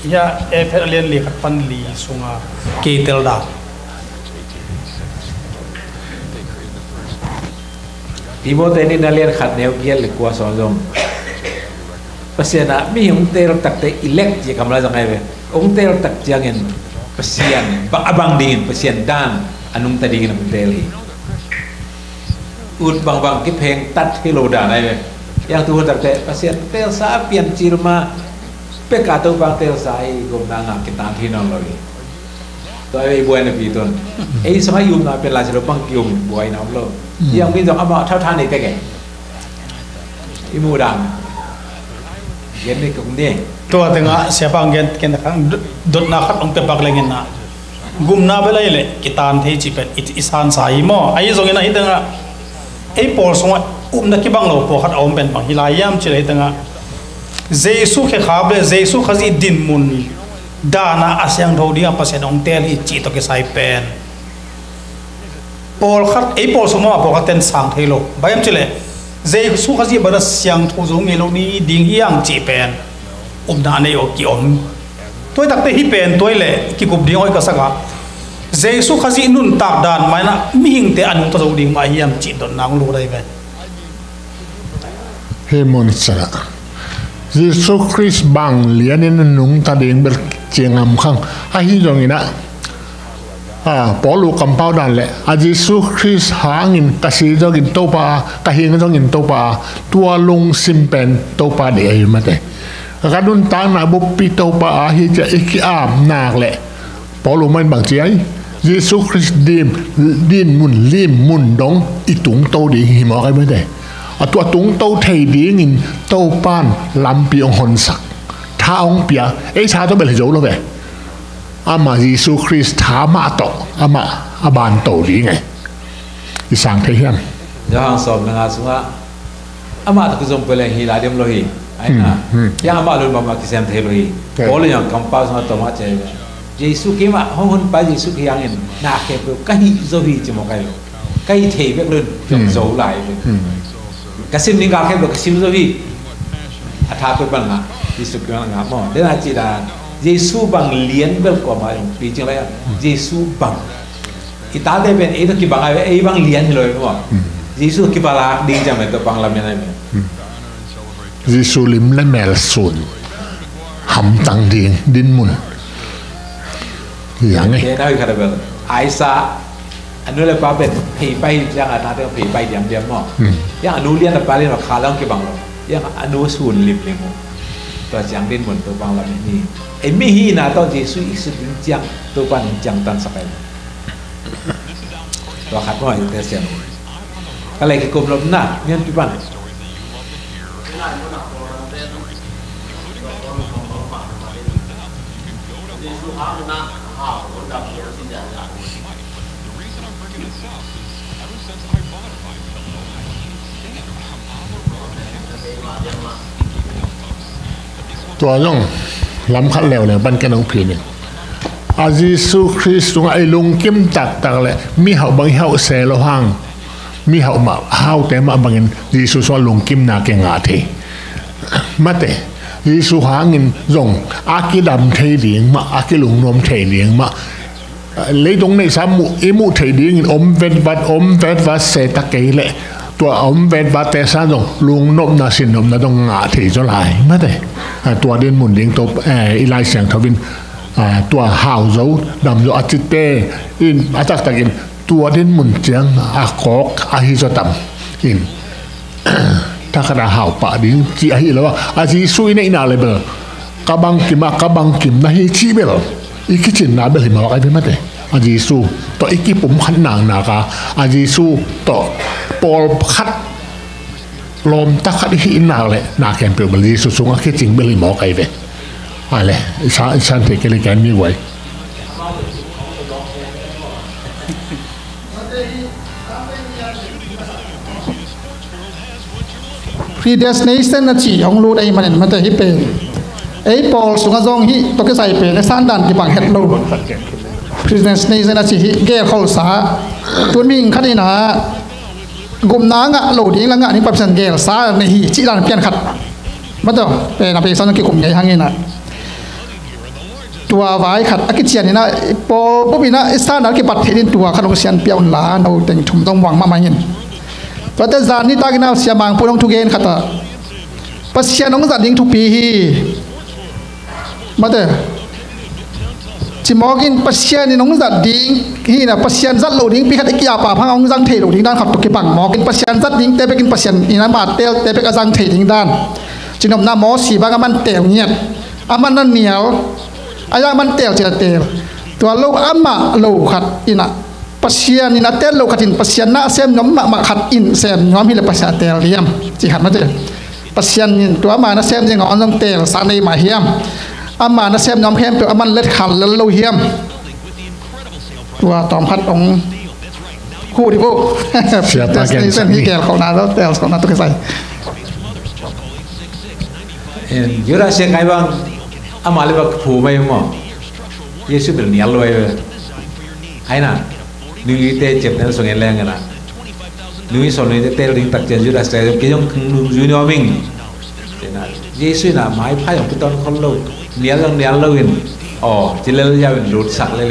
ya alien li khat pan li sunga ketel da Timothy ni nalian khat neu giel le kwa so jom pasiana mi hung tel tak te elect je kamla jangai ve ong tel tak jangen pasian ba abang dingin pasian dan anung ta dingin tel hi ut bang ki pheng tat kilo da nai ve yang tu tak te pasian tel sa pian chirma pe ka tu bang tel sai gom na nga kita thi non loi to ai buai na pi ton ai sa yum na pe la chlo bang yum buai na lo yang min jong ama thao than ni te ke imu dam yen ni cũng đi to tenga sepang gen ken khang dot na khat ong te bak lengin na gum na belai le kitan thei chi pet it isan sai mo ai zong ina hitanga ei por songa na ki bang lo po khat om pen bang hilai yam chi le tanga jesu khe khable jesu khazi din mun dana asyang tho dia pasen ong tel hi chi to ke sai pen por khat ei por songa po khat ten sang thei lo bayam chi le jesu khazi bana siang tho zo nge lo ni ding hiang chi pen na nei o ki om toy tak te hi pen toy le ki kup ding oi ka saka jesu khazi nun tak dan mai na mi hing te anu to zo ding ma hiam chi don nang lu dai ve he mon sara jesu christ bang lianin nung ta ding ber chengam khang a hi jong ina Paulo kampau dan le a jesu christ hangin kasi jogin topa ka hing jogin topa tua lung simpen topa de ai mate kadun tang na bu pito pa hi cha iki am nak le Paulo man bang chiai jesu christ din mun lim mun dong itung to di hi mo kai mate a tua tung to thei ding in to pan lam pi ong hon sak tha ong pia e cha to bel jo lo ve ama jesu christ tha ma to ama aban to di ngai i sang thei hian ja hang som na nga sunga ama ta ku jom pele hi la dem lo hi ai na yang ama lu ma ki sem thei lo hi bol yang kampa sa to ma che jesu ki ma hon pa jesu ki yang en na ke pe ka hi zo hi chi mo kai lo kai thei bek lun jom zo lai ka sim ni ga ke lo ka sim zo hi atha pe ban nga jesu ki nga mo de na chi da jesu bang lien bel ko ma pi ching la jesu bang ita de ben e to ki bang ai bang lien hi lo mo jesu ki bala ding jam to bang la men ai Jesu lim le mel sun ham tang ding din mun yang ai dai ka bel ai sa anu le pa bet phei pai yang ata te phei pai diam diam mo yang anu lian pa le kha lang ki bang lo yang anu sun lim le mo to jang din mun to bang la ni ai mi hi na to Jesu isu din jang to ban jang tan sakai to khat mo ai te sian ka le ki kum lom na nyen pi ban tua long lam khat lew le ban kan ong phi ni a jesu christ tung ai lung kim tak tak le mi hau bang hau se lo hang mi hau ma hau te ma bangin jesu so lung kim na ke nga the mate jesu hangin zong aki dam thei ding ma aki lung nom thei ding ma lấy đông này sao mu thầy đi ôm vet vắt xe tắc cái lệ tua ôm vet vắt té sao rồi luôn nộp na xin nộp na đông ngã thì cho lại mất đấy tua đến muốn đến top ilai sang thâu vin tua hào dấu đầm dấu atite in atak takin tua đến muốn chăng akok ahi cho tầm in ta kada hào pa đi chỉ ahi lo aji sui này na level kabang kim na hi chi bel iki chin na bel ma kai ma te a jesu to iki pum khan nang na ka a jesu to pol khat lom ta khat hi na le na kem pe bel jesu sunga ke ching bel ma kai ve ale sa te ke le kan mi wai predestination na chi ong lu dai man ma te hi pe ấy Paul xuống dòng hi tôi cái giải về cái san đàn thì bằng hết lâu predestination là chỉ hi cái khẩu xá tuấn mình khát đi na gồm ná ngã lẩu đi là ngã những phần cái xá này hi chỉ là tiền khát bắt đầu về là về sau cái cùng cái hàng này nè ตัวไว้ขัดอากิเชียนี่นะพอพวกพี่นะสถานที่ปัดเห็นตัวขันองเชียนเปียวหลาเราแต่งชุมต้องหวังมาเห็นตัวแต่จานนี่ตากินเอาเสียมังพูดต้องทุกเกณฑ์ขัดต่อปัสเชียน้องจัดดิ้งทุกปีมาเถอะจิมอกินปัสเชียนี่น้องจัดดิ้งที่นะปัสเชียนจัดโหลดิ้งปีขัดไอ้กี่ยาป่าพังองจังเทโหลดิ้งด้านขัดตุกิปังมอกินปัสเชียนจัดดิ้งแต่ไปกินปัสเชียนอีนั้นบาดเตลแต่ไปกระจังเทดิ้งด้านจินอมน้าหมอสีบางมันเตลเงียบอามันนั่นเหนียวอายามันเตลเจเตลตัวลูกอามาลูขัดอินะปัสเชียนี่นะเตลลูขัดอินปัสเชียนน่าเซมน้ำมาขัดอินเซมน้ำฮิเลปัสเชียเตลเลียมจิขัดมาเจปัสเชียนนี่ตัวมาน่าเซมยังงอนต้องเตลสารในมาเฮียมอามาน่าเซมน้ำเฮียมตัวอามันเล็ดขัดแล้วลูเฮียมตัวตอมพัดองคู่ที่พวกเส้นที่แกเขาหน้าแล้วเตลเขาหน้าตัวใส่ยูราเชียงไงบ้างอามาเลยว่าผูไม่หมอเยซูเป็นเหนียวเลยไอ้น่ะนึกเตะเจ็บนั่นส่งเงินแรงกันนะนึกส่งเงินเตะลิงตักเจนยูราเซียก็ยังนึกยูนิอมิงเจน่ะเยซูน่ะหมายพายของพี่ต้นคนลูกเหนียวเลยอ๋อจิเลเลยเป็นรูดสักเลย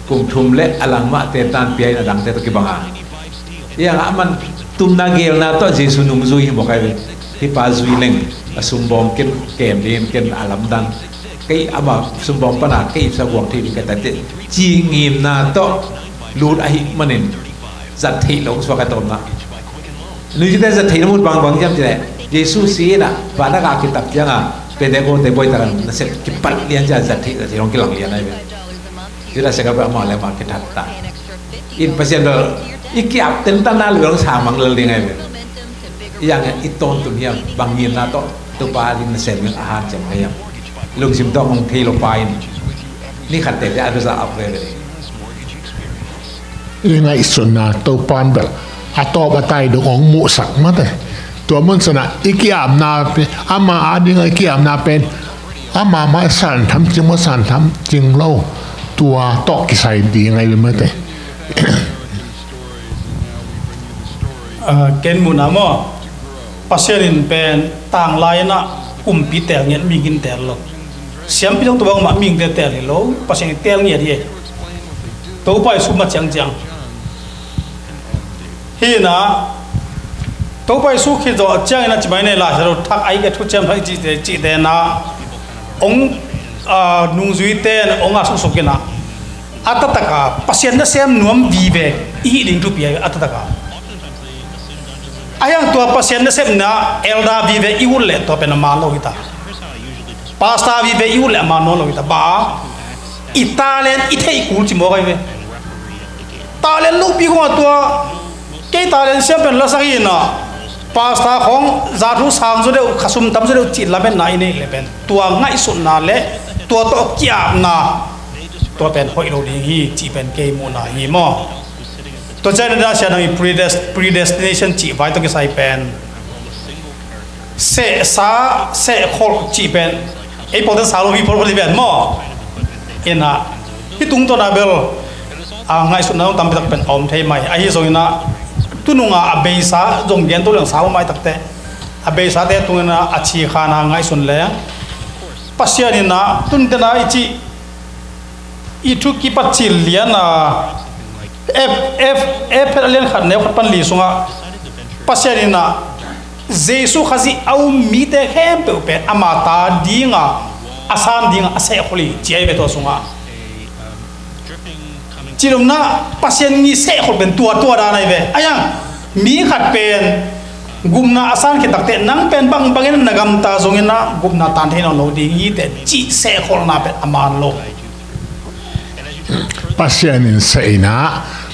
กุมทุมเละอลังมาเตตันเปียน่ะดังเตตะกี้บังอ่ะยังอามันตุ้มนาเกลน่ะตัวเยซูนุ่มซุยบอกไอ้ที่ป้าซุยเล่งสุมบอมเก็นเกมดีเก็นอาลัมดังไอ้อามาสุมบอมปนาไอ้สะวงที่กันแต่จีงีมนาโตลูดไอ้มันนี่จัดที่ลงสวากตนนะนี่จะได้จัดที่น้ำมันบางจำจะได้เยซูสีน่ะบ้านนักกิตับยังอ่ะเป็นเด็กคนเด็กบ่อยต่างนั่นเสร็จกิปัดเลี้ยงจะจัดที่ลงกิหลังเลี้ยงได้ไหมที่เราเสกไปอามาแล้วมากินทัดตาอินเปอร์เซ็นต์เดอร์อีกอย่างเต็มตั้งหน้าเหลืองสามมังเลยยังไงไหมอย่างอีต้นตุนเฮียบางเงียนนาโตตัวปลาลินเสพเรื่องอาหารจังเลยลุงชิมต้องของที่ลงไปนี่ขัดเตะได้อาจจะเอาเลยยังไงส่วนน่ะตัวปานแบบอาตอบตายดของมุสักมาแต่ตัวมันสนะอีกอย่างนาเป็นอามาอาดีไงอีกอย่างนาเป็นอามาไม่สั่นทำจริงไม่สั่นทำจริงเล่าตัวตอกใส่ดีไงเลยมาแต่เกณฑ์มุนามอปัสเซียนินเป็นต่างลายนะปีเตลเงี้ยมีกินเตลโลเสียมพี่ต้องตัวบางมีกินเตลโลปัสเซียนเตลเงี้ยดีตัวไปสุมาจังฮีนะตัวไปสุขีดจังนะจีบเนี่ยล่ะเราทักไอ้ก็ทุกเจ้าให้จีเตนะองนุ่งจุยเตนองอาสุกินะอัตตะกาปัสเซียนนั่นเสียมนุ่มวีเบอีลิงทุปีอัตตะกาayang tua pasien na sem na elda vive iul le to pe na malo kita pasta vive iul le ma no lo kita ba italian ithei kul chi mo kai ve talen lu pi ko tua ke talen sem pen la sahi na pasta khong za thu sang zo de khasum tam zo de chi la ben na ine le pen tua ngai sun na le tua to kya na tua pen hoi lo ding hi chi pen ke mo na hi moตัวเจ้าหน้าที่นั่ง predestination จีไว้ตัวกี่สายเป็นเสสาเสโคจีเป็นไอ้พวกนั้นสาววิพลเป็นมั่วเอ็นะที่ตุ้งตัวนาเบลไงสุดนั้นต้องทำเป็นอมเทไม่ไอ้ที่ส่วนนั้นตุนุงอาเบซ่าจงเย็นตัวเรื่องสาวไม่ตักเตะอาเบซ่าเตะตัวนั้นอาชีขานาไงสุดเลยปัสยานี่นะตุนเตนะอีทุกิปัจจิเลียนะเพื่อเลี้ยงขันเนื้อขัดปันลีสุงะปัสยานินะเจสุขจิเอามีแต่แค่เปล่าอามาตาดีงะอาสานดีงะอาเสขลีเจียเบตัวสุงะจีรุมนะปัสยานีเสขลเป็นตัวดานายเวอายังมีขัดเป็นกุมนาอาสานขิดตักเตนังเป็นบางเงินนักำตาสุงเงินนะกุมนาตันเทนโนดีงี้แต่จีเสขลนาเป็นอามาโลปัสยานินเสนา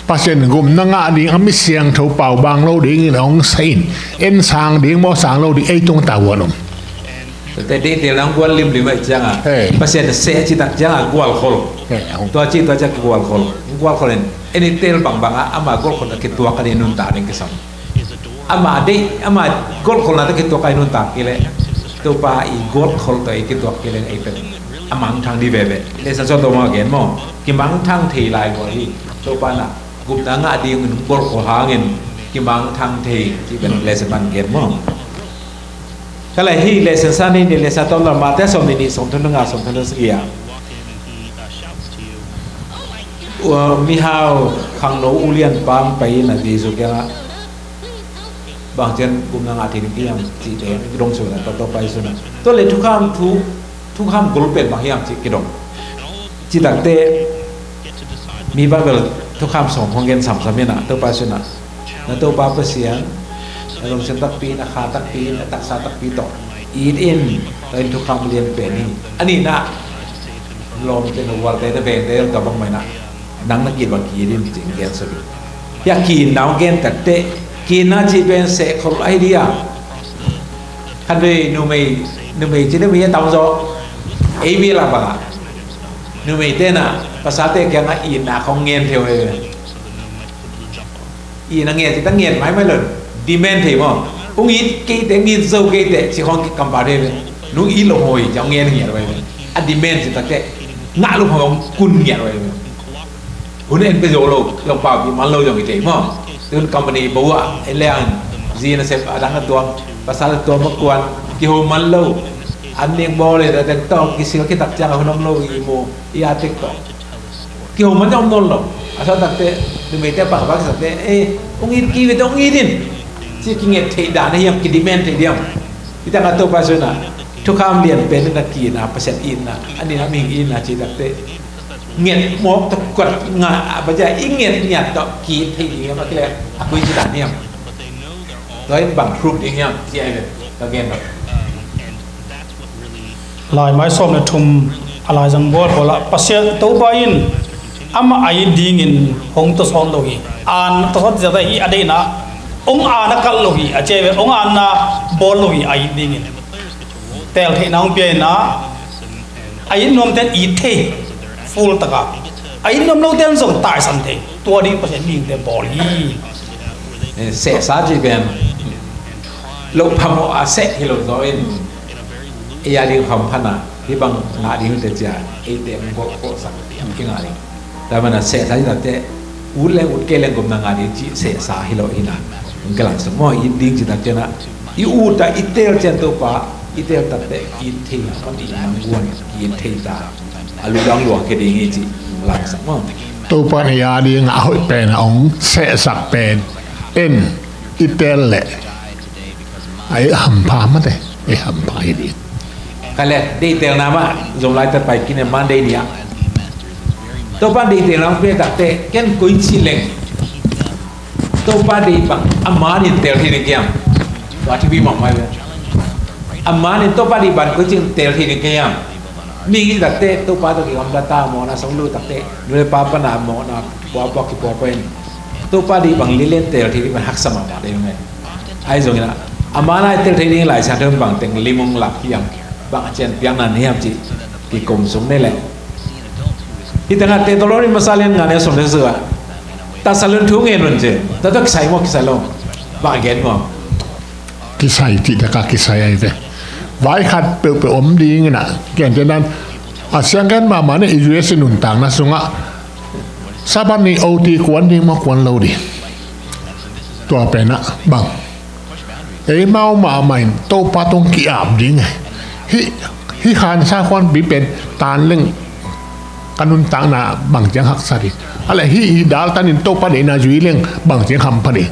ปัสยานินกุมนังอาดิ่งอามิเสียงถูเป่าบางโลดิ่งน้องเสียนเอ็นสางดิ่งมอสางโลดิ่งไอตรงตาวัวนมแต่เดี๋ยวนั่งกวนริมไว้จังอ่ะปัสยานินเสจิตักจังอ่ะกวนคนตัวจีตัวจะกวนคนเนี่ยอันนี้เตลบางอ่ะอามากวนคนตะกิตัวกันนุนตาดิ่งกิสัมอามากวนคนตะกิตัวกันนุนตากิเลยตัวป้าอีกวนคนตัวอีกตัวกิเลยไอเป็นอามังทางดีเว็บเลสันโซตัวมาเห็นมั้งกิมังทางทีลายกว่าที่ตัวปานะกุมนางาดีมันบอลขหาเงินกิมังทางทีที่เป็นเลสันบันเห็นมั้งก็เลยที่เลสันซานี่เลสันต้นละมาแต่สมนิสมทุนงาสมทุนสกีย mi hao khang no ulian pam pai na di zu kya bang chen kum na ngati ki yang chi de rong su na to pai su na to le thu kham gol pet bang yang chi ki dong chi tak te mi ba bel thu kham song hong gen sam sam na to pai su na to pa pa siang rong chen tak pi na kha tak pi na tak sa tak pi to in to thu kham lian pe ni ani na lom te no war te be te ka bang mai na nang na ki ba ki rim jing gen so bi ya ki naw gen tak te ki na chi ben se khol idea kan be nu mei chi de mi taw zo ei mi la ba nu mei te naภาษาte kya na in na không nghe theo in na nghe thì ta nghe mãi mới lần demand thì mà ông ít cái te nghe dâu cái te chỉ không cái cầm bảo đây nu ít lồng hồi cháu nghe nghe rồi anh demand thì ta te ngã lúc hồi kun nghe rồi hôm nay bây giờ lồng bảo bị mang lâu rồi thì mà từ company bố à anh Leon gì nó sẽ đang ở tuồngภาษาtuồng mất quan cái hôm mang lâu anh niệm bò này là to cái xưa cái tập trang ở hôm lâu gì mồ ia tiktok cái hôm mang trong nôn rồi sao tập te từ mấy te bảo bác tập te ông ít kia về ông ít đi chỉ cái nghe thấy đã này em cái demand thấy điểm kita nggak tahu pasal na tu kam lian pen na ki na pasal in na ani na ming in na chỉ tập te nghe mok tập quật ngã bây giờ ít nghe nhạt đó ki thấy gì mà cái này aku chỉ đã niệm rồi bằng proof đi nhá chị em cái game đó lại máy xôm là thùng alai jang bol bola pasien to bain ama ai ding in hong to son logi an to hot jada hi ade na ong ana kal logi ache ong ana bol logi ai ding in tel the naung pe na ai nom ten i the full taka ai nom lo ten song tai san the to ding pasien ming te bol hi sẽ sa ji ben lo phamo a se hi lo zo in ia đi khom phana hi bang nga đi te cha e te mo ko sa ki nga ni ta mana se sa ji te ule ke le gom na nga đi chi se sa hi lo ina ngalang sa mo i ding ji ta te na i u ta i tel chen to pa i tel ta te i thi ka ni nang guan i thei ta alu dang lo ke ding ji lang sa mo tu pa ni ya đi ngã hội pen ong sẽ sạc pen en itel le ai ham pa ma de ai ham pa đi cái này đi tiền nào mà dùng lại tập bài kia này mang đây đi ạ tôi ban đi tiền nào biết đặt tệ cái cuối chi lệnh tôi ban đi bằng amma đi tiền thì được kiam và chỉ vì mỏng mai vậy amma đi tôi ban đi bằng cuối chuyện tiền thì được kiam mình đặt tệ tôi ban tôi làm data mò na sống lưu đặt tệ người papa na mò na qua cái qua quen tôi ban đi bằng lên tiền thì mình hắc sama mà đây ngay ai dùng cái nào amma này tiền thì đi lại sang thêm bằng tiền limong lạc kiam bang chen piang nan hiam chi ki kom sum ne le hitana te dolori masalian ngane som ne zua ta salun thu nge nun je ta tak sai mo ki sai lo ba gen mo ki sai ti ta ka ki sai ai ve vai khat pe pe om di nge na ken chen nan a siang kan ma ma ne us nun tang na sunga saban ni ot kwan ni mo kwan lo di to pe na bang e mau ma mai to pa tong ki am di nge hi khan sa kwan bi pen tan leng kanun tang na bang jang hak sari ala hi dal tanin to pa de na jui leng bang jang ham pa de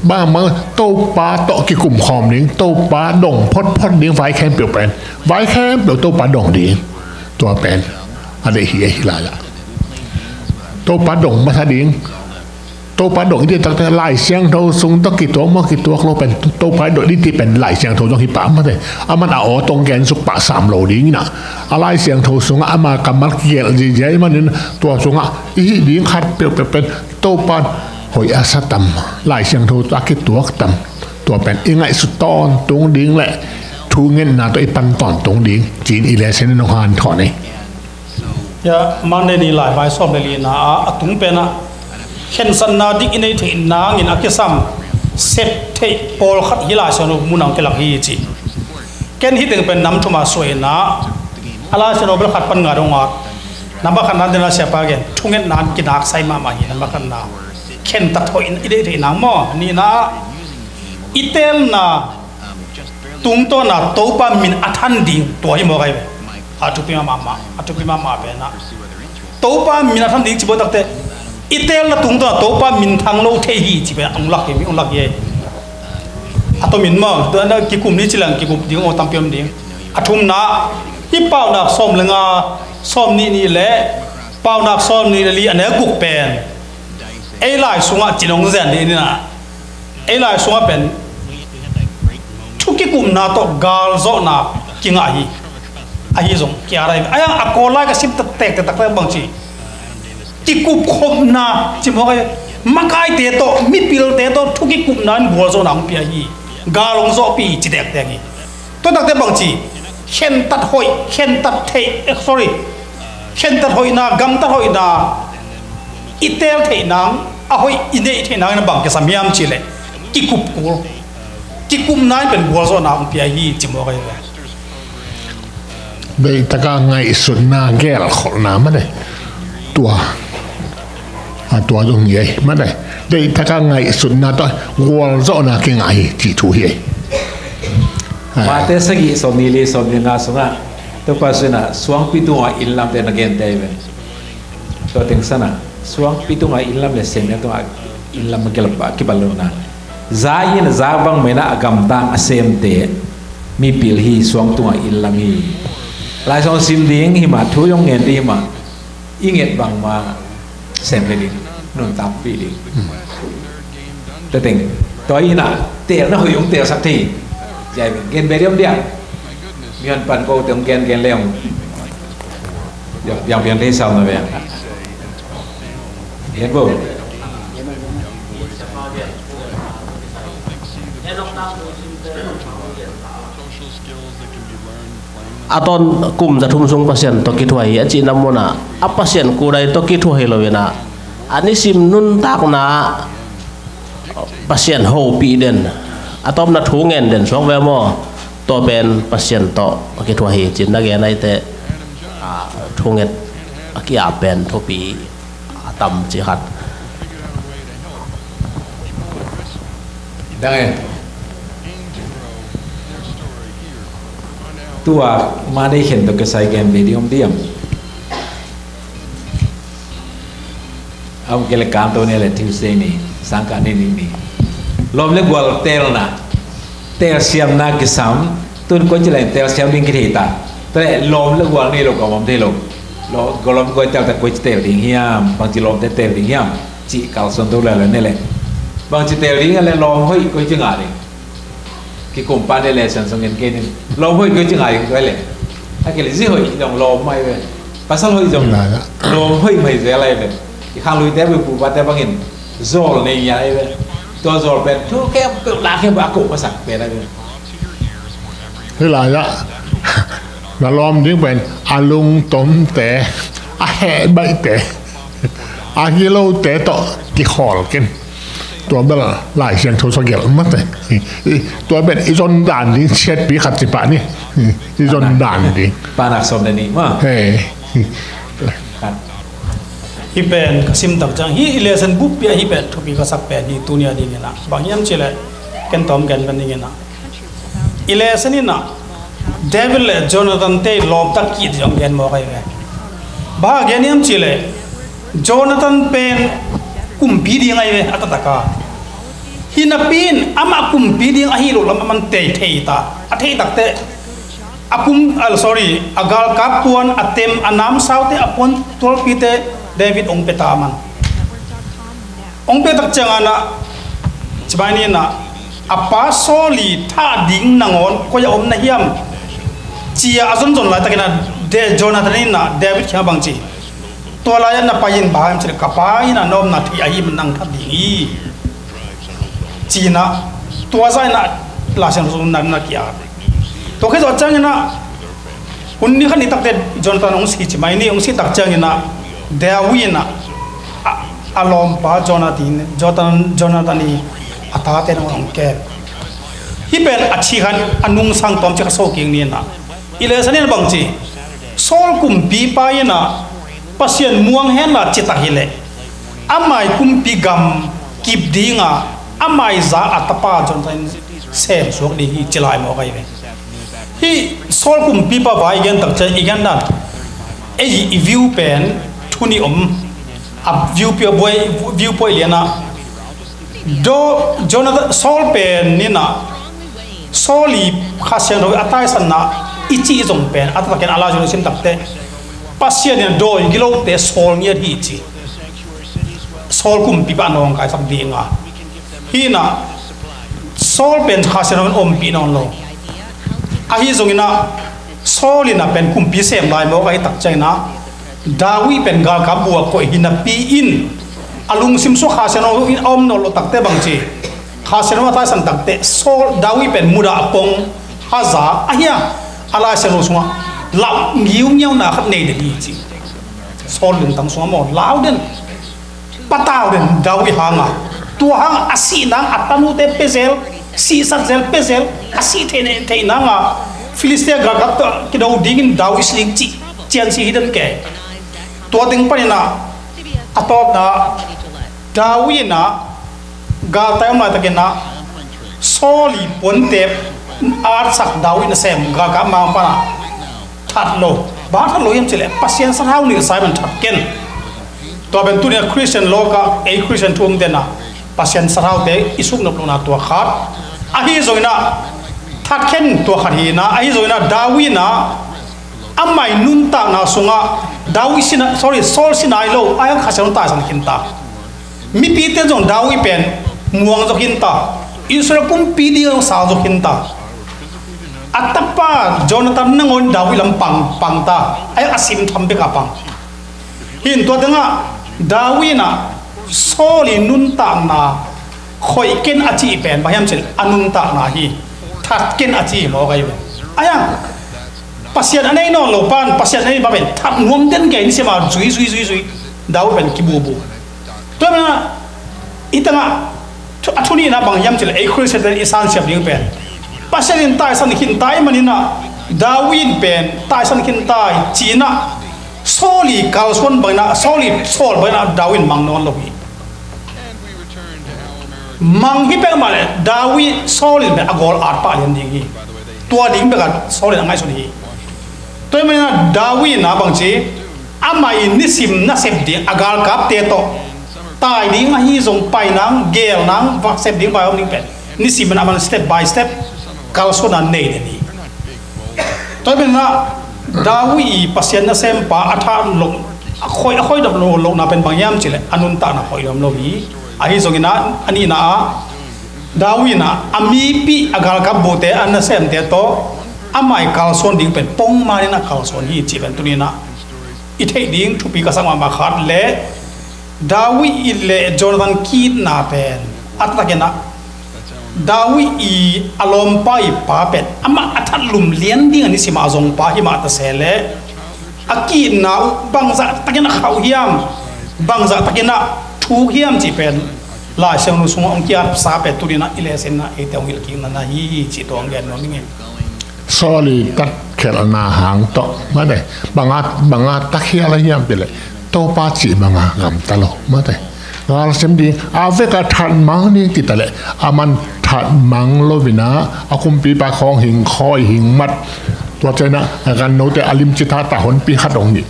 ba ma to pa to ki kum khom ning to pa dong phot phot ning vai khem pyo pen vai khem pyo to pa dong di to pen ala hi la la to pa dong ma sa ding to pa dong ti tak lai siang tho sung to ki to mo ki to lo pen to pa do di ti pen lai siang tho jong hi pa ma de aman a o tong gen su pa sam lo ding na a lai siang tho sung ama kamal ki el ji jai man to sung a i ding khat pe pe pen to pa hoi a sa tam lai siang tho ta ki to tam to pen i ngai su ton tung ding le thu ngen na to i pan ton tung ding jin i le sen no han tho ni ya man ne ni lai bai som le li na atung pe na khen san na dik inei the na ngin akisam set the pol khat hila sonu munang kelak hi chi ken hi teng pen nam thuma soi na ala seno bel khat pan nga ronga namba khan na dena sepa gen thungen nan ki dak sai ma hi namba khan na khen ta thoi inei the na mo ni na itel na tung to na topa min athan ding to hi mo gai atupi ma pe na topa min athan ding chi bo tak te itel na tung to pa min thang lo the hi chi pe ong lak ye ato min ma to na ki kum ni chilang ki kum ding o tampiam ding athum na hi pau na som lenga som ni le pau na som ni li ane guk pen ai lai sunga chinong zen ni na ai lai sunga pen thu ki kum na to gal zo na kinga hi ahi zong kya rai aya akola ka sim ta tek ta tak bang chi ki kup khom na chi mo ka makai te to mi pil te to thu ki kup nan bol zo na pi hi galong zo pi chi tek tek hi to tak te bang chi khen tat hoi khen tat the sorry khen tat hoi na gam tat hoi na itel the nang a hoi ine the nang na bang ka samyam chi le ki kup ko ki kum nan pen bol zo na pi hi chi mo ka đây ta cả ngày xuân na ghé là khó làm mà đây tua dùng gì mà đây ta cả ngày xuân na tôi ngồi rõ na cái ngày chỉ thu hiệp mà thế sao cái số nili số người nga số nga tôi qua xem là suang pitu nga ilam tên again đây vậy tôi tiếng sana suang pitu nga ilam là xem tôi ilam cái là cái balon na giá yên giá bang mấy na agam tang asem te mi pil hi suang tu nga ilam hi lại xong sim điên hi mà thu trong nghề đi mà ý nghĩa bằng mà xem cái đi nôn tập vì đi tôi tình tôi ý là tiền nó hơi dùng tiền sắc thì vậy gen về điểm điểm miền bản cô tiếng gen leo dòng miền thế sao mà về hết vô aton kum za thum sung pasien to ki thuai a chi namona a pasien ku dai to ki thuai lovena ani sim nun tak na pasien ho pi den atom na thu ngen den sok ve mo to ben pasien to ki thuai chin na ge nai te thu nget ki a ben tho pi atam chi hat đang tua mà đây hiện được cái sai game video điểm ông cái là cam tôi này là Tuesday này sáng cả này này lom lấy quần tel xiêm na cái sắm tôi có chỉ là tel xiêm bên cái gì ta tại lom lấy quần này rồi còn mắm thế rồi lo lom coi tel ta coi tel đi hiam bằng chỉ lom tel đi hiam chỉ cao sơn tôi là này lại bằng chỉ tel đi là lom hơi coi chừng à đi cái công pan đây là sản xuất cái này lom hơi coi chừng à cái này cái gì hơi dòng lom mày về pasal hơi dòng lom hơi mày dễ lại về cái khang lui té về phụ bát té bằng hình zol này nhà đây vềตัวโจเป็นทุกแค่เปิดร้านแค่บากุมาสั่งเป็นอะไรคือหลายละแล้วล้อมยิ่งเป็นอาลุงต้มแต่อาแห่ใบแต่อากิโลแต่ต่อกี่ขอลกันตัวเป็นหลายเสียงโทรศัพท์เกี่ยวมั้งแต่ตัวเป็นอีจนด่านนี้เช็ดปีขัดสิบปะนี่อีจนด่านนี้ปานักสมเดนี่มั้งเฮ้ฮิเป็นซิมตักจังฮิเลสันบุปเปียฮิเป็นทุกปีก็สักเป็นฮิตุเนียดีนี่นะบางอย่างเชลกันตอมกันเป็นนี่นะอิเลสันนี่นะเดวิลจอนาธานเตลอบตักกีดจงกันมองไปเลยบางอย่างเชลจอนาธานเป็นกุมพีดีไงเว้ยอัตตะกาฮินาปินอามากุมพีดีไงฮิโรลมันเตะตาอัตเตะตักเตะอากุมsorryอากาลกับปวนอัตเต็มอันน้ำสาวเตะอปวนตัวปีเตDavid ong petaman ong petak changana chbani na apa soli tha ding nangon ko ya om na hiam chia azon zon la takina de Jonathan na David kha bangchi to la ya na payin ba am chre kapai na nom na thi ai nang tha ding chi na to za na la sang zon na kya to ke zo changana unni khani tak de Jonathan ong si chmai ni ong si tak changina Dawina alom pa Jonathan ni atate na ongke hipen achihan anung sang tom chaka soking ni na ile sanin bangchi sol kumpi pa yana pasien muang hen la chita hile amai kumpi gam kip dinga amai za atapa Jonathan sem sok di hi chilai mo kai hi sol kumpi pa vai gen tak cha igen dan e view penทุนี่ viewpoint liana do Jonathan Saul pen nina Sauli khasian ro atai sanna ichi zong pen ataken ala jong sim takte pasien ni do gilo te Saul ni hi chi Saul kum pi ba nong kai sam dinga hina Saul pen khasian om pi non lo a hi zong ina Saul ina pen kum pi sem lai mo kai tak chaina Dawi pen gal ka bua ko hina pi in alung sim so khasian in om no lo takte bang chi khasian wa ta san takte Saul Dawi pen muda apong haza ahia ala se lo sunga la ngiu nyau na khat nei de hi chi Saul den tang sunga mo lau den patau den Dawi hanga tua hang asi nang atanu te pezel si sat zel pezel asi the na nga Philistia gagap to kido dingin Dawi sling chi chian si hidden ke tua ting panina atop na Dawi na ga tay ma takena Sauli ponte ar sak Dawi na sem ga ka ma pa that lo ba that lo yam chile pasien sa haw ni Simon that ken to ben tu ne Christian loka a Christian tum dena pasien sa haw te isuk no na to khat a hi zoina that ken to khari na a hi zoina Dawi na amai nun ta na sunga Dawi sina Saul sinai lo ayang khasan ta san kinta mi pi te jong Dawi pen muang zo kinta Israel kum pi di sa zo kinta atapa Jonathan nangon Dawi lampang pangta ay asim thambe ka pang hin to danga Dawi na Saul nun ta na khoi ken achi pen bayam chil anun ta na hi that ken achi mo gai ayang pasien anei no lo pan pasien anei baben that nuam den ke ni sema zui Dawi pen kibubu to na itanga athuni na bang yam chil a Christian isan siap ding pen pasien tai san kin tai manina Dawi pen tai san kin tai china Sauli kalson bana Saul bana Dawi mang non lo hi mang hi pe male Dawi Saul be agol art pa len ding hi tua ding be ka Saul ngai so hi to mena Dawi na bang chi amai nisim na sep ding agal kap te to tai ding a hi zong pai nang gel nang va sep ding ba om ding pen nisim na man step by step kalson na nei de ni to mena Dawi pasien na sem pa athan lo khoi dab lo na pen bang yam chile anun ta na khoi dam lo hi a hi zong ina ani na Dawi na ami pi agal kap bote an sem te to amai kalson ding pen pong ma ni na kalson hi chi ben tunina i thei ding thupi ka sangma ma khat le Dawi ile Jonathan kid na pen atakena Dawi i alom pai pa pen ama athalum lian ding ani sima zong pa hi ma ta sele aki na bangza takena khau hiam bangza takena thu hiam chi pen la sang nu sung ong kia sa pe turina ile sen na e tong il king na hi chi tong gen no ni Sauli tak khel na hang to ma de banga tak hi ala hiam pe le to pa chi banga gam ta lo ma de gal sem di ave ka than mang ni ti ta le aman that mang lo vina akum pi pa khong hing khoi hing mat to chena gan no te alim chi tha ta hon pi khat ong ni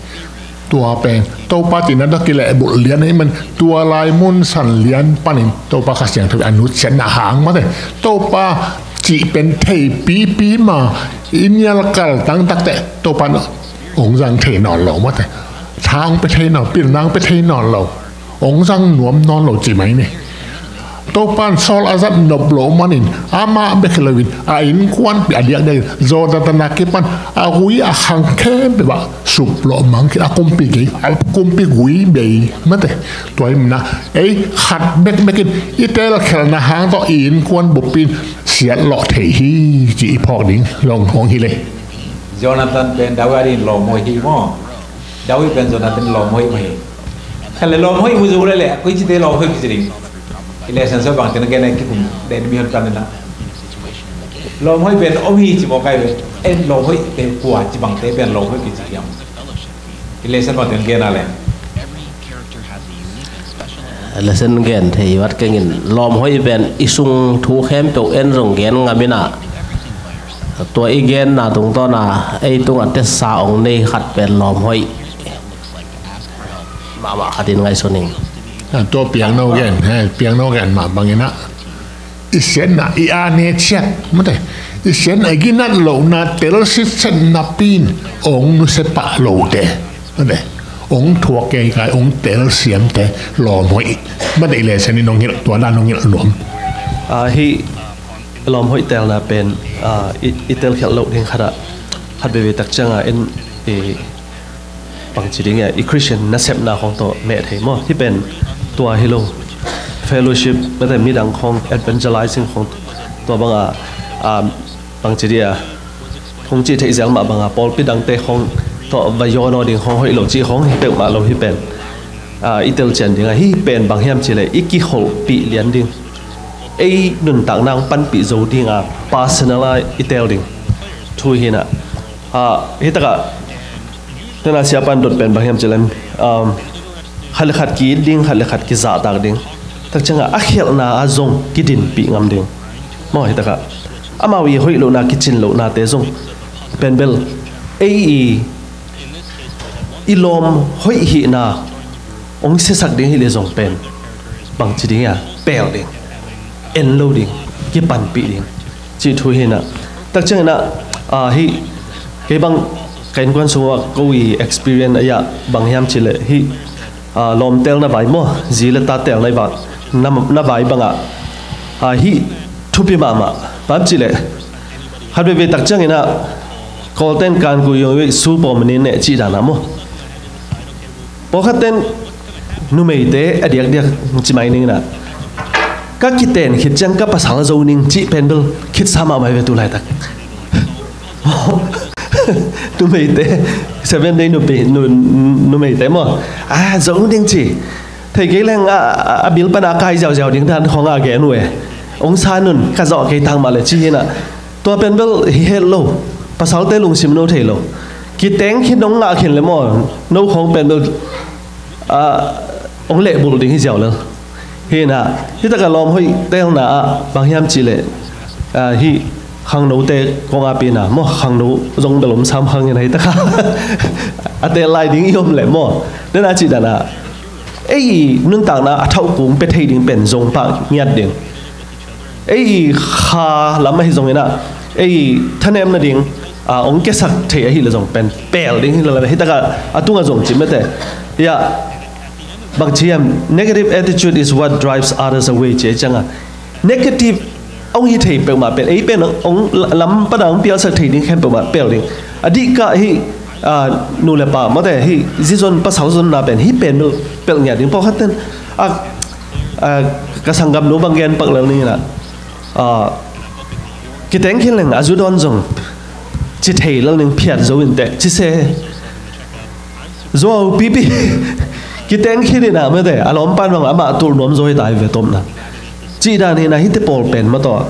ตัวแปลงตัวปาตินัดกิเลบุเลียนให้มันตัวลายมุนสันเลียนปานินตัวปาขัดเสียงถืออนุเชนหางมาเลยตัวปาจีเป็นเทปีมาอินยาลกัลตั้งตักแต่ตัวปาองค์สังเทนอนเหลามาเลยทางไปเทนอนปีนนางไปเทนอนเหลาองค์สังหนวมนอนเหลาจีไหมนี่ตัวปานซอลอาซัดนบโลมานินอามาเบคเลวินอินควันปีอดีตได้โจดัตนาคิปันอาหุยอาขังแค่แบบว่าสุบโลมังคิอาคุมปีกี่อาคุมปีหุยเบย์มาแต่ตัวนี้นะไอ้ขัดเบกินอีเตลเขลนาหางต่ออินควันบุปินเสียหล่อเทฮีจีพอกดิ้งลองของฮิเลยโจนาธานเป็นดาวิดหล่อมวยฮีมอดาวิดเป็นโจนาธานหล่อมวยไหมถ้าเลยหล่อมวยมุจูเลยแหละก็ยิ่งได้หล่อขึ้นจริงelection so bang tena gena ki kum den mi hon kanna lo moi ben omi chi mo kai be en lo hoi ben kwa chi bang te ben lo hoi ki chi yam election bang tena gena le election gen thei wat ke ngin lom hoi ben isung thu khem to en rong gen ngamina to i gen na tung to na ei tung ate sa ong nei khat ben lom hoi mà khadin ngai soning to piang no gen ha piang no gen ma bangina isen na I ane chat mate isen agi na lo na tel sit sen na pin ong nu se pa lo de mate ong thua ke kai ong tel siam te lo moi mate le sen ni nong hil to la nong hil lom hi lom hoi tel na pen itel khel lo ding khara khat be tak changa en bang chi ding I Christian na sep na khong to me thei mo hi pen tua hello fellowship mate mi dang khong evangelizing khong to banga bang chi dia khong chi thei jang ma banga pol pi dang te khong to va yo no ding khong hoi lo chi khong hi pe ma lo hi pen itel chen ding hi pen bang hiam chi le iki hol pi lian ding ai nun tak nang pan pi zo ding personal itel ding thu hina hi taka tena siapan dot pen bang hiam chilen khal khat ki ding khal khat ki za tak ding tak changa a khel na a zong ki din pi ngam ding mo hi taka amawi hoi lo na ki chin lo na te zong pen bel ai ilom hoi hi na ong se sak ding hi le zong pen bang chi ding pel ding en lo ding ki pan pi ding chi thu hi na tak chang na hi ke bang kain kwan so ko I experience aya bang hiam chile hi lom tel na bai mo zila ta tel nai ba na bai banga hi thupi mama bab chile hat be tak chang ina kolten kan ku yo su pom ni ne chi da na mo po khaten nu mei te adiak diak chi mai ning na các cái tên khít chăng các pasal dâu ninh chị pendel khít sao mà mày về tu lại tak tu mày té seven day nu mày té mà dâu ninh chị thầy cái leng bil pan kai giàu giàu tiếng than không ghé nuôi ông sa nun cả dọ cái thằng mà lại chi na tua pendel hello pasal té lùng sim nô thầy lo cái tiếng khít nông ngã khiển lấy mà nô không pendel ông lệ bù tiếng giàu lên hi na hi ta ka lom hoi tel na bang hiam chi le hi khang no te kong api na mo khang no jong belom sam khang nei ta kha ate lai ding yom le mo na chi da na ei nun tang na athau kum pe thei ding pen jong pa ngiat ding ei kha lam hi jong ina ei thanem na ding ong ke sak thei hi le jong pen pel ding hi la hi ta ka atunga jong chi mete ya bang chiam negative attitude is what drives others away che changa negative ông hi thei pe ma pe ei pe ông lam pa dang pial sa thei ding khem pe ma pel ding adi ka hi nu le pa ma de hi zizon pa sauzon na pen hi pen no pel nya ding po khaten ka sangam no bang gen pak lang ni na ki teng khin leng azu don jong chi thei lang ning phiat zo in te chi se zo pi pi cái tên khi đi nào mới để alom pan bằng ama tu nom rồi tại về tôm na chỉ đàn này là hít ball pen mà to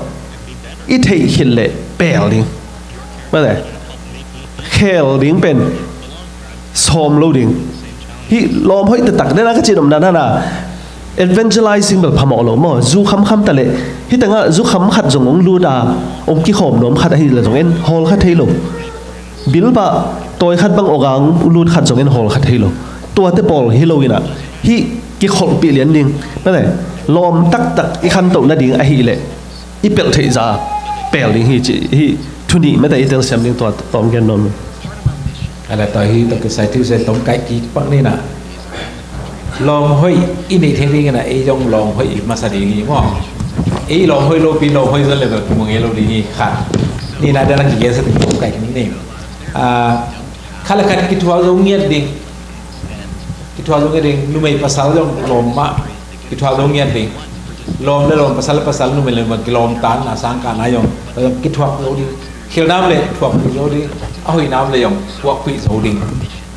ít thấy hiện lệ bèo đi mới để khel điếng pen xôm lâu điếng hít lom hơi tự tắc nên là cái chuyện đó là evangelizingแบบพมอลมจูคำแต่เลยที่แต่งจูคำขัดจงองลูดาองค์กี่ขมน้มขัดให้เลยจงเอ็นฮอลขัดให้ลงบิลบะตัวขัดบางอกังลูดขัดจงเอ็นฮอลขัดให้ลงตัวเตปอลฮิโลวินะฮิกี่ขมปีเลียนดิงนั่นแหละลมตักอีคันโตนั่นดิงไอฮิเล่อีเปลเทจ่าเปลดิงฮิทุนีไม่แต่อีเตลเซมดิงตัวตอมแกนนนอะไรต่อฮิตัวก็ใส่ที่ใส่ต้มไก่กี่ปังนี่นะลองห้อยอินในเทคนิคนะไอ้ยองลองห้อยมาสดีงี้มั้งไอ้ลองห้อยโลปีลองห้อยนั่นเลยแบบมึงเอโลดีงี้ขาดนี่นะเดี๋ยวนักกิจสติต้มไก่นี่เองข้าราชการกิจวัตรเงียบดิกิจวัตรเงียบดินุ่มไอ้ภาษาจงลมมากิจวัตรเงียบดิลมได้ลมภาษานุ่มเลยมันกิลมตานอาสังการนายองกิจวัตรโลดีเขียวน้ำเลยถั่วปีโลดีเอาหิน้ำเลยยองถั่วปีโลดี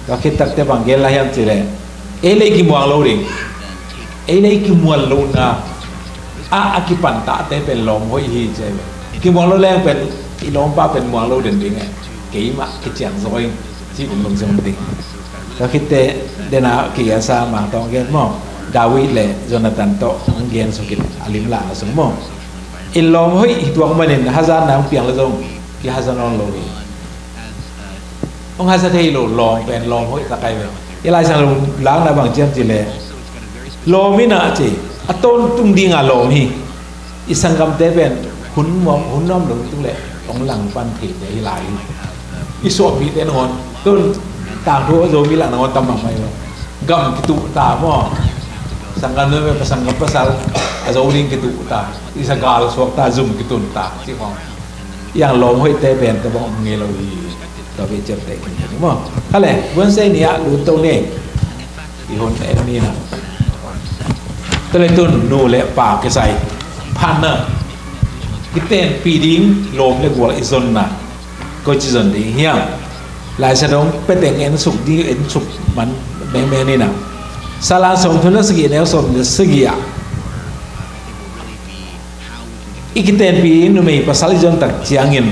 ก็คิดตักแต่บางเกลอะไรอย่างสิเลยเอเลยกิมวางโลดิเอเลยกิมวางโลนะอากิปันตาเต้เป็นลมห้อยฮีใช่ไหมกิมวางโลแรงเป็นอีลมป้าเป็นมวางโลเด่นดิไงกี่มะกี่เจียงซอยที่ผมลงสมดิก็คิดแต่เดน่ากี่อาสามาตองเกนมองดาวิดเลยโจนาธานโตของเกนสุกิตอาลิมลาสมมองอีลมห้อยตัวมันเนี่ยฮัซานน้ำเปียงเลยตรงกี่ฮัซานนอนโลดิองฮัซาเทโลลมเป็นลมห้อยตะไคร้ ilai sang lang na bang jam jile lo mina chi aton tung ding a lo hi isangam te ben hun nom lo tung le ong lang pan thi de ilai iso pi ten hon tun ta do zo mi lang na tam mai gam ki tu ta mo sangam ne pasangam pasal azo ring ki tu ta isagal sok ta zum ki tun ta chi khong yang lo hoi te ben ka bong nge lo hi to be chep te ki mo hale wen se ni a lu to ne i hon en ni na to le tun nu le pa ke sai partner ki ten pi ding lom le gol izon na ko chi zon di hiam lai sa dong pe teng en suk di en suk man me ni na sala som thun sigi ne som ne sigi ya ikiten pi nu mei pasal jon tak chiangin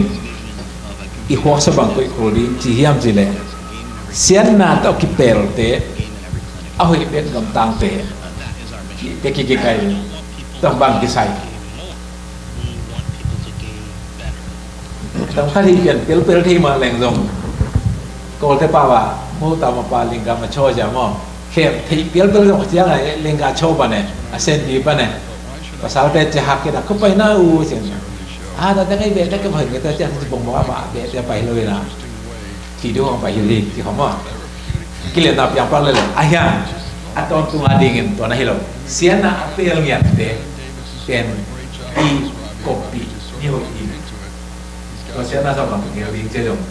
i huak sa bang ko di chi hiam chi le sian na to ki pel te a hoi ben gam tang te ki kai tam bang ki sai tam khari pel thi ma leng jong ko te pa wa mo ta ma pa linga ma cho ja mo khem thi pel jong chiang ai linga cho ba ne a sen di ba ne pasal te chak ke da ko pai na u chen da ngai be da ka phai ke ta cha chi bong ba ba be te pai loi na ki do ang pai li ki khom ma ki le na pyang pa le a ya aton tu ma ding en to na hilo sian na apel ngiat te pen i kopi ni ho i to sian na sa bang ke li che jong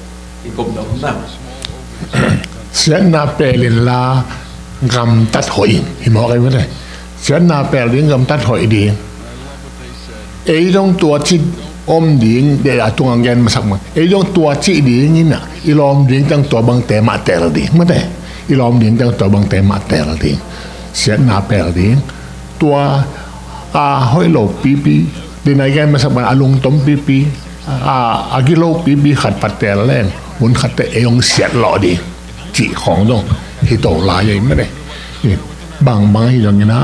i kop dom na sian na pelin la gam tat hoi hi mo kai ma sian na pel ding gam tat hoi di ei dong tua chi om ding de a tung gen ma sak ma ei dong tua chi ding ni na i lom ding tang tua bang te ma tel di ma de i lom ding tang tua bang te ma tel di sian na pel ding tua a hoi lo pi pi de na gen ma sak ma alung tom pi pi a gi lo pi pi khat pat tel len mun khat te e yong siat lo di chi khong dong hi to la ye ma de bang bang hi dong na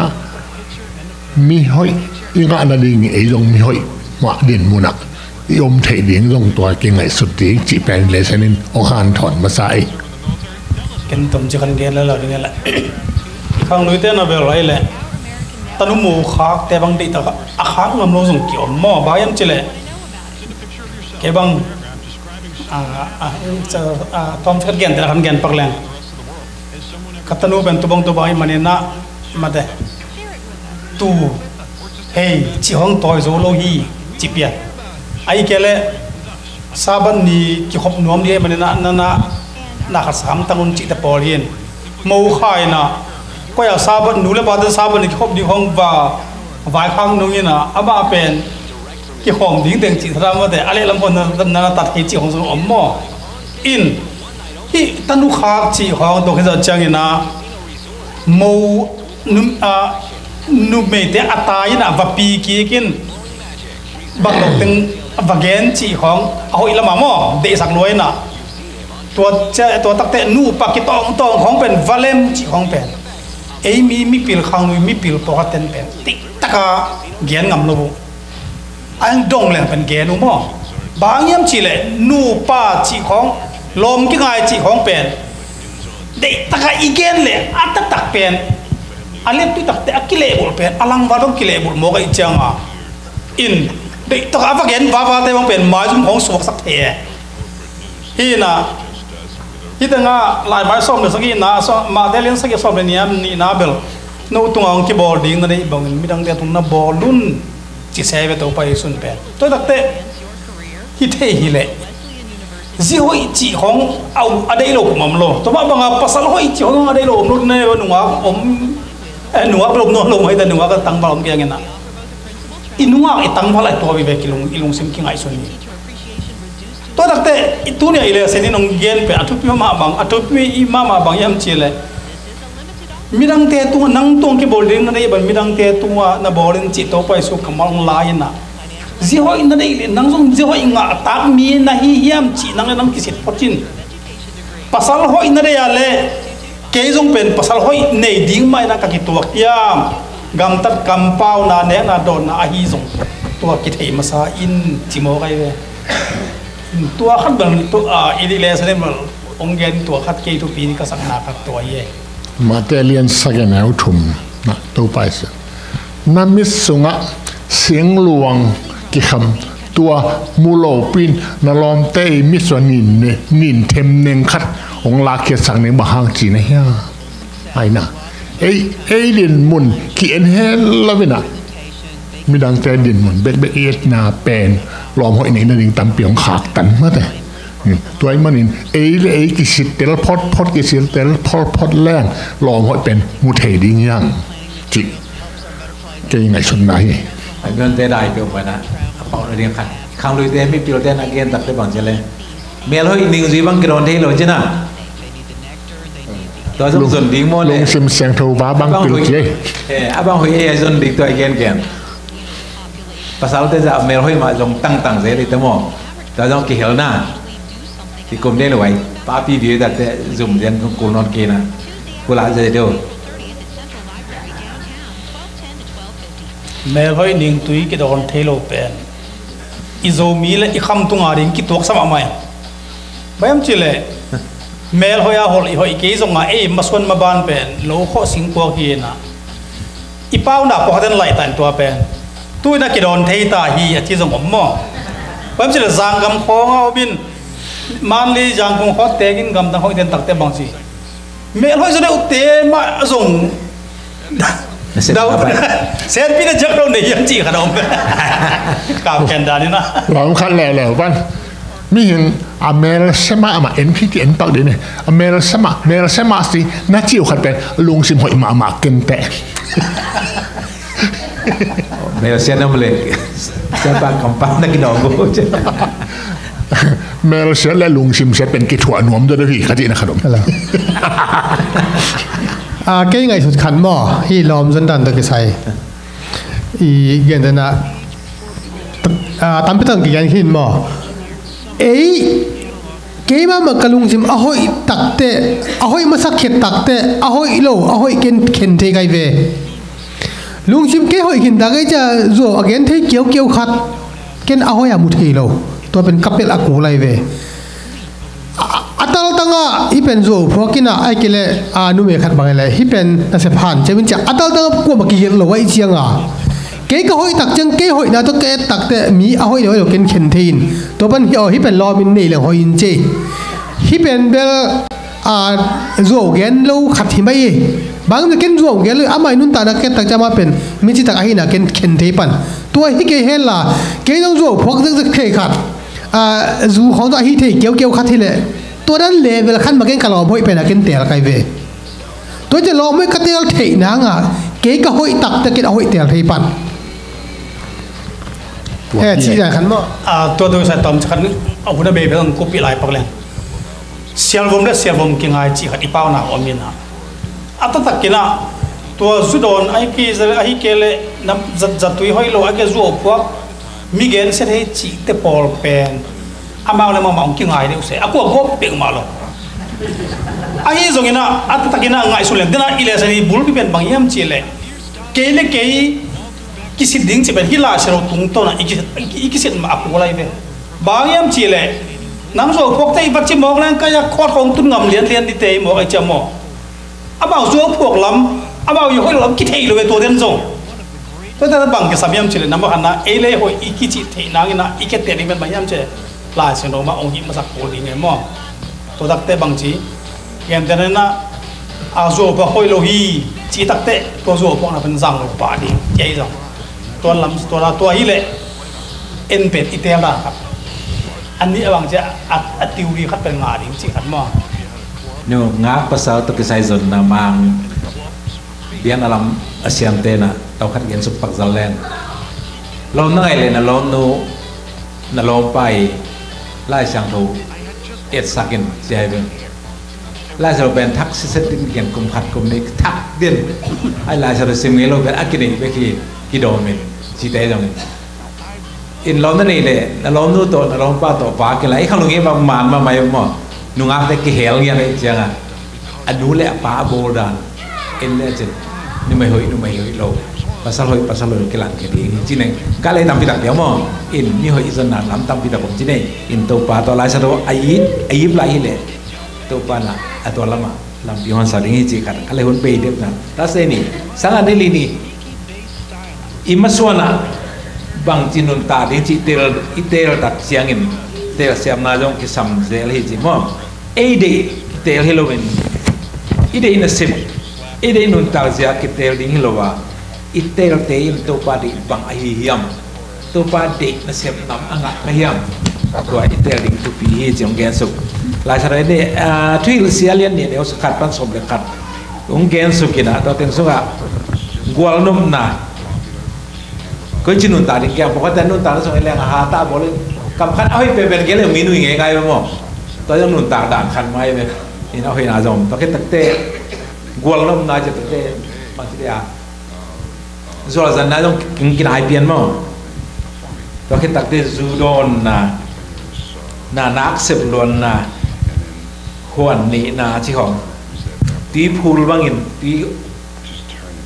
mi hoi i nga na ding e dong mi hoi ma din munak yom thei ding dong tua ke ngai sut ti chi pen le sanin ong han thon ma sai ken tom chi kan gen la la ding la khang lui te na bel lai le tanu mu khak te bang di ta a khak ngam lo sung ki om mo ba yam chi le ke bang tom chat gen te kan gen pak leng katanu ben tu bang tu bai manena ma de tu hey chi hong toy zo lo hi chi pia ai ke le saban ni ki khop nuam di manena na kha sam tangun chi ta pol hin mo khai na ko ya saban nu le ba de saban ni khop di hong wa vai khang nu ni na aba pen ki khom ding deng chi thra ma de ale lam kon na tat ki chi hong zo om mo in hi tanu khak chi hong to ke za chang ina mo nu me te atai na va pi ki kin bak lo teng vagen chi hong hoi lama mo de sak loi na tua tak te nu pa ki tong hong pen valem chi hong pen ei mi pil khang nu mi pil po ten pen tik taka gen ngam lo ang dong leng pen gen nu mo bang yam chi le nu pa chi hong lom ki ngai chi hong pen de taka igen le atak tak pen alep tu tak te akile bol pen alang wa dong kile bol mo ga changa in de taka va gen va te bang pen ma zum hong sok sak the hi na hi nga lai mai som de sagi na so ma delen sagi som ni am ni na bel no tungong ki bol ding na dei bang mi dang de tung na bolun chi se ve to pai sun pen to tak te hi the hi le si hoi chi hong au adai lo mom lo to ba banga pasal hoi chi hong adai lo nu ne nu nga om nuwa blom no lo mai da nuwa ka tang balom ke ngena inuwa itang bhala to bi ve ilung sim ki ngai so ni to dakte itu ne ile se ni nong gen pe atu pi ma bang atu pi i ma bang yam chile midang te tu nang tong ki bolding na ban midang te tu na bolin chi to pai su kamal la ina ji ho in na ile nang jong ji ho inga tak mi na hi yam chi nang ki sit potin pasal ho in na ya le ke jong pen pasal hoi nei ding mai na ka ki tuak yam gam tat kam pau na ne na don na hi jong tua ki thei ma sa in chimo kai ve tua khan ban tu ili le sa ne mal องเงินตัวคัดเกยทุปีนี่ก็สังนาคัดตัวเย่มาเตเลียนสักแนวทุ่มนะตัวไปสิน้ำมิสุงะเสียงหลวงกิคำตัวมูโลปินนลอมเตมิสวนินเนนินเทมเนงคัดองลาเกียสังเนบะฮังจีนะเฮียไอ้น่ะเอดินมุนขีเอ็นเฮลวินะมีดังแต่ดินมุนเบ็ดเอ็ดนาเป็นลอมหอยในนั่นเองตำเปียงขากตันเมื่อแต่ตัวไอ้มันนี่กิสิเตลพอดกิสิเตลพอดแรงลอมหอยเป็นมุเทดิ้งยังจิเก่งไงชนไหนเงินเตะได้เกี่ยวกับนะเป่าเรียงขันข้างลุยเตะไม่ปิวเตะนักเรียนตัดได้บางเจเลยเมียเราอีกหนึ่งสีบางกรอนเทเลยใช่ไหมตัวสมส่วนดิ้งโมเลยลงซิมเสียงโทรบ้าบางปิวเจบางหอยส่วนดิ้งตัวเกนภาษาเตะจะเมียเราหอยมาลงตั้งเสียเลยแต่หมอตัวจงกี่เฮลน่าที่กลมได้เลยป้าพี่ดีแต่แต่ซุ่มเรียนกูนอนเกนะกูลาจะเดียวเมลหอยนิ่งตุยกิดอนเทโลเป็นอิโซมีเลอีคำตุงอาริงกิตัวสมัยใหม่ไม่ยอมจิเลเมลหอยอาหอยหอยเกยส่งมามาส่วนมาบานเป็นโลโคสิงกัวเฮียนะอีเป้าหนักพอเขาเดินไหลตันตัวเป็นตุยนักกิดอนเทตาฮีที่ส่งผมมั่วไม่ยอมจิเลจางกำคองเอาบินมันลีจางคงเขาเตกินกำตั้งหอยเดินตักเตะบางสิเมลหอยจะได้อุเตมาส่งดาวเซนพี่จะจับเราในยังจีขนมกาวแคนดานี่นะเราคันแล้วบ้านมีเห็นอเมริกามาเอ็นพีทีเอ็นปักเดี๋ยวนี้อเมริกาสิน่าจิ๋วขัดเป็นลุงสิมหอยมาเกินแต่เมริกานั่นเลยเจ้าปากคำปั้นนักกินดอกกูเมริกาและลุงสิมเสเป็นกิจหัวหนวมด้วยพี่ขจีนะขนมเก่งไงสุดขันหม้อที่ล้อมจนดันตะกี้ใส่อีเย็นนะตั้มไปตั้งกี่ยันขึ้นหม้อเกย์มากระลุงซิมหอยตักเตะหอยมาสักเข็ดตักเตะหอยโลหอยเข็นเทไกเวลุงซิมเกย์หอยเข็นตักไอ้จะรัวเกนเทเกี่ยวขัดเกนหอยอามุเทโลตัวเป็นกัปเปิลอากูไลเวอัตราตั้งอีเป็นโจพวกกินไอ้เกล่นุ่มเอขัดบางเลยอีเป็นนั่นเสียผ่านจะเป็นจากอัตราตั้งกลัวมากี่เรื่องไว้เชียงเก๋ก็หอยตักจังเก๋หอยนะตัวเก๋ตักแต่มีหอยเดี๋ยวกินเข็นทีนตัวเป็นอีเป็นรอมินนี่เลยหอยอินเจอีเป็นเบลโจเกนเราขัดที่ไม่บางทีเกนโจเกนเลยไม่นุ่นตานักเก๋ตักจะมาเป็นมิจิตักไอ้น่ะเกนเข็นทีปันตัวอีเก๋เห็นล่ะเก๋ต้องโจพวกจะเขยขัดจูของตัวอีเทเกี่ยวขัดที่เลยตัวนั้นเลเวลขั้นมาเก่งกะลอมหอยเป็นอะไรกันเตะอะไรเวตัวจะลอมไม่กระเตะเทนางเก๋ก็หอยตักแต่เก๋หอยเตะเทปันชี้ใจขันมั้งตัวโดยสายตอมขันเอาหุ่นเบย์ไปต้องกุปิไลปักเลยเสียลมได้เสียลมกินไงจีขัดอีเป้าหนาอมินะอัตตักกินะตัวสุดอนไอ้กีจะไอ้เกลน้ำจัดตุยหอยโลไอ้เกจูพวกมีเกณฑ์เสด็จจีเตปอลเป็นอามาเลยมากินไงเดี๋ยวเสียaku aku peng maluไอ้ส่งนะอัตตักกินะไงสุดเลยเดี๋ยวนะอีเลสนี่บุลพิเป็นบางอย่างจีเลยเกลเกยกิสิดิ้งจะเป็นฮิลาเชโรตุงโตนะอีกิสิมาอักอะไรเว้บางอย่างจีเลยน้ำโซ่พวกเตยวัดจิมองแล้วก็อยากขอดของตุ้งงำเลียนดิเตยมองไอ้เจ้าหมออาบ่าวโซ่พวกล้ำอาบ่าวอยู่ให้ล้ำกิเทยเลยตัวเด่นส่งตัวแต่บางกิสามียมจีเลยน้ำมันนะเอเล่หอยอีกิจิเทนางนะอีเกตเตนี่เป็นบางอย่างเจลายเชโรมาองค์หิมาสักโคดีไงหมอตัวตักเตบางจีอย่างแต่นั้นนะอาโซ่พวกหอยโลฮีจีตักเตตัวโซ่พวกนั้นเป็นจังหรือป่าดีใหญ่จังตัวลำตัวฮิเล่เอ็นเป็ดอิเตล่าครับอันนี้บางจะอัดติวรีคัดเป็นงาดิจริงขันมอเนื้องาภาษาตุกิไซซอนนามังเบียนอารมณ์อาเซียนเตนะเราคัดเงินสุปักจัลเลนเราเหนื่อยเลยนะเราโน่เราไปไล่ช่างดูเอ็ดสักินเสียไปไล่เราเป็นทักษิณเงินกุมขัดกุมนี้ทักเด่นไอ้ไล่เราเสียเงินเราเป็นอากินีไปกี่โดมินชีเตจังอินเรานั่นนี่เลยเราโน่ตัวเราป้าตัวฟ้ากันไรเขาลงเงี้ยบางมันมาไม่หมดนุ่งอาแต่กี่เฮลเงี้ยเลยจังอ่ะอันนู้นแหละป้าโบราณเอ็นเนี่ยจินี่ไม่เฮยเราภาษาลอยกันหลังกันดีจริงไหมก็เลยทำพิธีเดี๋ยวมั้งอินนี่เฮยอิสนาล้ำทำพิธีผมจริงไหมอินตัวป้าตัวไล่สะดวกไอ้ยิบไล่เลย tu pa na atwa lama lam pion sa ringi chi khat ale hun pe dep na ta se ni sanga ni li ni imaswana bang chinun ta ding chi tel tak siangin tel siam na jong ki sam zel hi chi mo e de tel helowen ide in a sim ide nun ta zia ki tel ding hilowa itel te im to pa di bang a hi hiam to pa de na sem nam anga ka hiam to itel ding tu pi hi jong gen su lai sa de thui sia lian ni ne khat pan som le khat ung gen su kina to ten su ga gwal num na ko chinun ta ding kyang pokata nun ta so ele ha ta bol kam khan ai pe ben gele minu nge ngai mo to jong nun ta dan khan mai be in a hoi na jom to ke tak te gwal num na je tak te ma ti ya zo zan na jong kin ai pian mo to ke tak te zu don na nak sep lon na huan ni na chi hong ti phul bangin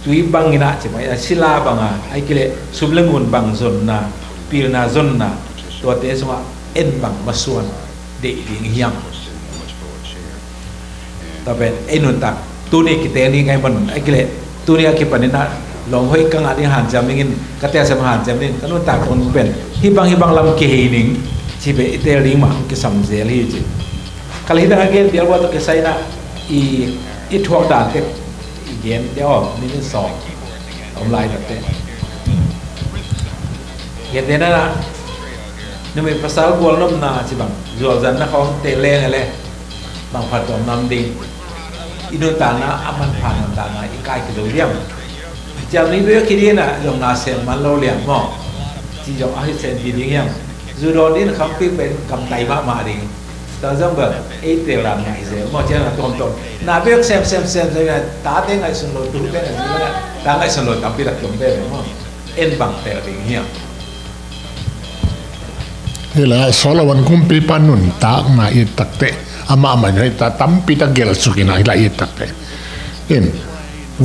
tui bangina chỉ phải sila banga ai kile sublengun bang zon na pil na zon na to te suma en bang masuan de ding hiang ta ben enun tak tu ni kite ni ngai man ai kile tu ni ki panina long hoi kang adi han jamingin kate sam han jamin kanun tak on ben hi bang lam ke hi ning chi be ite ring ma ki sam zel hi chi kali da again dia wa to ke sai na i thuak dan te gen đeo mình sọ ông lại được thế hiện thế là nhưng mình pasal buồn lắm na chỉ bằng rồi dần nó không tệ lên này bằng phật tổng năm đi inun ta na aman phan ta na ikai cái đầu liam chăm ní với khi đi na dòng na xem man lâu liam mò chỉ dòng ai xem gì đi em dù đó đi là không biết bên cầm tay mà đi ta giống vậy ít tiền làm ngày dễ mà chỉ là tồn na biết xem rồi là ta tiếng ngày xuân lột tụi cái này gì đó ta ngày xuân lột tạm biệt là chúng đây đúng không em bằng tiền tiền nhiều thế là số làวันกุมปีปันนุนตากมาอีตักเตะอามามันให้ตาตั้มปีตะเกลสุกินอะไรอีตักเตะเห็น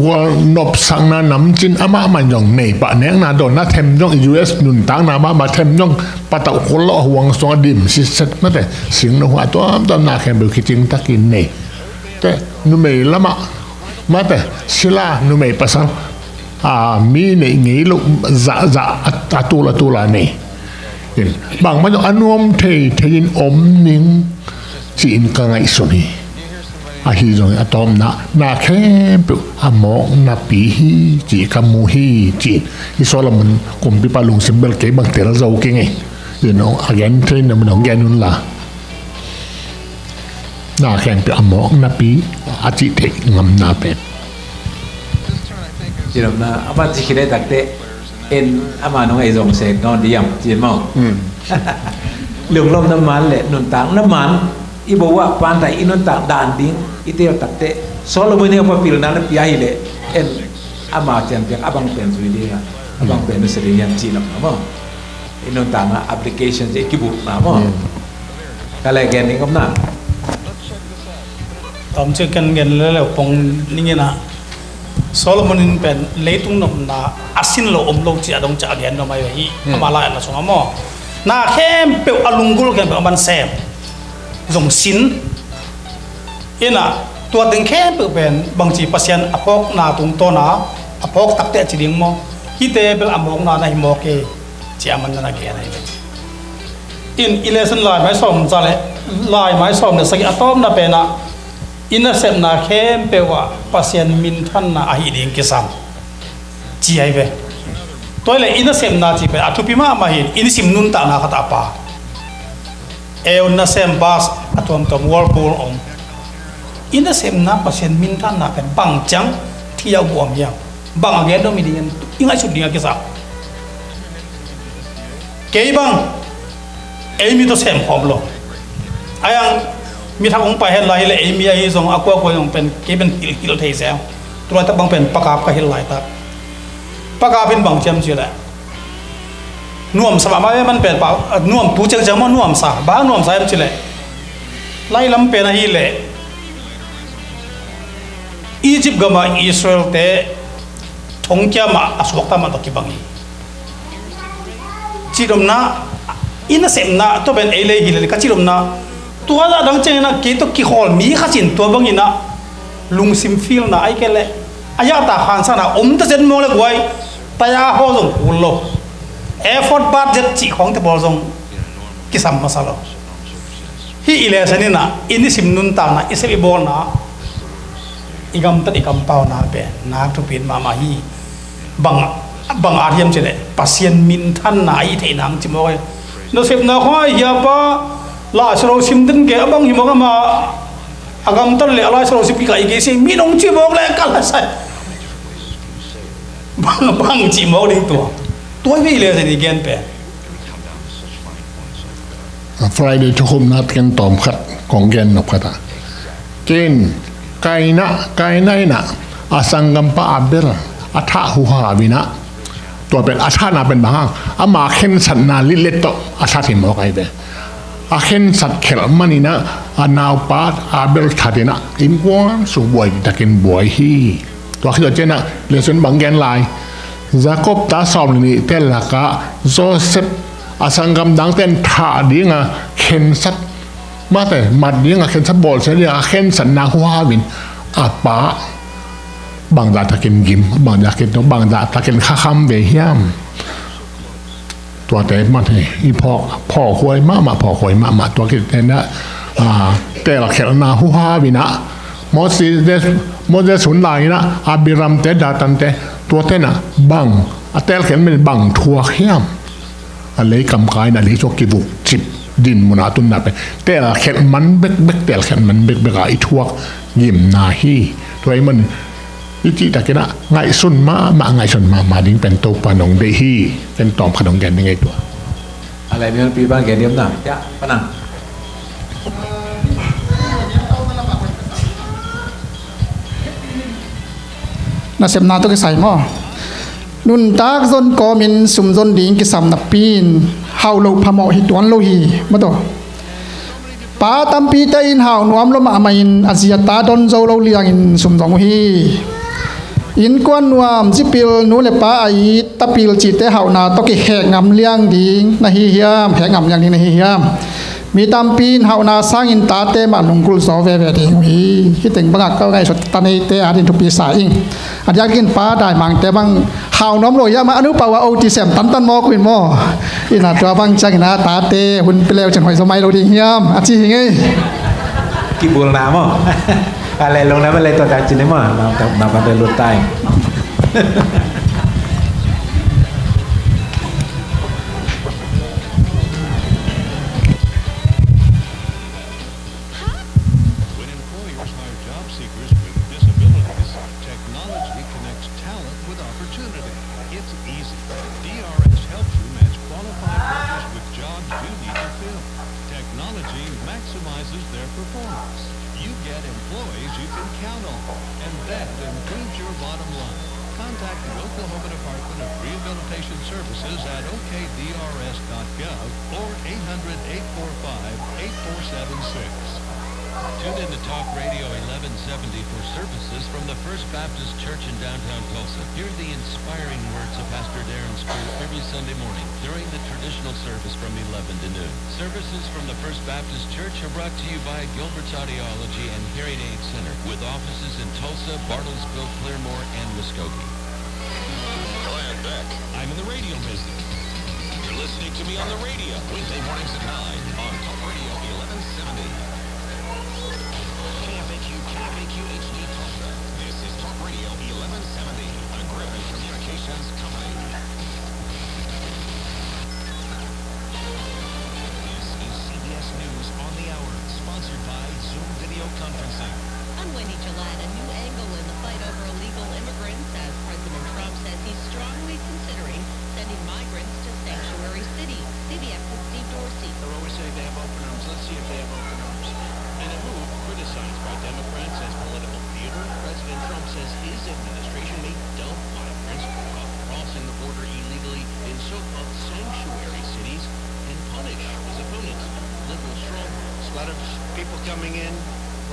ว่านบสังนาน้ำจินอามามันยองในปะเนียงนาโดนนาเทมยองUS นุนตากนามาเทมยองปะตะคนละห่วงสองดิมสิเสร็จมาแต่สิ่งหัวตัวตอนนาแข่งเบลคิดจริงตะกินเนี่ยแต่นุ่มละมาแต่ศิลานุ่มภาษามีเนี่ยงี้ลูกจะตัวละเนี่ยบางมันอันวมเทยินอมนิงจีนกังไงส่วนนี้ฮิจงอะตอมนาแค่ปุหมอกนาปีฮีจีคำมูฮีจีนที่โซลมันกลุ่มพิพาลุงซิมเบลเก็บบางเตลเจ้าเก่งไงอาแกนเทรนมันของแกนุนละนาแข่งปุหมอกนาปีอาจิเทงำนาเป็ดจีนนะอาบัติคิดได้ตักเตะเอ็นอามาน้องไอจงเสกนอนดีอย่างจีนมั่งเหลืองลมน้ำมันแหละนุนต่างน้ำมันอีบอกว่าปานไตอินุนต่างด่านดิ้งอีเตียวตักเตะโซโลมันเนี่ยพอพิลนั้นพิยาฮิเลเอ็นอามาเจียนเปียกอาบังเป็นสุดีนะอาบังเป็นสุดีอย่างจีนนะมั่งอินุนต่างนะแอปพลิเคชันเจกิบุนะมั่งก็เลยแกนี่ก็น่าตอนเจอกันแล้วปงนี่นะโซโลมอนินเป็นเลตุงนมนาอาศินโลอมโลจีอดงจากแกนนมาอยู่ที่มาลายนะสงฆ์มั่งนาเข้มเปียวอลุงกุลกันเป็นบันเซมจงสินเอ็นะตัวดึงแค่เปเป็นบางทีปัสยันอภอกนาตุงโตนาอภอกตักเตะจีดิงมอฮิเตเปลอมองนาในมอเกจีอามันนาเกอะไรอินอิเลสันลายไม้ส้มจะเลยลายไม้ส้มเนี่ยสกิอตอมนาเป็นนะอินเซมนาเข้มเปว่าปัสยันมินทันนาอหิดิงกิสัมจีไอเวตัวเลยอินเซมนาจีเป็นอัตุพิมามาหินอินสิมนุนตานาคตาปาเอวน่าเซมบาสอัตวมตัววอลปูลองอินเซมน่าปัสยันมินทันน่าเป็นบังจังที่ยาวบวมยาวบังอะไร都ไม่ดีกันยังไงสุดเดียวกันสักเกี่ยบังเอมีตัวเซมพร้อมลงไอ้ยังมีทางองค์ไปเห็นไรเลยเอมีไอ้ส่งอากวายังเป็นเกี่ยเป็นฮิลเทเซลตัวแต่บังเป็นปากกาก็เห็นไรตัดปากกาเป็นบังเชื่อมเชื่อแหละน่วมสมัยมันเป็นเปล่าน่วมผู้เจ้ามันน่วมสาบ้าน่วมสายมันเฉลยไล่ลำเป็นอะไรเลยอียิปต์กับมาอิสราเอลเตะทงเจ้ามาอสวกตามันตะกี้บังอีจีดมนะอินเซมนะตัวเป็นเอเลฮิเลยก็จีดมนะ tua da dang chen na ki to ki hol mi kha chin tua bang ina lung sim feel na ai kele aya ta khan sa na ta chen mo le gwai ta ya ho jong ulo effort budget chi khong te bol jong ki sam masalo hi ile sanina ini sim nun ta na ise bol na igam ta ikam pau na pe na tu pin mama hi bang ariam chele pasien min than na ai the nang chimoi no sep na khoi ya pa la sro sim den ge abang hi mo ma agam tar le ala sro sipi kai ge se mi nong chi bok le kala sai bang chi mo ding to vi le se ni gen pe Friday ทุกคนนัดกันตอมขัดของแกนนกขัดเกณฑ์ไก่ไหนนะอาสังกัมปะอาเบลอาทะหูหาวินะตัวเป็นอาทะนาเป็นบางอามาเข็นสัตนาลิเลตโตอาทะที่มอกไอเบอาเข็นสัตเขลมันนี่นะอานาวปาดอาเบลทัดนะอิมกวนสุบวยตะกินบวยฮีตัวขี้ตัวเจนะเรื่องส่วนบางแกนลายจากบตาสอบนี่เตลละกะโจเซฟอาสังกัมดังเต้นท่าดีงะเข็นสัตมาแต่มัดดีงะเข็นสัตบอลเสียเลยเข็นสัตนาหัววินอาปะบางดาตะกินกิมบางดากินบางดาตะกินข้าคำเบียมตัวแต่มันอีพ่อควยมาพ่อควยมาตัวกินเนี่ยแต่ละเข็นนาหัววินะมอสิเดสุนไลนะอาบิรัมเตดาตันเตตัวเตนะบังแต่ละเข็นเป็นบังทัวเขียมอะไรกำกายนะลิโซกิบุกจิบดินมุนาตุนนับไปแต่ละเข็นมันเบกแต่ละเข็นมันเบกไอทัวยิมนาฮีตัวไอ้มันวิธีตะกี้นะไงสุนมาไงสุนมาดิ้งเป็นตัวปนงเดฮีเป็นตอมขนมแกนยังไงตัวอะไรมีปีบ้านแกเดียมหนักจ้ะปนังน่าเสพนาตัวกิใส่หม้อนุนตากซนกอมินสุมซนดิงกิสัมนับปีนเฮาโลพะหมอหิตวนโลหีมาตัวปาตัมปีเตอินเฮานวมลมามาอินอาเซียตาดอนโซโลเลียงอินสุมซองฮีอินกวนนวมจิปิลนูเลปาไอตะปิลจิเตเฮานาตกิแหกงำเลียงดิงนาฮีเฮียมแหกงำอย่างนี้นาฮีเฮียมมีตามปีนเฮานาสร้างอินตาเตมาลงกุลสอเวเวดิงฮีคิดถึงบังก็ไงสดตานีเตอาดินทุปีสายอิงอันยากินป้าได้มังแต่บังเฮาน้อมลอยมาอนุปาวาโอติเสมตันมอคุนมออินาตัวบังจังนาตาเตหุ่นเปลวจังหอยสมัยเราดิงเฮียมอาชีพไงกิบุลน้ำมั้งอะไรลงน้ำอะไรตัวการจินได้มั้งมาบันเดลุตใต้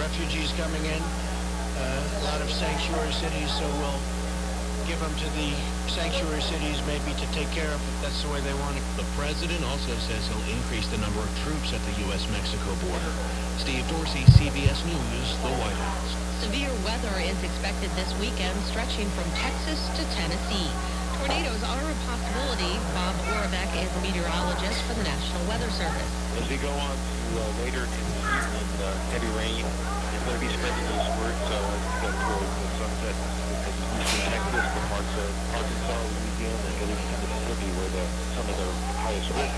refugees coming in, a lot of sanctuary cities, so we'll give them to the sanctuary cities, maybe to take care of if that's the way they want it. The president also says he'll increase the number of troops at the U.S.-Mexico border. Steve Dorsey, CBS News, the White House. Severe weather is expected this weekend, stretching from Texas to Tennessee. Tornadoes are a possibility. Bob Oravec is a meteorologist for the National Weather Service. As we go on to later in the evening, heavy rain is going to be spreading eastward, so as we get towards the sunset, it's eastern Texas, the parts of Arkansas, Louisiana, and eastern Mississippi, where some of the highest risk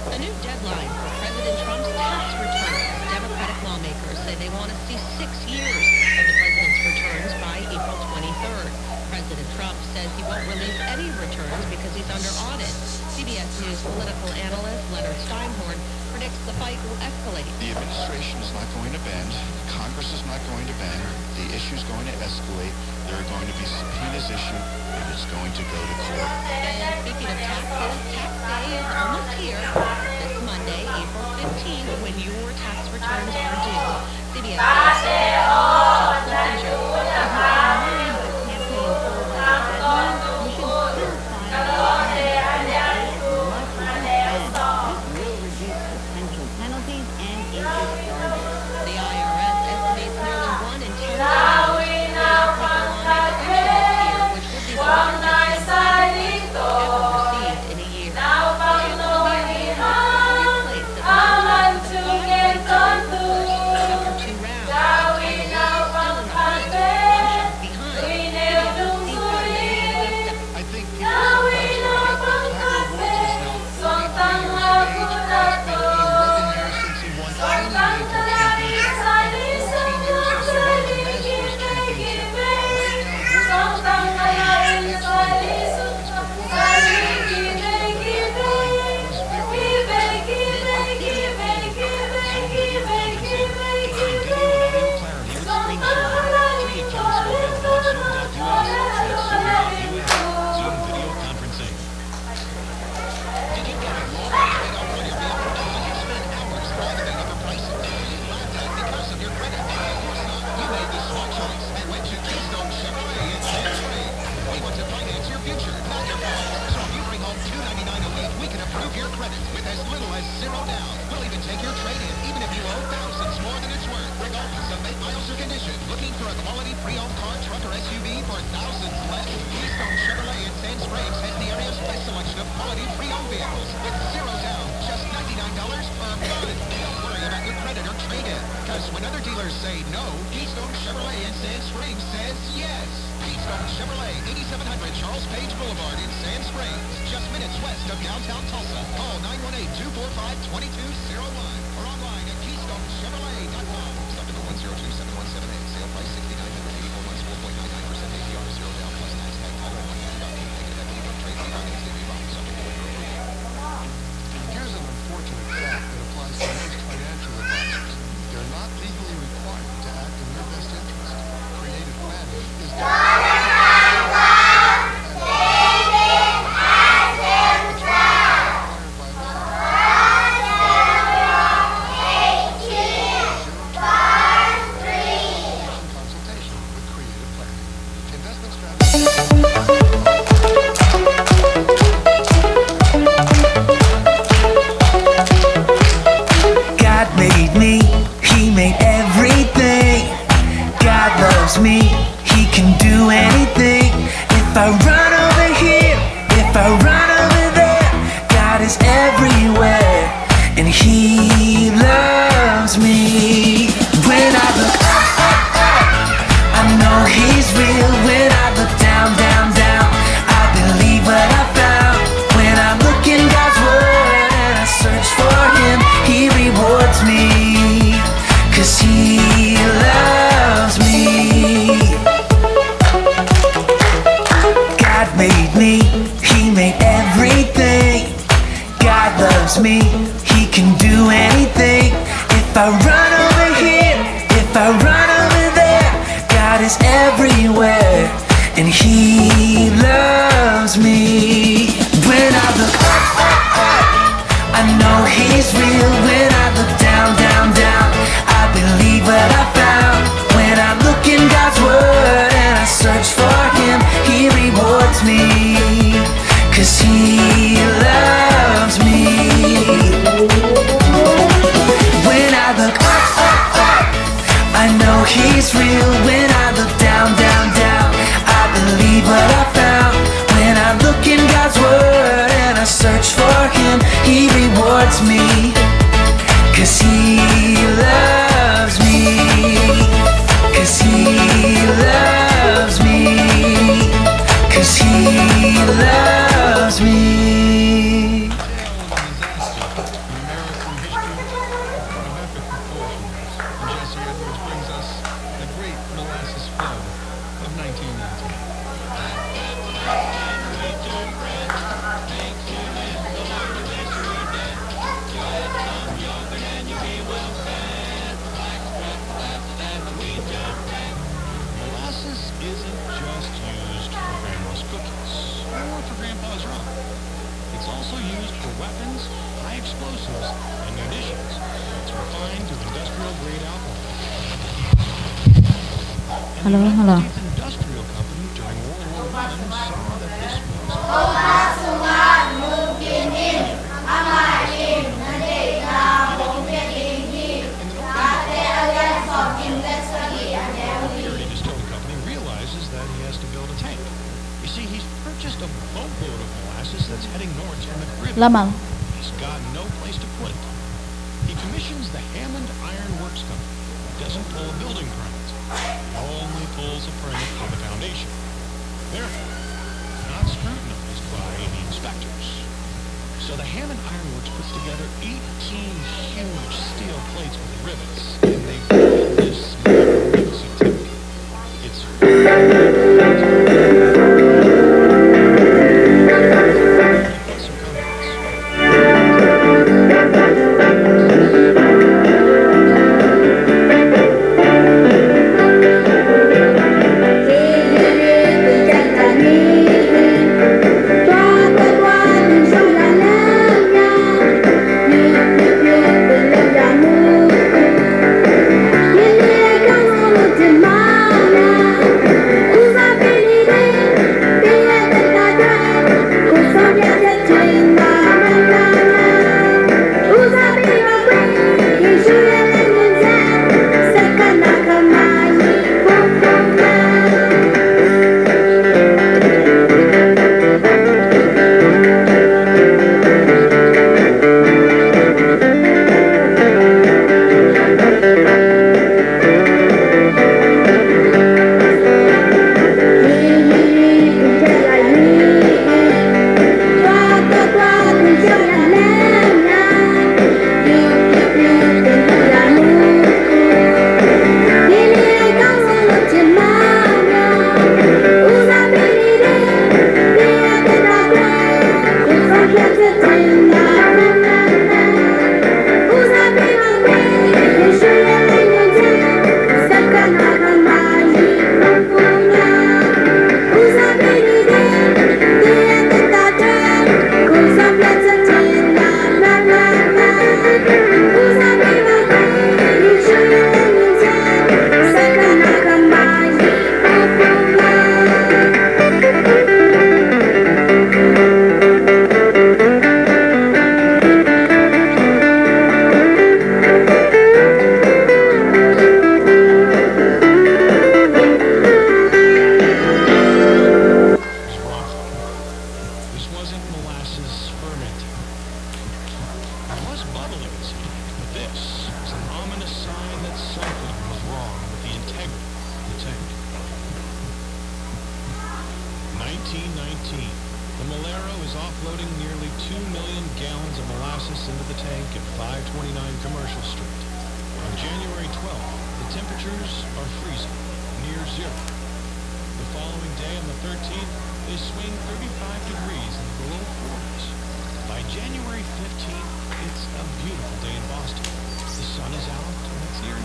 A new deadline for President Trump's tax returns. Democratic lawmakers say they want to see 6 years of the president's returns by April 23rd. President Trump says he won't release any returns because he's under audit. CBS News political analyst Leonard Steinhorn predicts the fight will escalate. The administration is not going to bend. Congress is not going to bend. The issue is going to escalate. There are going to be subpoenas issued, and it's going to go to court. And speaking of taxes, tax day is almost here. This Monday, April 15th, when your tax returns are due. CBS I believe what I found when I look in God's word and I search for also used for weapons, high explosives, and munitions. It's refined to industrial grade alcohol. Hello, hello. Industrial company during World War I saw that this Distilling company realizes that he has to build a tank. You see, he's purchased a boatload of molasses that's heading north from the Caribbean. He's got no place to put it. He commissions the Hammond Iron Works Company. He doesn't pull a building permit. He only pulls a permit for the foundation. Therefore, not scrutinized by any inspectors. So the Hammond Iron Works puts together 18 huge steel plates with rivets, and they build this magnificent tank. It's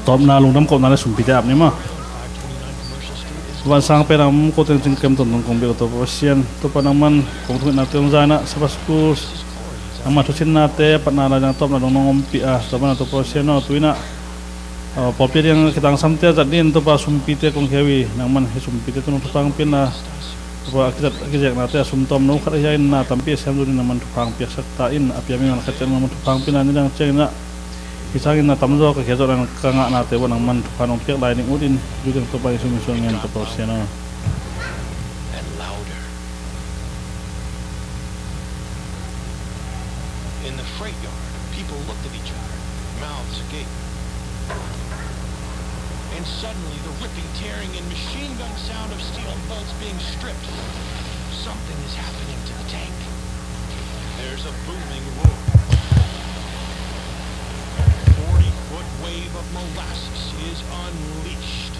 top na lung dam ko na sum pita apni ma wan sang pe ram ko teng kem ton nong kong be to posian to panaman kong thu na teng jana sabas ku ama thu sin na te patna na jang top na dong nong pi a to na to posian no tuina popir yang kitang samte jadin to pa sum pite kong hewi nang man he sum pite to no tang pin na wa kijak na te sum tom no khat ya na tampi sem du na man thang pi sak ta in apya mi man khat man thang pin na dang cheng na Isangin na tamzo ka kezo lang kanga na te wanang man tukanong piak lain ng udin juga to pa isu ngen to prosya na. And louder. In the freight yard, people looked at each other, mouths agape. And suddenly the ripping, tearing, and machine gun sound of steel bolts being stripped. Something is happening to the tank. There's a booming roar. Wave of molasses is unleashed.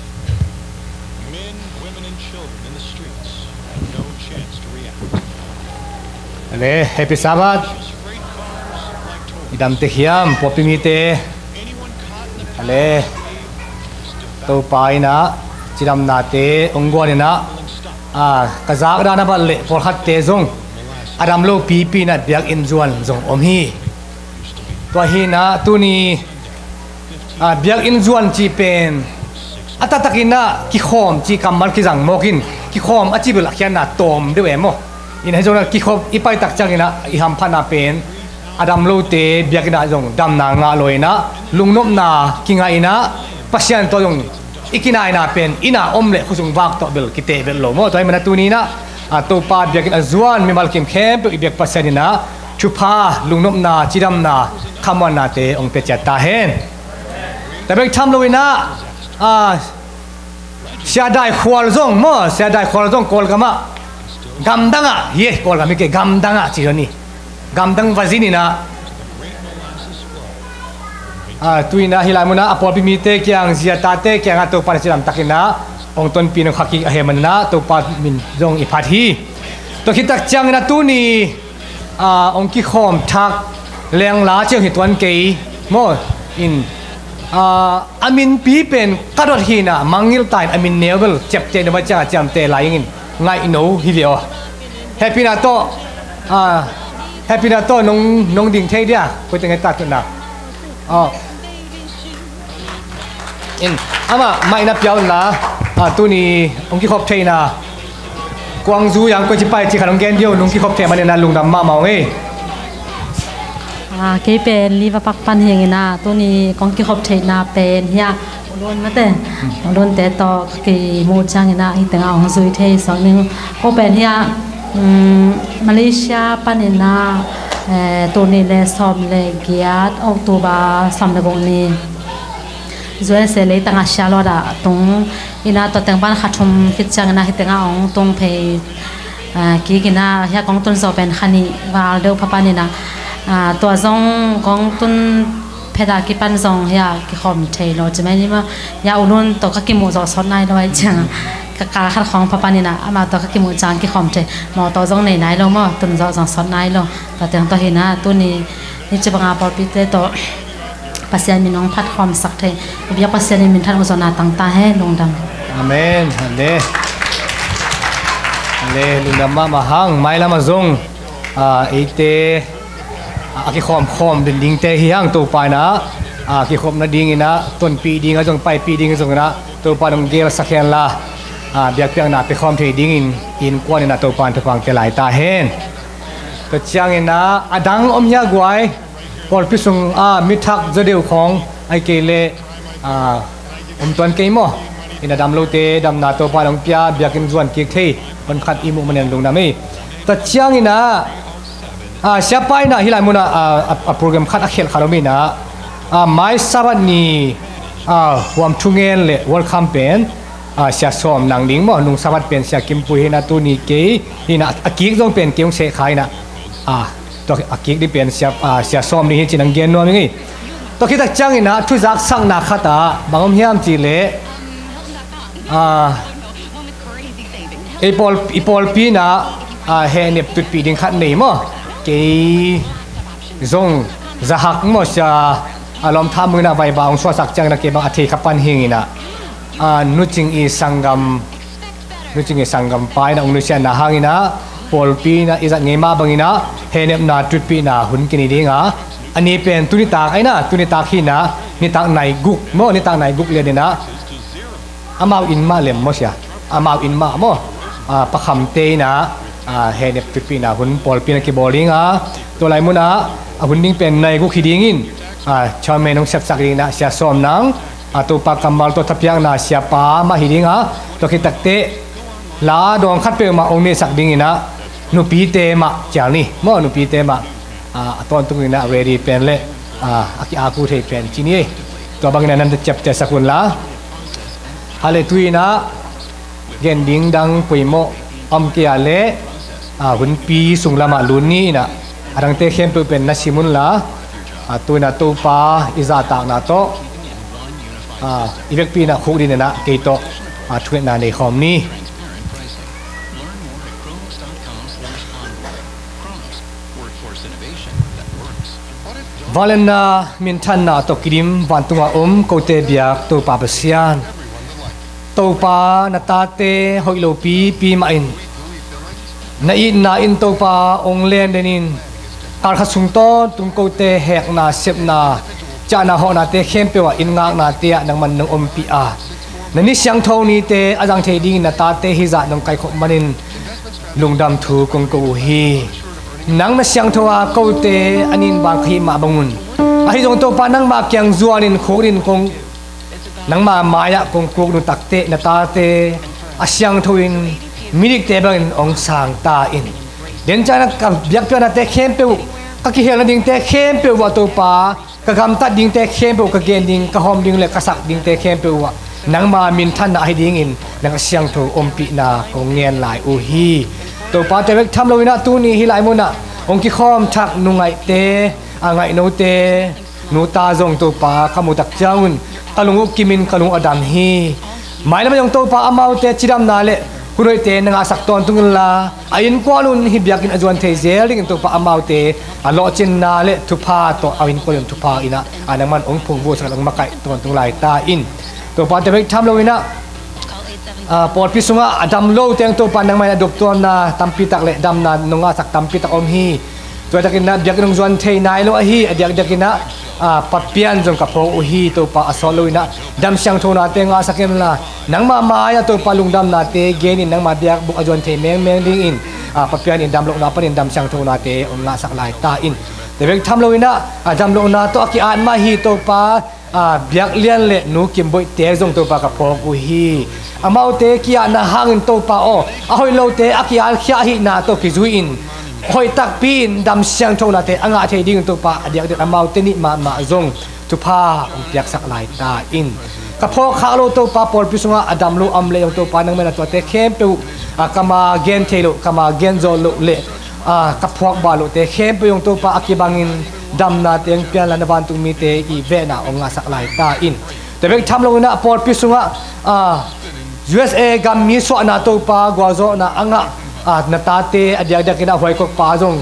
Men, women, and children in the streets have no chance to react. Ale, happy Sabbath. Idam tehiam popingite. Ale, to paina cidam nate ungguan na. Kazak na ba le for hat tezong. Adam lo pi na biak in zuan zong om hi to hi na tu ni biak in zuan chi pen atatakina ki khom chi kamal ki jang mokin ki khom achi bel akhian na tom de mo in hai jong ki khom ipai tak changina i ham phana pen Adam lo te biak na jong dam na nga loina lungnop na kinga ina pasian to jong ikina ina pen ina omle khusung wak to bel kite bel lo mo toy mana tu ni na to pa biak in zuan mi mal kim khem pe biak pasianina chupa lungnop na chidam na khamwan na te ong pe chat ta hen ta bek tham loina sia dai khwal zong mo sia dai khwal zong kol kama gam danga ye kol kami ke gam danga chi ni gam dang vazini na tuina hilai muna apol pi mi te kyang zia ta te kyang ato par chilam takina ong ton pin khaki a heman na to pa min zong i phat hi to khitak chang na tu ni ong ki khom thak leng la cheu hi tuan ke mo in amin pi pen kadot hi na mangil tain amin nevel chep te na cha cham te lai ngin ngai no hi leo happy na to nong ding thei dia ko te ngai ta tu na in ama mai na piao na tu ni ong ki khop thei na quang du yang ko chi pai chi khanong gen dio nong ki khop thei ma ne na lung dam ma mau nge cái pen liva pak pan hiền na tôi ni con kia học thầy na pen ya luôn mất đấy luôn té to cái một trang na ít tiếng ông rồi thầy sau nên có pen ya Malaysia pan na tôi ni le som le giat October sam le gong ni rồi sẽ lấy tăng Asia lo đã tung ina to tiếng ban khát thum khít trang na ít tiếng ông tung phải cái na ya con tuân zo pen khani và đâu papa ni naตัวซองของตุนเพดากิปันซองยากิขอมเทโลจะไม่นี่มายาอุลุนตัวก็กิมูจอสอนนายด้วยจังกะกาขัดของพระปานินะอามาตัวก็กิมูจางกิขอมเทมอตัวซองไหนไหนลงมอตุนจอสอนนายลงแต่เตียงตัวเห็นนะตัวนี้นี่จะบังอาปอปิเตตัวปัสยามีน้องพัดขอมสักเทเบียปัสยามีมินทันอุศนาต่างตาให้ลงดังอาเมนเลลุงดำมาหังไม่ละมาซงเอเตaki khom ding te hiang to pa na aki khom na ding ina ton pi ding a jong pai pi ding jong na to pa dong gel sakhen la biak piang na pe khom the ding in kwan na to pan te pang te lai ta hen to chang ina adang om ya gwai pol pi sung mi thak jadeu khong ai ke le om ton ke mo ina dam lo te dam na to pa dong pia biak in zuan ki the ban khat imu manen dong na me to chang ina siapa ina hilai muna program khat akhel kharomi na mai sabat ni wam thungen le world campaign sia som nang ding mo nung sabat pen sia kimpu hina tu ni ke hina akik jong pen keung se khai na to akik di pen sia som ni hin chinang gen no ngi to khita chang ina thu jak sang na khata bangom hiam chi le ipol pi na he nep tut pi ding khat nei mo cái zong zahak mo sa alom tham muna vai baung so sak chang na ke bang athi khapan hingina nuching i sangam pai na ungnu sia na hangina polpi na izat ngema bangina henep na tutpi na hun kini dinga ani pen tunita aina tunita khina ni tak nai guk mo ni tak nai guk le dina amau in ma lem mo sia amau in ma mo pakham te na henep tutpi na hun polpi na ki bowlinga to lai muna hun ding pen nai guk hidingin chome nong sep sak ding na sia som nang to pa kamal to thapyang na sia pa ma hidinga to ki takte la dong khat pe ma ong ni sak ding ina nu pi te ma chang ni mo nu pi te ma ton tu na ready pen le aki aku the pen chini to bang na nan chep te sakun la hale tuina gen ding dang puimo om kia le hun pi sung lama luni na arang te khem tu pen na simun la tuina to pa iza ta na to ivek pi na khuk din na ke to thuen na nei khom ni Valena min than na to kirim van tunga ko te biak to pa pasian to pa na ta te hoilo pi ma in na in to pa ong len denin tar khasung to tung ko te hek na sep na cha na ho na te khem pe wa in ngak na te nang man nang om pi a na ni siang tho ni te ajang the ding na ta te hi za nong kai kho manin lungdam thu kong ko hi nang na siang tho a ko te anin ba khi ma bangun a hi jong to pa nang ma kyang zuanin khorin kong nang ma maya kong kuk nu takte na ta te a siang thoin minik te bang ong sang ta in den cha na ka biak pe na te khem pe ka ki hel ding te khem pe wa to pa ka gam ta ding te khem pe ka gen ding ka hom ding le ka sak ding te khem pe wa nang ma min than na ai ding in nang siang tho om pi na ko ngien lai u hi to pa te bek tham lo na tu ni hi lai mo na ong ki khom thak nu ngai te a ngai no te nu ta jong to pa ka mu tak chaun kalung kimin kalung adam hi mai la jong to pa amau te chiram na le kuroi te nanga sak ton tung la ain kwalun hi biakin ajuan the zeling to pa amau te a lo chin na le thu pha to awin kolon thu pha ina anaman ong phung bo sang makai ton tung lai ta in to pa te bek tham lo ina por pisunga adam lo teng to pa nang mai adop ton na tampi tak le dam na nonga sak tampi tak om hi to takin na biakin juan the nai lo hi adiak dakina papian jong kapo uhi to pa asoloina dam siang thona te nga sakem la nang ma maya to palung dam na te genin nang ma biak bu ajon the meng ding in papian in dam lo na panin dam siang thona te on nga sak lai ta in te bek tham loina dam lo na to ki an ma hi to pa biak lian le nu kim boi te jong to pa kapo uhi amau te kia na hangin to pa o ahoi lo te akial khia hi na to ki zuin hoi tak pin dam siang thona te anga the ding to pa adiak de amau te ni ma zong tu pha ong piak sak lai ta in ka pho kha lo to pa por pisunga adam lo am le to pa nang mena to te khem pe kama gen thelo kama gen zo lo le ka phok ba lo te khem pe yong to pa akibangin dam na teng pian la na ban tu mi te i ve na ong sak lai ta in te bek tham lo na por pisunga USA gam mi so na to pa gwa zo na anga na tate adiak dakina hoi ko pa jong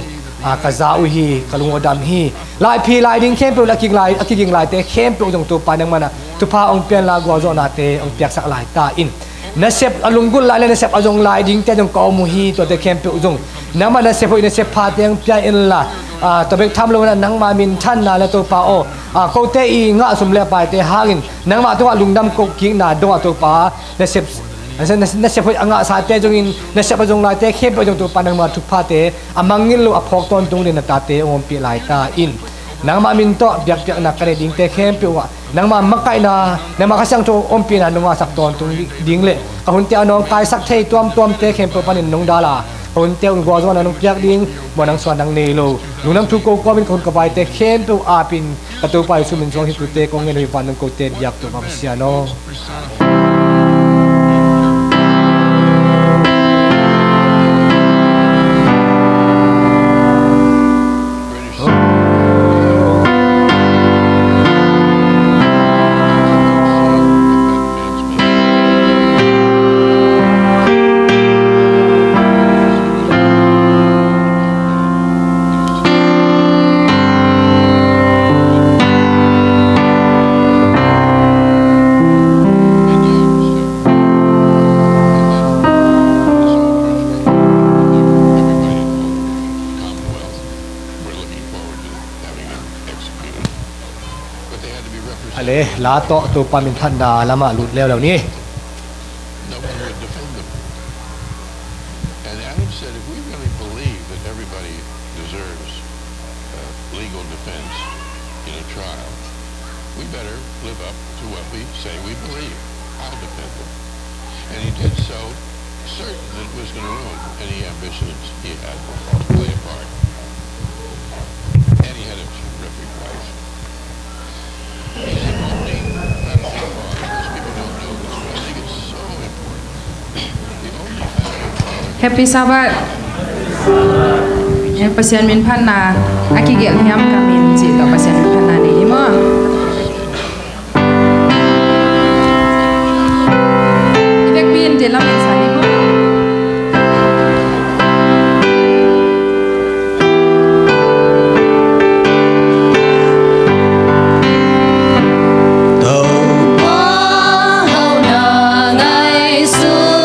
kaza u hi kalung odam hi lai phi lai ding khem pe la king lai te khem pe jong to pa nang mana tu pha ong pian la gwa zo na te ong piak sak lai ta in na sep alungul lai le na sep ajong lai ding te jong ko mu hi to te khem pe jong na ma na sep hoi na sep pha teng pian in la to bek tham lo na nang ma min than na la to pa o ko te i nga sum le pa te hangin nang ma to lungdam ko king na do to pa na sep na sep anga sa te jong in na sep jong lai te khem pe jong to pa nang ma thu pha te amangin lo aphok ton tung le na ta te om pi lai ta in nang ma min to biak na kare ding te khem pe wa nang ma makai na nang ma kasang to om pi na nonga sak ton tung ding le ka hun te anong kai sak thei tuam te khem pe panin nong dala hun te un gwa zo na nong piak ding mo nang swan nang nei lo lu nang thu ko min kon ka bai te khem pe a pin ka to pai su min jong hi tu te ko nge noi pan nang ko te biak to ma sia no la to to pa min than da lama lut leo lo ni and Adam said if we really believe that everybody deserves legal defense in a trial we better live up to what we say we believe. I'll defend them, and he did so certain that it was going to ruin any ambitions he had to play a part, and he had a terrific wife. Happy Sabbath. Yang pasien min panna aki gel hiam kamin ji to pasien min panna ni mo. Ibek bin de la min sani mo. Hãy subscribe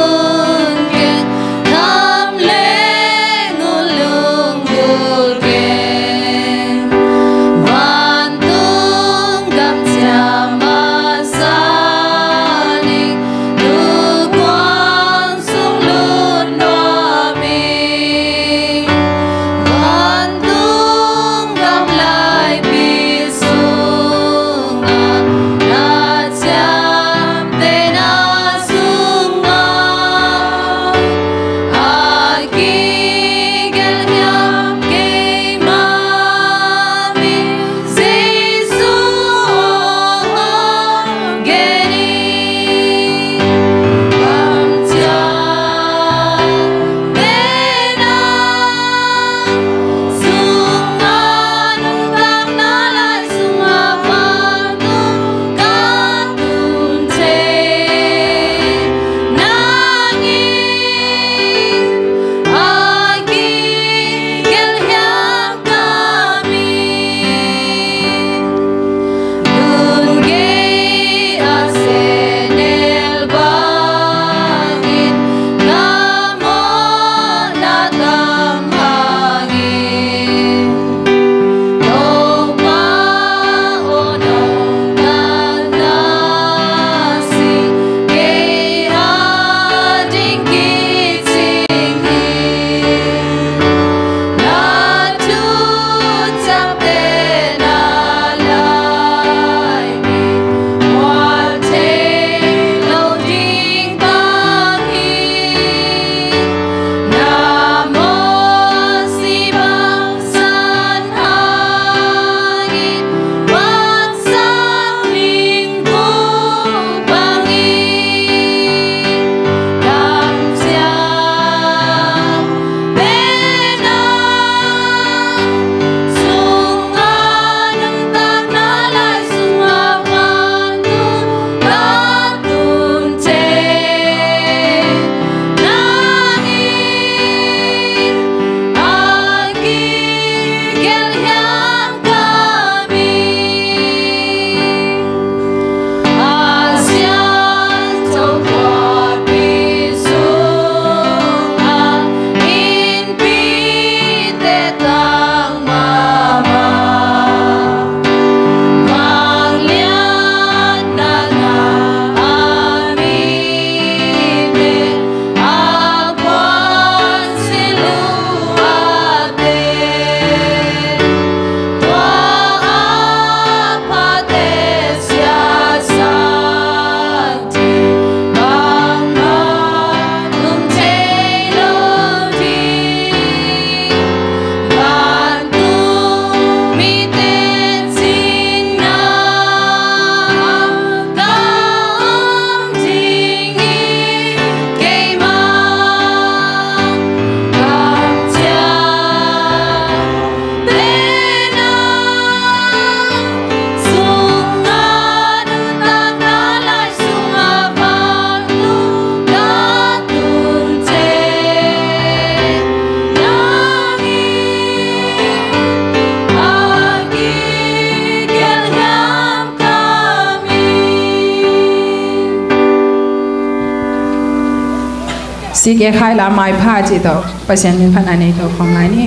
si ke khai la mai pha chi to pasien min phan ani to khom lai ni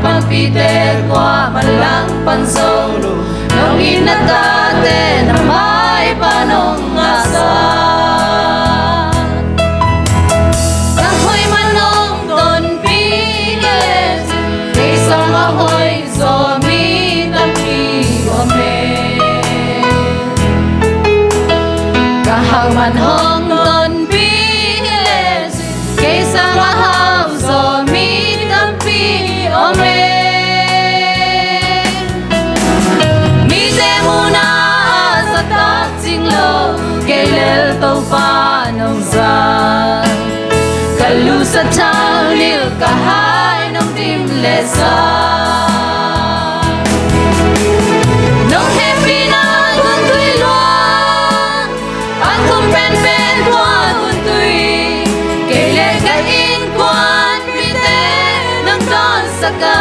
Pagpiter kwa malang pansolo nung inatate na may panong asa kahoy manong don piles isang ahoy zomi tapi ome kahang manong don piles isang ahaw zomi tapi ome Kailel tau pa nong sa kalu sa tao lil kahai nong tim lesa nong happy na kun tui loa akong pen pen kwa kun tui kailel ka in kwan pite nong don sa ka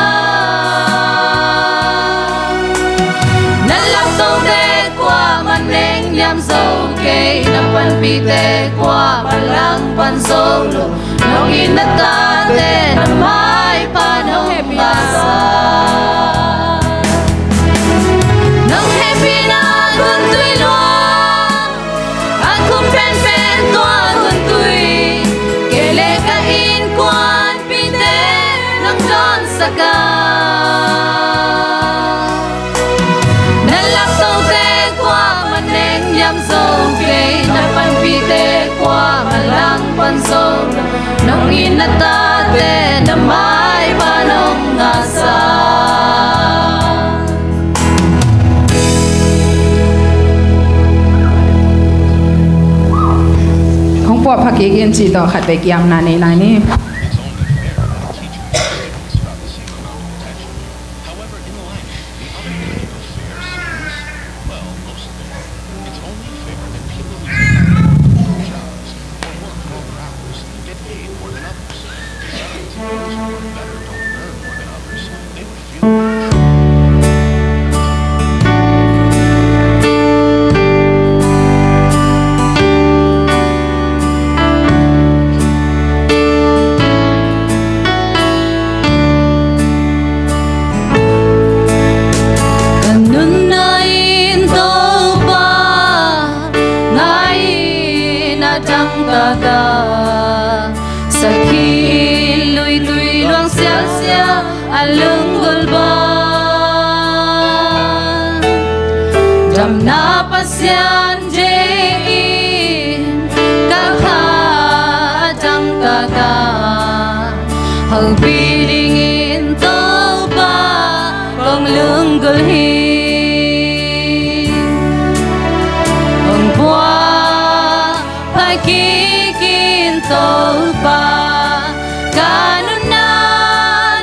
nalap tau te kwa maneng nyam sâu kay napan pite kwa malang pansolo nong inatate na may panong basa nong happy na kun tui loa akong pen pen kwa kun tui kele ka in kwan pite nong don sa ka nalap tau te kwa maneng nyam sâu napan pite kwa malang pansolo nong inatate na may panong asa Kong po pakigin si to khat be kiam na nei lai ni Jam na pasyan jein kakha Ong piling in tàu ba Ong lương gul hi Ong qua Phải ký kín tàu ba Kanun na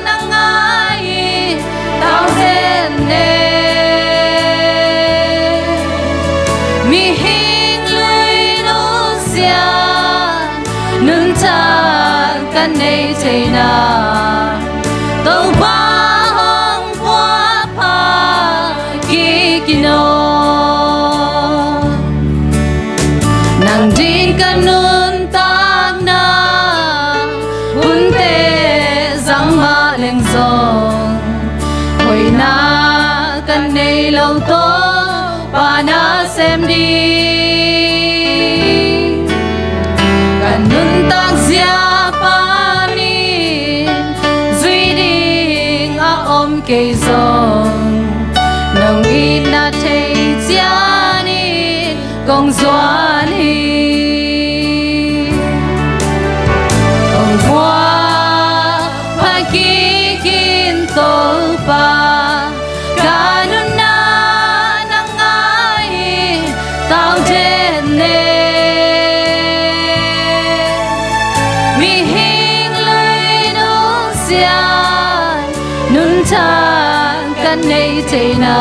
nang ai Tao đến nè Mi hình lùi nô xia Nương ta Kan nei thế na Tàu ba hong qua pa Kì kì nô Nang din kanun tak na Hun te zang ma leng zong Hoi na kan nei lâu to Pa na xem đi Kanun tak zia pa ni Duy ding a om kê zong Nông in na thầy chia ni Gong doan hi Ong qua Pa kì kín tàu ba Kanun na nang ai Tao đến nè Mi hình lùi nô xian Nun ta Kan nei thế na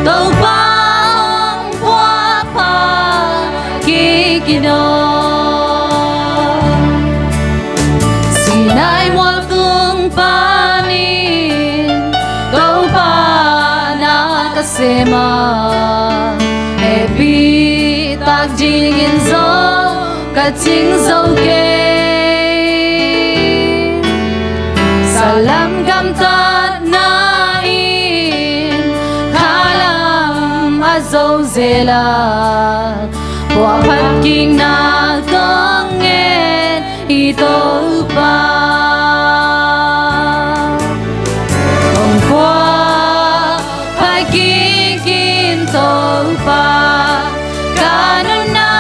Tàu ba hong qua pa Kì kì nô Sinai mual tung pa ni Tàu ba na kasema Epi tak jing in zo Ka ching zo ke Salam gam tat na in Khalam a zo zela Bua phat king na gong en I tàu ba Ong qua Pa kì kín tàu ba Kanun na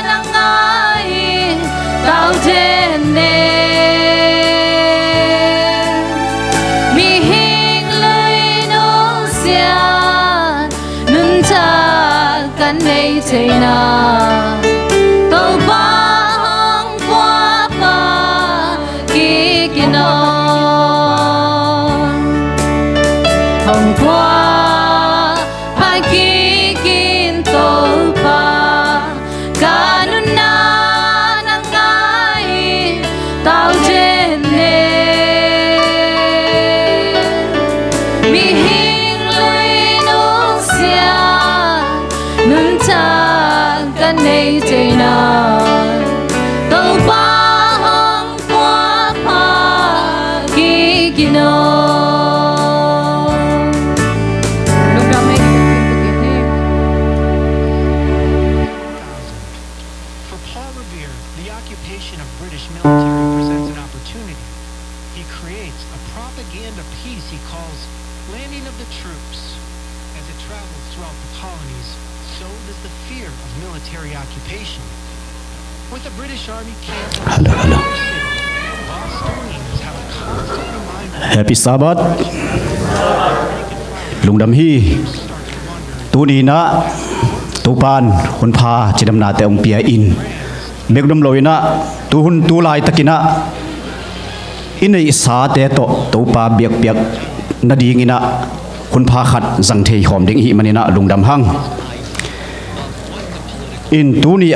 nang ai Tao đến nè Mi hình lùi nô xian Nun ta Kan nei thế na Tàu ba hong qua pa Kì kì nô Hong qua Pa kì kín tàu ba Kanun na nang ai Tao đến nè Mi hình lùi nô xian Nun ta Kan nei thế na Tàu ba hong qua pa Kì kì nô For Paul Revere, the occupation of British military presents an opportunity. He creates a propaganda piece he calls Landing of the Troops. As it travels throughout the colonies, so does the fear of military occupation. With the British Army camp Bostonians have a constant reminder Happy Sabbath Lung Dam Hi Tu ni na Tu pan Hun pa Chidam na te ong pia in Bek dum loina Tu hun tu lai takina Inay isa te to Tu pa biak biak Na dingina Hun pa khat Zang thei hom ding hi manina Lung Dam hang In tu ni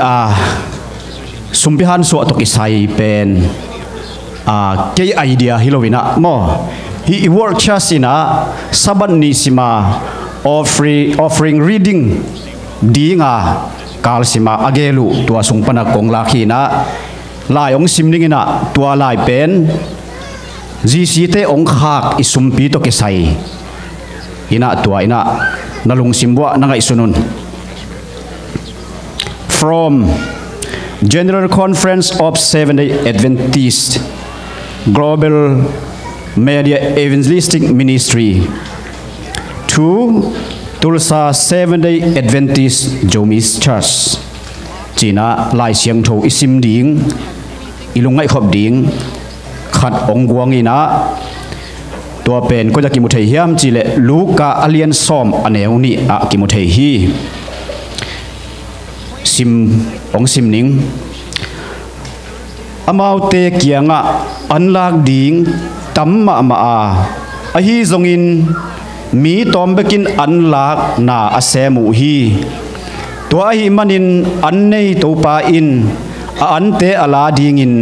Sumpihan so to kisai pen Kay idea hilowina mo He work chasina Sabat ni sima Offering reading Di nga Kal sima agelu Tua sung panakong laki na Layong simningina Tua lay pen Zisite ong khak Isumpi to kisay Ina tua ina Nalung simbwa na nga isunun From General Conference of Seventh-day Adventist Global Media Evangelistic Ministry to Tulsa Seventh-day Adventist Jomis Church China lai siang tho isim ding ilungai khop ding khat ong guangina tua pen ko jaki muthei hiam chile luka alien som aneuni a ki muthei hi sim ong sim ning amaute kianga anlak ding tamma ma a hi zongin mi tombekin anlak na asemu hi tua hi manin annei topa in a ante ala dingin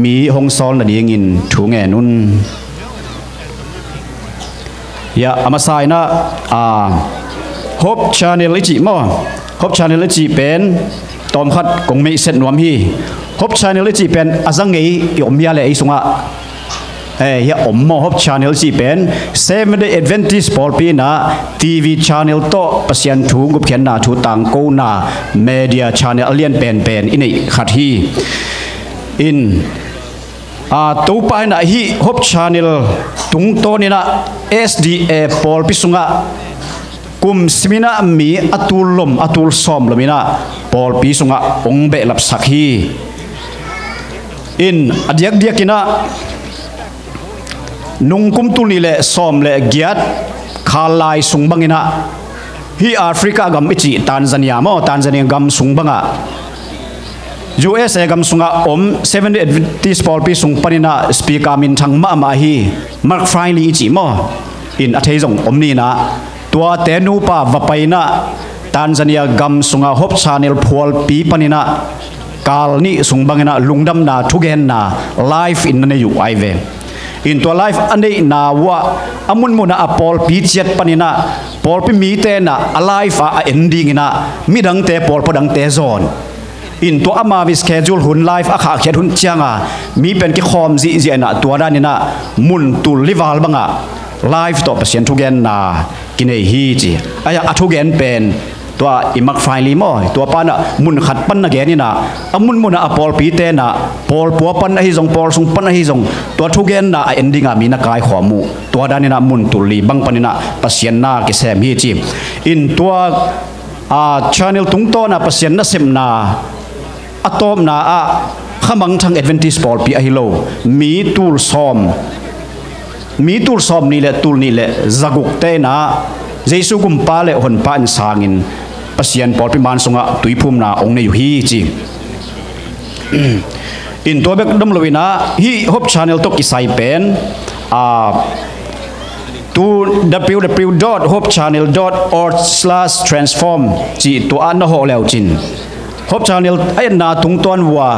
mi hongsol na dingin thunge nun ya amasai na Hope Channel ichi mo Hope Channel ichi pen tom khat kong me set nuam hi Hope Channel ichi pen azangi yomya le isunga ya ommo Hope Channel ichi pen Seventh Day Adventist Polpina TV channel to pasian thu gup khian na thu tang ko na media channel alien pen inei khat hi in tu pai na hi Hope Channel tung to ni na SDA Pol pisunga kum simina mi atul som lomina Pol pisunga ongbe lap sakhi in adiak diakina nungkum tu ni le som le giat khalai sungbangina hi Africa gam ichi Tanzania mo Tanzania gam sungbanga USA gam sunga om 70 Adventist Paul pi sung panina speaker min thang ma hi Mark Freiley chi mo in athei jong om ni na tua tenu pa vapaina Tanzania gam sunga Hope Channel Paul pi panina kal ni sungbangina lungdam na thugen na live in ne yu aive in to life ane na wa amun muna a Paul pi chet panina Paul pi mi te na alive a ending ina midang te Paul podang te zone in to ama vi schedule hun live akha khet hun changa mi pen ki khom ji na to da ni na mun tu lival banga live to pasien thugen na kinei hi chi aya athugen pen to imak finally mo to pana mun khat pan na ge ni na amun muna a Paul pi te na Paul po pan hi jong Paul sung pan hi jong to thugen na ending a mi na kai khomu to da ni na mun tu li bang panina pasien na ki sem hi chi in to channel tung to na pasien na sem na atom na a khamang thang Adventist Paul pi ahilo mi tul som ni le tul ni le zaguk te na Jesu gum pa le hon pa an sangin pasien Paul pi man sunga tuipum na ong ne yu hi chi in to bek dam lovina hi Hope Channel to kisai pen to www.hopechannel.org/transform chi to an ho leo chin Hope Channel ay na tung tuan wa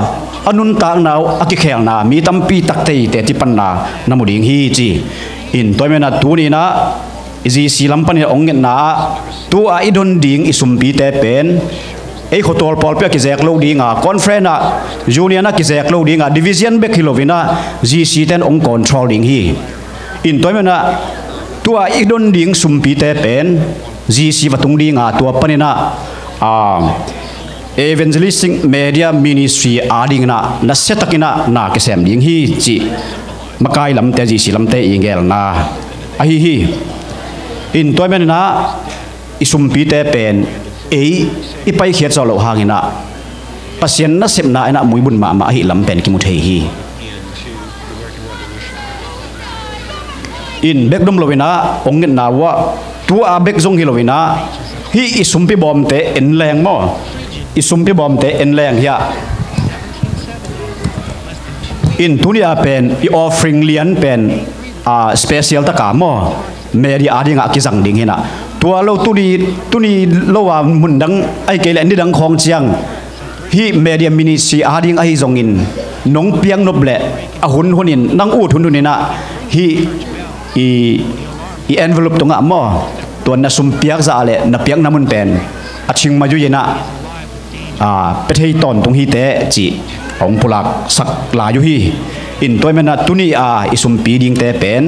anun tang naw akikhel na mi tampi taktei te ti pan na namuding hi chi in toimena tu ni na izi silam pan ong na tu a idon ding isumpi te pen ei khotol Paul pe ki zek lo dinga conference na junior na ki zek lo dinga division be kilovina GC ten ong controlling hi in toimena tu a idon ding sumpi te pen GC watung dinga tu panina evangelistic media ministry ading na setakina na kesem ding hi chi makai lam te ji silam te ingel na ahi hi in toimen na isumpi te pen ipai khiat zo lo hangina pasien na semna ena muibun ma hi lam pen ki muthei hi in bekdom lovina ongin na wa tu a bek zong hi lovina hi isumpi bom te en leng mo isumpi bom te en leng ya in tunia pen I offering lian pen special ta ka mo meri adinga ki jang ding hina tua lo tuni lo wa mundang ai ke le ni dang khong chiang hi media ministry ading ai zongin nong piang noble a hun hunin nang u thun hunina hi I envelope to nga mo to na sum piak za le na piak namun pen aching maju yena pethei ton tung hi te chi ong pulak sak la yu hi in toimena tuni isum pi ding te pen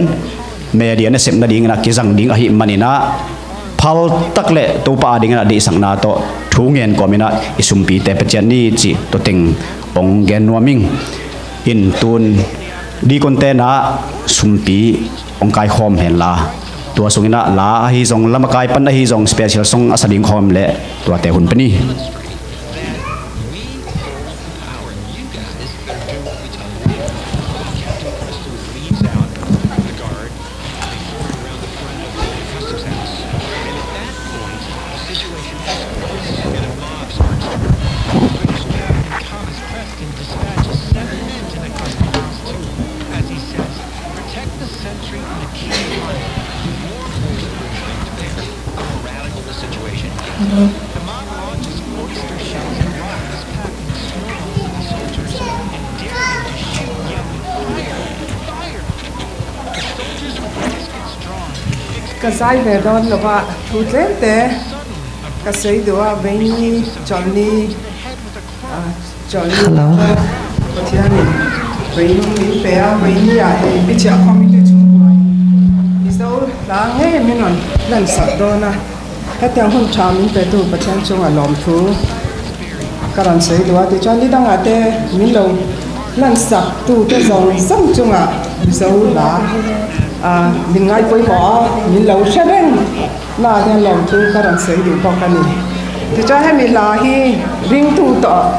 media na sem na ding na ki jang ding a hi manina phal takle to pa ding na di sang na to thungen komina isum pi te pechen ni chi to ting ong gen nuaming in tun di content sumpi ong kai khom hen la tua sungina la hi jong lamakai pan hi jong special song asading khom le tua te hun pani cái sai về đó là ba thu lên thế cái xây đó bên đi Johnny hello có thiên này bên đi bé bên đi à bây giờ community chung quanh bây giờ là nghe mình nói lần sau đó na hết tiếng hôn chào mình về tụ bắt chân chung ở lòng thu cái lần xây đó thì cho đi đang ở đây mình lâu lần sau tụ cái dòng sông chung à bây giờ là mình ngay quay bỏ mình lâu sẽ đến là theo lòng thu cái lần xây được bao cái này thì cho hay mình là hi ring tu tọ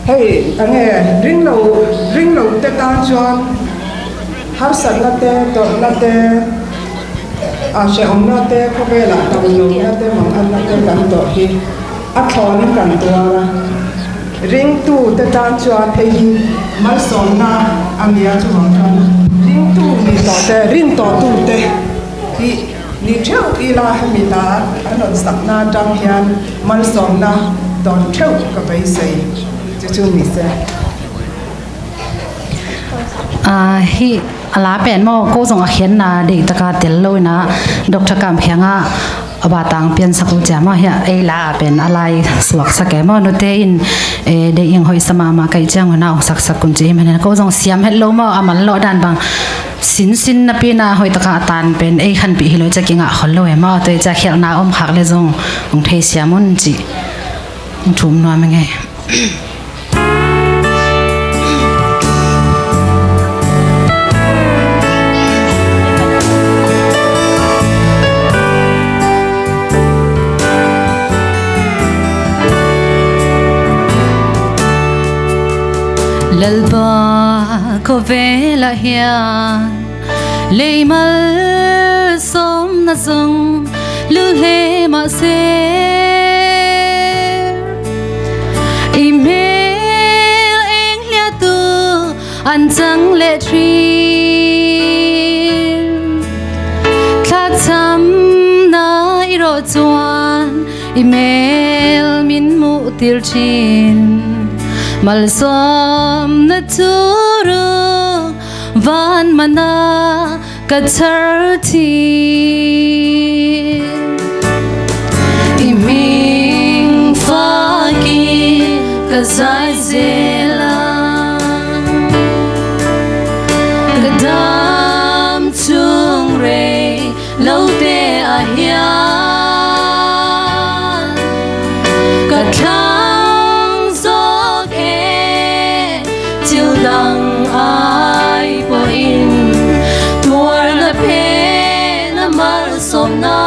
hay anh nghe ring lâu te tan chuan har sat la te to la te sẽ ông la te có về là tàu lâu la te mong ăn la teกันto hi thonกันตัวring tu te tan chuan hay mal son na ania chu hong kan ring tu ni to te ring to tu te hi ni theo ila hamita anon sakna dang hian mal som na don theo ka bai sei chu mi se hi ala pen mo ko zong a hian na de taka tel lo na doctor kam phanga aba tang pian sakul chama ya ei la pen alai suak sake mo no te in de ing hoi sama ma kai chang na sak sak kun che men ko zong siam het lo mo amal lo dan bang sin na pina hoi taka tan pen ei khan pi hilo chakinga khol lo ema to cha khel na om khak le zong ong thei siamun chi thum no ma nge lalba ko vela hian leimal som na zong lu he ma se email eng lia tu an chang le trin tha cham na iro chuan email min mu tir chin mal som na turu van mana ka charti iming fagi ka zai zela ka dam chung re lo te a hian ka dang ai po in tuar na pe na mar som na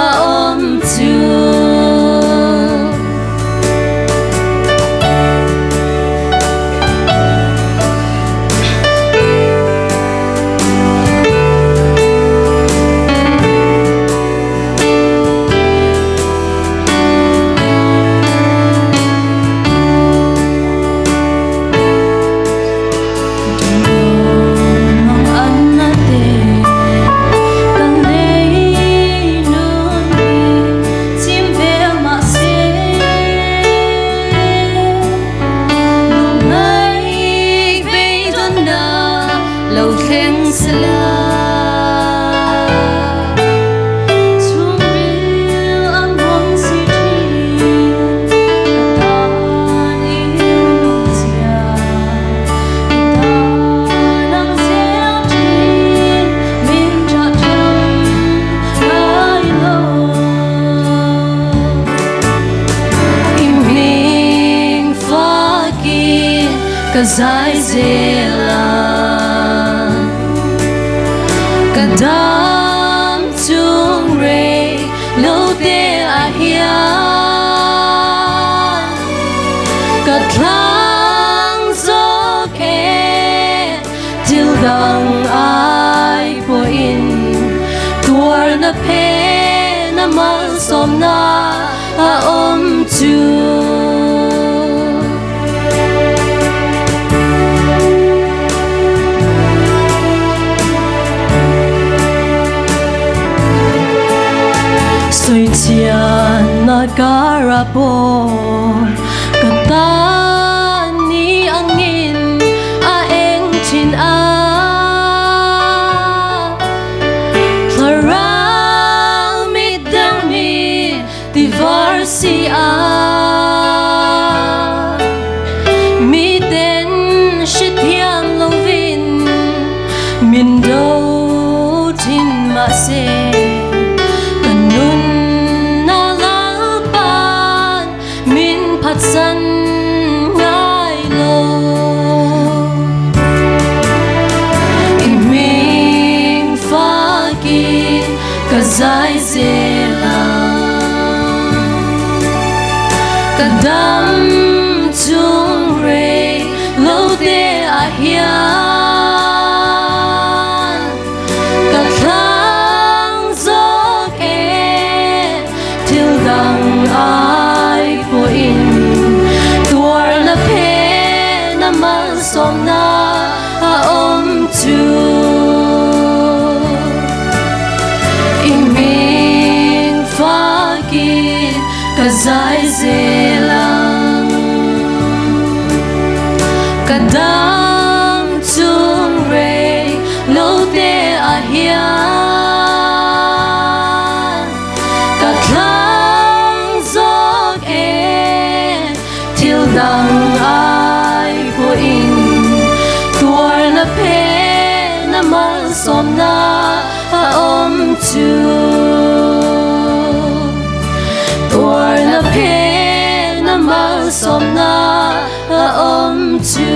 a om chu zai zela ka dam chung re lo te a hian ka thlang zo ke til dang ai po in tuar na pe na mal som na a om chu soi chia na karapo kata ni angin a eng chin a thara đam chung rê lâu tê a hian cả tháng gió kê thiêu đằng ai của in tuar na pe na man som na a om chu in min fa kin ka zai zelang ka dam chung re lo te a hian ka thlang gió e til dang ai của in tuar na pe na man som na a om chu tuar na pe na man som na a om chu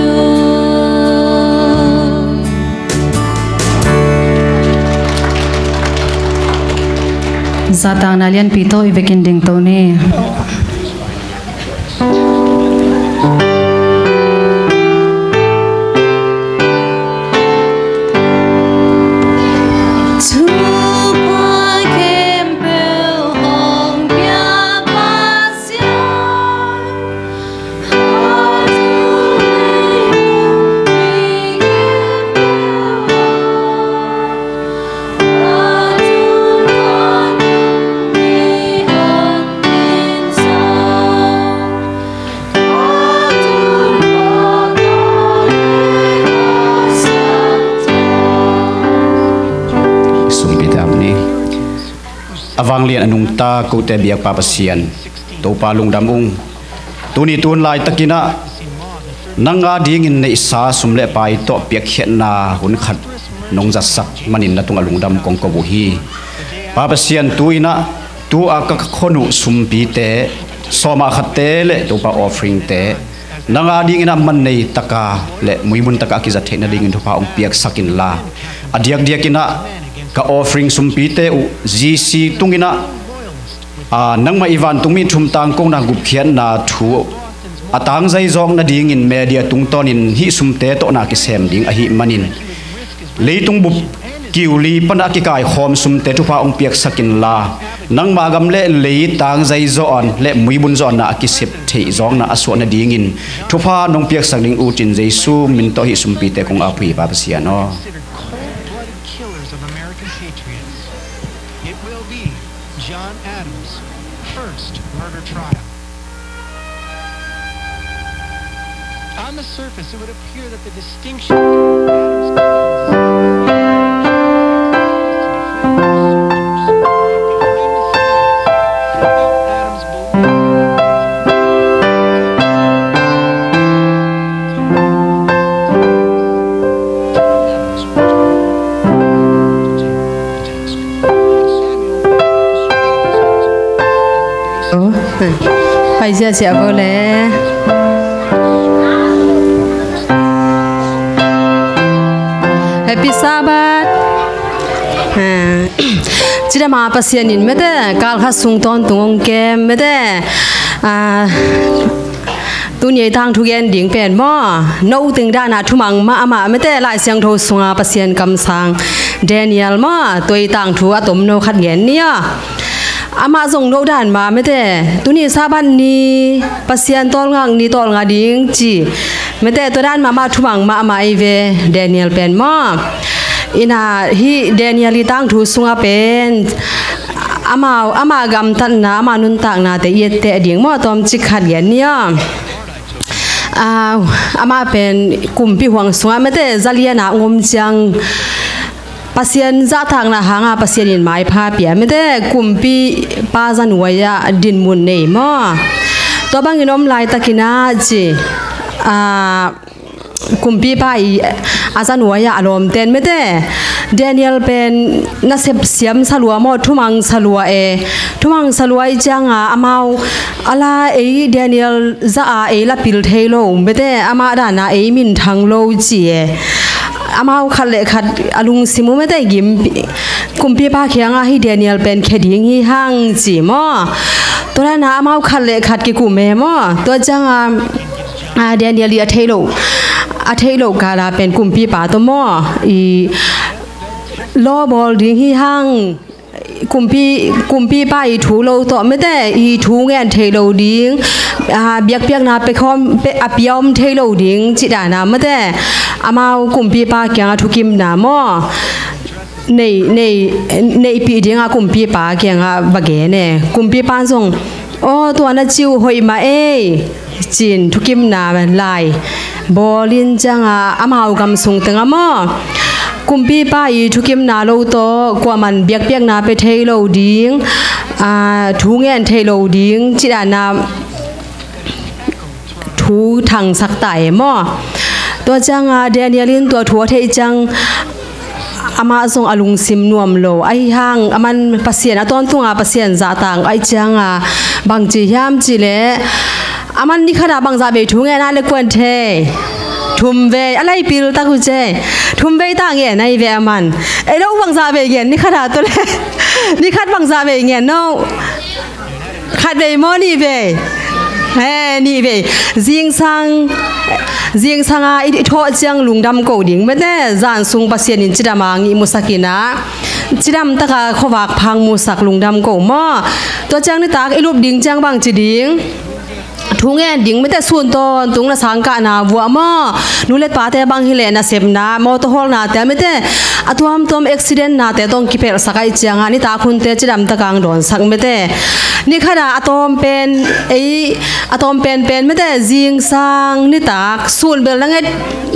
Zatang nalian pito ibekin ding to ni. Avang lian anung ta ko te biak pa pasian to pa lung damung tuni tun lai takina nanga ding in nei sa sumle pai to piak khet na hun khat nong za sak manin na tung alung dam kong ko bu hi pa pasian tuina tu a ka khonu sumpi te soma khatte le to pa offering te nanga ding ina man nei taka le muimun taka ki za thena ding in to pa ong piak sakin la adiak diakina ka offering sumpite u GC tungina nang ma ivan tungmi thum tang kong na gup khian na thu atang zai zong na ding in media tung tonin hi sumte to na ki sem ding a hi manin leitung bup kiuli pana ki kai khom sumte thu pa ong piak sakin la nang ma gam le lei tang zai zo on le muibun zo na ki sep thei zong na aso na ding in thu pa nong piak sak ding u chin jesu min to hi sumpite kong apui pa sia no John Adams' first murder trial. On the surface, it would appear that the distinction phải chia sẻ với lẽ Happy Sabbath chỉ là mà pasien in mấy thế cả khát sung ton tung kem mấy thế tu nhảy thang thu gen điển bền mò nấu từng đa na thu măng mà mấy thế lại sang thâu sung pasien cầm sang Daniel mò tuổi tang thu atom nấu khát gen nia ama zong no dan ma mete tuni saban ni pasian tol ngang ni tol nga ding chi mete to dan ma thumang ma ma ive Daniel pen ma ina hi Daniel li tang thu sunga pen ama gam tan na ama nun tak na te yet te ding mo tom chi khat gen nia ama pen kumpi huang sunga mete zaliana ngom chang pasien za thang na hanga pasien in mai pha pia me de kumpi pa zan waya din mun nei mo to bang inom lai takina chi kumpi pa i azan waya alom ten me de Daniel pen na sep siam salua mo thumang salua thumang salua i changa amau ala Daniel za a la pil thelo me de ama da na min thang lo chi amau khale khat alung simu me dai gim kumpi pa khianga hi Daniel pen kheding hi hang chi mo ตัวนั้นนะมาขัดเลยขัดกี่กลุ่มแม่ม่ตัวจังเดียนเลียเทโลกาลาเป็นกลุ่มปีป่าตัวม่ออีล้อบอลดิ้งที่ห้างกลุ่มปีป้าอีถูโลต่อไม่ได้อีถูเงินเทโลดิ้งเบียกนาไปคอมไปอภิยมเทโลดิ้งจิตานาไม่ได้อามากลุ่มปีป้าเกี่ยงทุกิมนาม่อในปีเดียงกลุ่มปีป้าเกี่ยงบะเกเนี่ยกลุ่มปีป้าส่งโอ้ตัวนั้นจิวหอยมาจีนทุกิมนาลายบอลินจังอามากำส่งตั้งม่อกุมปีป้าอีทุกิมนาโลโตกว่ามันเบียกนาไปเทโลดิ้งทุเงินเทโลดิ้งจิดานาทุทางสักไต่ม่อตัวจังเดียนลินตัวทัวเทจังอามาส่งอลุงซิมนวมโลไอห้างมันปัสเซียนตอนตัวปัสเซียนจาต่างไอจังบางจียามจีเล่มันนี่ขนาดบางจาเบทุเงินอะไรกวนเททุ่มเวอะไรปิลตากุเจทุ่มเวต่างเงี้ยในเวมันเราบังซาเวเงี้ยนี่ขนาดตัวเล็กนี่ขัดบังซาเวเงี้ยน้องขัดเวมอนี่เวนี่เวจิงซังอีทอจังลุงดำโกดิ่งไม่ได้จานซุงปัสเซียนินจิดามังอีมุสกินะจิดำตะกาขวากพังมุสักลุงดำโกม่อตัวจังนี่ตากอีรูปดิ่งจังบางจีดิ่งทุงเงินดิ่งไม่แต่ส่วนตอนตุงละสังกะนาวัวม่อนูเล็ดป้าแต่บางฮิเลนะเสพนามอตฮอลนาแต่ไม่แต่อตัวมตัวอุบิเหตุนาแต่ต้องกิเพลสักไอเจียงนี่ตาคุณเตจิดำตะกังโดนสักไม่แต่นี่ขณะอตอมเป็นไม่แต่จิงสังนี่ตากส่วนเบลนั่ง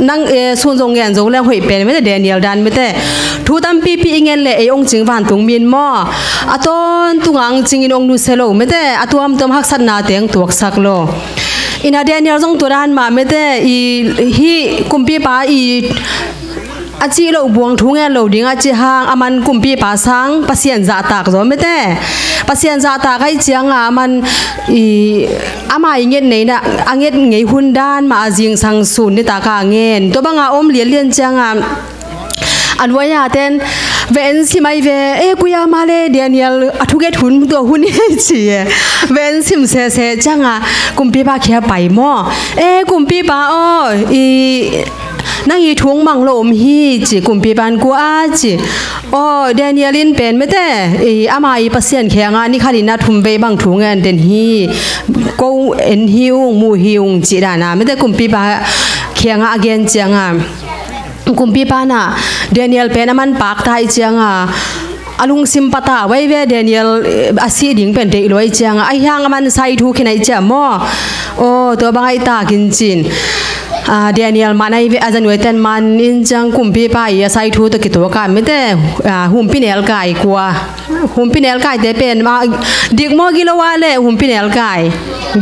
นั่งส่วนจงเงินจงแล้วหอยเป็นไม่แต่เดนิเอลดันไม่แต่ทุตัมปีเงินเลยองค์จิงวันตุงมินม่ออตอนตุงังจิงอินองนูเซโลไม่แต่อตัวมตัวหักสันนาเตียงตัวสักโลอินาเดียนยาจงตัวด้านมาไม่ได้ฮีกุมปีป้าอาจีเราบวงทุ่งเงินเราดิ้งอาจีหางมันกุมปีป้าสังปัสเซียนจ่าตากไม่ได้ปัสเซียนจ่าตากให้เจียงมันมาอย่างเงี้ยไหนนะเงี้ยไงหุ่นด้านมาจิงสังสูนนี่ตากาเงินตัวบางอมเลียนเจียงอันว่ายาเต้นเวนซิไม่เวกุยามาเลยเดียนยลทุกเกตุนตัวหุ่นนี่จีเวนซิมเซจังกุมปีป้าแค่ไปม่อกุมปีป้านั่งยีทุ่งมังลมฮีจีกุมปีปันกูอาจีเดนยลินเป็นไม่ได้อามาปัสเซียนแข็งนี่ขาดินาทุ่มเวบังทุ่งเงินเดนฮีกูเอ็นฮิวมูฮิวจีดานาไม่ได้กุมปีป้าแข็งเกนจังกุมปีป้าน่ะเดนิเอลเป็นมันปากไทยจังอลุงซิมปตาไว้เวเดนิเอลอาศัยดิ่งเป็นเด็กรวยจังไอ้ยังมันใส่ทุกข์ในเจ้าม่อตัวบางไอ้ตากินจินเดนิเอลมันไอ้อาจารย์เวทันมันนินจังกุมปีป้าอย่าใส่ทุกข์ตะกิตัวกันไม่ได้หุ่มปีเนลไก่กว่าหุ่มปีเนลไก่แต่เป็นมาดิกม่อกิโลวาเล่หุ่มปีเนลไก่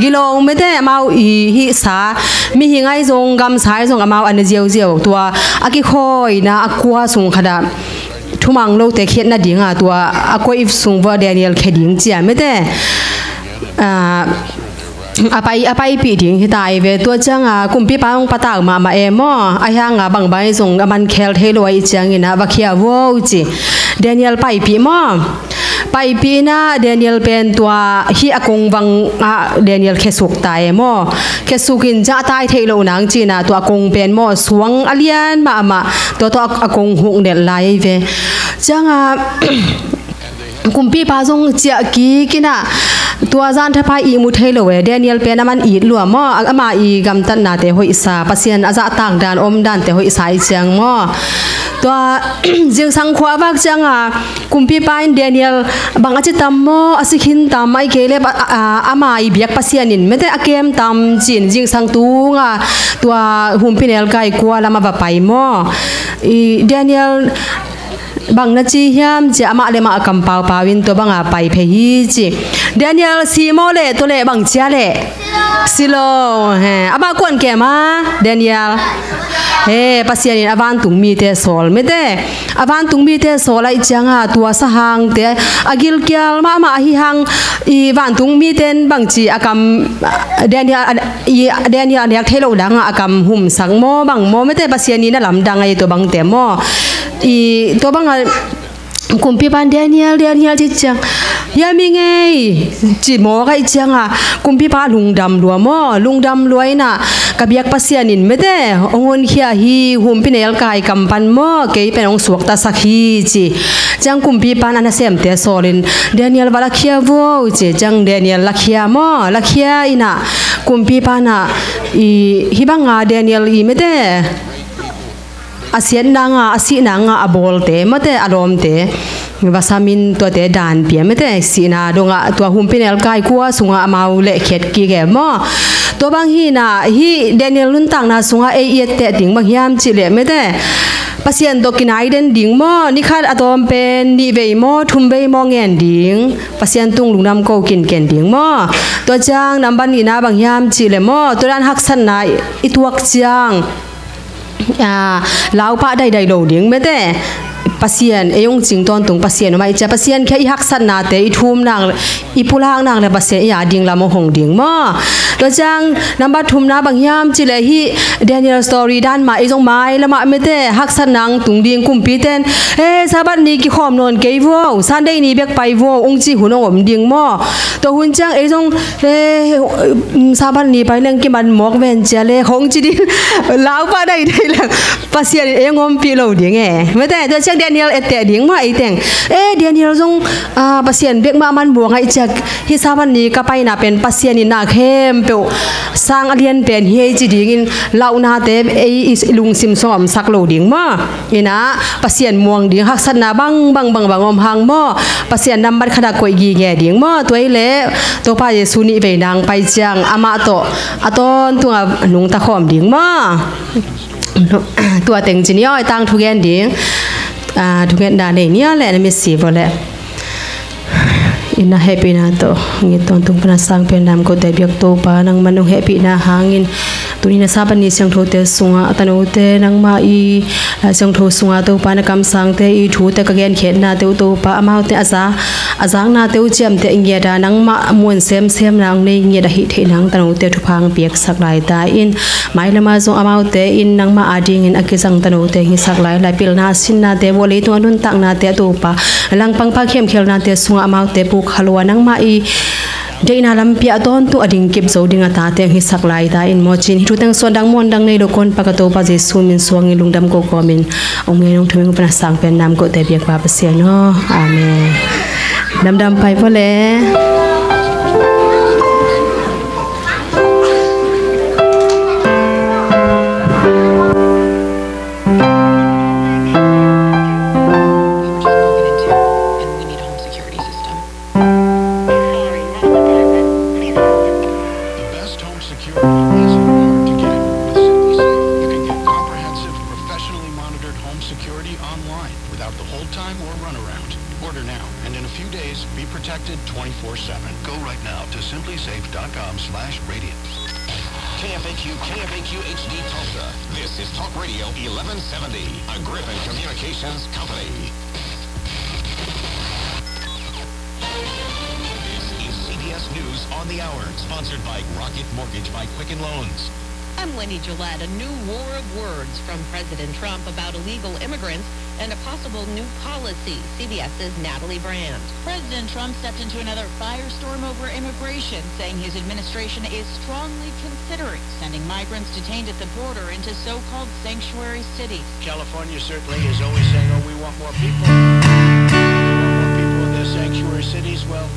กิโลไม่ได้มาฮิสามีหิงไอ้ทรงกำสายทรงมาอันเจียวตัวอากิคอยนะอากวาทรงขดาทุมังโลกแต่เขียนน่ะดิ่งตัวอากวอิฟทรงว่าเดนิเอลแค่ดิ่งเจียไม่ได้อาไปปีดิ่งที่ตายเวตัวจังกุมปีปังปะตากมาม่อไอ้ยังบางใบทรงมันแคลเทลอยจังนี่นะว่าเขียวว้าวจีเดนิเอลไปปีม่อไปปีน่ะเดนิเอลเป็นตัวฮีอากงวังเดนิเอลแค่สุกตายม่อแค่สุกินจะตายเทโลนังจีน่ะตัวอากงเป็นม่อสวงอเลียนมาตัวอากงหงเด็ดไหลเวจังกุมปีปาทรงเจียกีกินะตัวจานทพายอีมุเทโลเวเดนิเอลเป็นมันอีดลัวม่อมาอีกำตันนาเตหอยสาปัสเซียนอาจะต่างดานอมดานเตหอยสายเจียงม่อตัวจิงสังขวาบักจังกุมปีปายเดนิเอลบางอาจิตามม่ออาศิขินตามไอเกเลมาอีเบียกปัสเซียนินไม่ได้อาเกมตามจิงสังตุงตัวหุ่มปีเนลไก่กัวลามาไปม่อเดนิเอลบางนาจียามจะมาเลมากำเปาปาวินตัวบางไปเพยีจีเดนิเอลซีโมเลตัวเลบางเจ้าเลซิโลบางคนแก่มาเดนิเอลปัสยานินอวันตุงมีเตโซลไม่ได้อวันตุงมีเตโซลไอจังตัวสหางเตอกิลเกียลมาฮิฮังอีวันตุงมีเตนบางจีอากำเดนิเอลเรียกเทโลดังอากำหุ่มสังโมบางโมไม่ได้ปัสยานินนั่นลำดังไอตัวบางเตโมอีตัวบางกุมปีปันเดนิเอลที่จัง ยามีไงจีหมอไก่เจียงอ่ะกุมพี่ป้าลุงดำรัวหม้อลุงดำรวยน่ะกับยักปัสยานินไม่ได้องค์เขียฮีหุ่มพี่เนลกายกำปันหม้อเกยเป็นองค์สวกตาสักฮีจีจังกุมพี่ป้านันเสียมเตโซลินเดนิเอลวาลักเขียวัวจีจังเดนิเอลลักเขียหม้อลักเขียอินะกุมพี่ป้าน่ะฮิบังอาเดนิเอลอีไม่ได้อาเซียนนางอาศินางอาบอลเตไม่ได้อารมณ์เตวาสามินตัวเตดานเปียไม่ได้สีนาดงตัวหุ่มเป็นเอลกายกัวสุงอามาเละเข็ดกี่แก่หม้อตัวบางฮีน่ะฮีเดนิเอลลุนตังน่ะสุงอาเอเอเตดิ่งบางยามจิเละไม่ได้ปัสยันตกินไอเดนดิ่งหม้อนี่ขาดอตอมเป็นนิเวหม้อทุ่มเวหม้อเงินดิ่งปัสยันตุงลุงนำโกกินเก่นดิ่งหม้อตัวจางนำบันนีนาบางยามจิเละหม้อตัวด้านหักสันนายอิตวักจางลาวป้าได้โหลดยังไม่ได้ปัสยันเอองจิงตอนตุงปัสยันมาอีจะปัสยันแค่หักสันนาเตอีทุ่มนางอีพูลางนางเลยปัสยันอย่าดิ่งละมหงดิ่งมั้งตัวจังนำบัตรทุ่มนาบางยามจิเลฮีเดนิเอลสตอรี่ด้านมาอีจงไม้ละมาไม่ได้หักสันนางตุงดิ่งกุมปีเต้นซาบันนี้กี่ข้อมนอนเกย์วัวสันได้นี่เบียกไปวัวองจีหุ่นองดิ่งมั้งตัวหุ่นจังเอจงซาบันนี้ไปเรื่องกี่มันหมอกเวนเจเลของจีดิลาวป้าได้เลยปัสยันเองงมปีโหลดยังไงไม่ได้ตัวจังเดนิเอลเอเตดิ่งมาอีเต็งเดนิเอลจงปัสยันเบียกมามันบวงไอจักฮิซาบันนี้ก็ไปน่ะเป็นปัสยันนี่นาเข้มเปวสร้างเรียนเป็นเฮจีดิ่งเล่านาเตลุงซิมซอมสักโหลดิ่งมาอีนะปัสยันม่วงดิ่งหักสันนาบังอมหางหม้อปัสยันนำบัตรขดากวยกีแง่ดิ่งมาตัวเล่ตัวพระเยซูนี่ไปนางไปจังอามาโตอาตอนตัวหนุ่งตะขอมดิ่งมาตัวเต็งจีนี่อ้อยตั้งทุกแกนดิ่งทุกแกนด่าเนี่ยแหละนี่มีสีบ่แหละina happy na to ngiton tung panasang penam ko debyak to pa nang manung happy na hangin tuni na saban ni sang tho te sunga atanote nang ma I sang tho sunga to pa na kam sang te I thu te ka gen khet na te to pa amau te azang na te chem te ingya da nang ma mun sem nang nei nge da hi the nang tanote thu phang piak sak lai ta in mai lama zo amau te in nang ma ading in akisang tanote hi sak lai lai pil na sin na te wole tu anun tak na te to pa lang pang pa khem khel na te sunga amau te pu khalwa nang ma I deina lampia ton tu ading kip zo dinga ta te hi saklai ta in mochin hi tutang so dang mon dang nei do kon pakato pa jesu min suang lungdam ko komin ong ngai nong thuming pana sang pen nam ko te biak pa pasien no amen dam pai pole KFAQ HD Tulsa. This is Talk Radio 1170, a Griffin Communications company. This is CBS News on the Hour, sponsored by Rocket Mortgage by Quicken Loans. I'm Lenny Gillette. A new war of words from President Trump about illegal immigrants and a possible new policy. CBS's Natalie Brand. President Trump stepped into another firestorm over immigration, saying his administration is strongly considering sending migrants detained at the border into so-called sanctuary cities. California certainly is always saying, oh, we want more people. We want more people in their sanctuary cities. Well...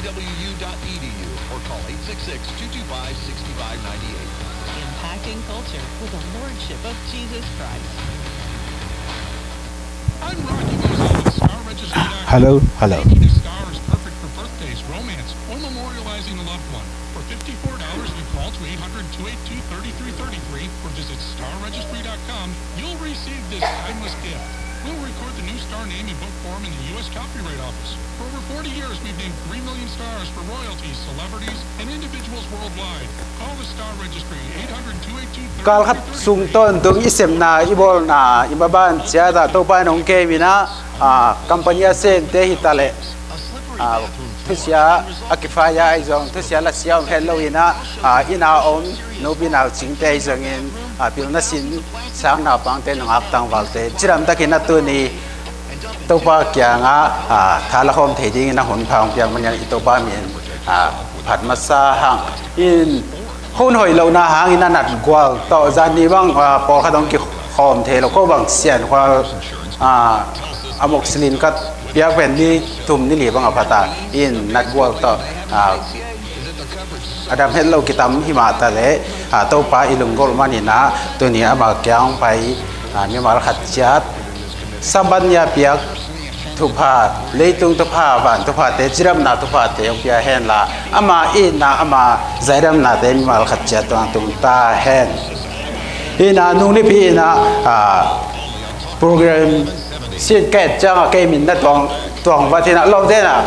cwu.edu or call 866-225-6598. Impacting culture with the Lordship of Jesus Christ. I'm Rocky Gonzalez, Star Registry. Hello. Making a star is perfect for birthdays, romance, or memorializing a loved one. For $54, you call to 800-282-3333 or visit starregistry.com. You'll receive this timeless gift. We'll record the new star name in book form in the U.S. Copyright Office. For over 40 years, we've named 3 million stars for royalties, celebrities, and individuals worldwide. Call the Star Registry, 800-282-3333. Kalhat sungton tung isem na ibol na ibaban siya da to pa nong kemina kampanya sen te hitale tusia akifaya izong tusia la siya Halloween ina on no binaw chingte izongin pilna sin sang na pangte nang aktang walte chiram takina tu ni to pa kya nga thalahom theding na hun phang pyang man ito pa min phat masa hang in hôn hồi lâu na hàng ina nát qual tạo ra ni bang po khadong ki khom the lo ko bang sian kwa amoxicillin kat biak pen ni tum ni li bang apata in nat qual to adam hello kitam hima ta le to pa ilung gol manina to ni ama kyang pai mi mal khat chat saban ya piak thupa leitung thupa ban thupa te chiram na thupa te yong pia hen la ama ina ama zairam na te mal khatcha to tung ta hen ina nung ni pi na program sit ket chang ke min na tong wa thina lom te na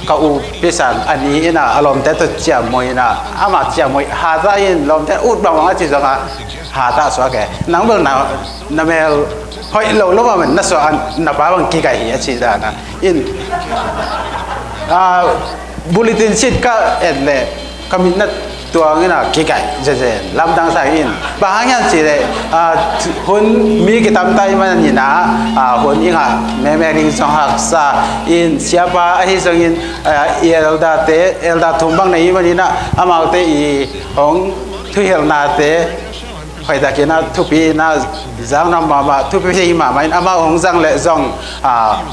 ka u pisan ani ina alom te to chia moi na ama chia moi ha za in lom te ut bang wa chi zonga ha ta so ke nang bang na mel hoi lâu lúc mà mình nó sợ nó bảo bằng kia cái gì chỉ là na in bulletin sheet ka edle kami na tua cái nào kia cái dễ làm đăng sai in bà hàng nhân chỉ là huấn mi cái tấm tay mà nhìn na huấn in mẹ mẹ đi trong học sa in siapa ai trong in elda thùng băng này mà nhìn na amau te i hong thu hiểu na te phải đặt cái na thu pi na giang nam mà thu pi mà mày ama ông giang lệ dòng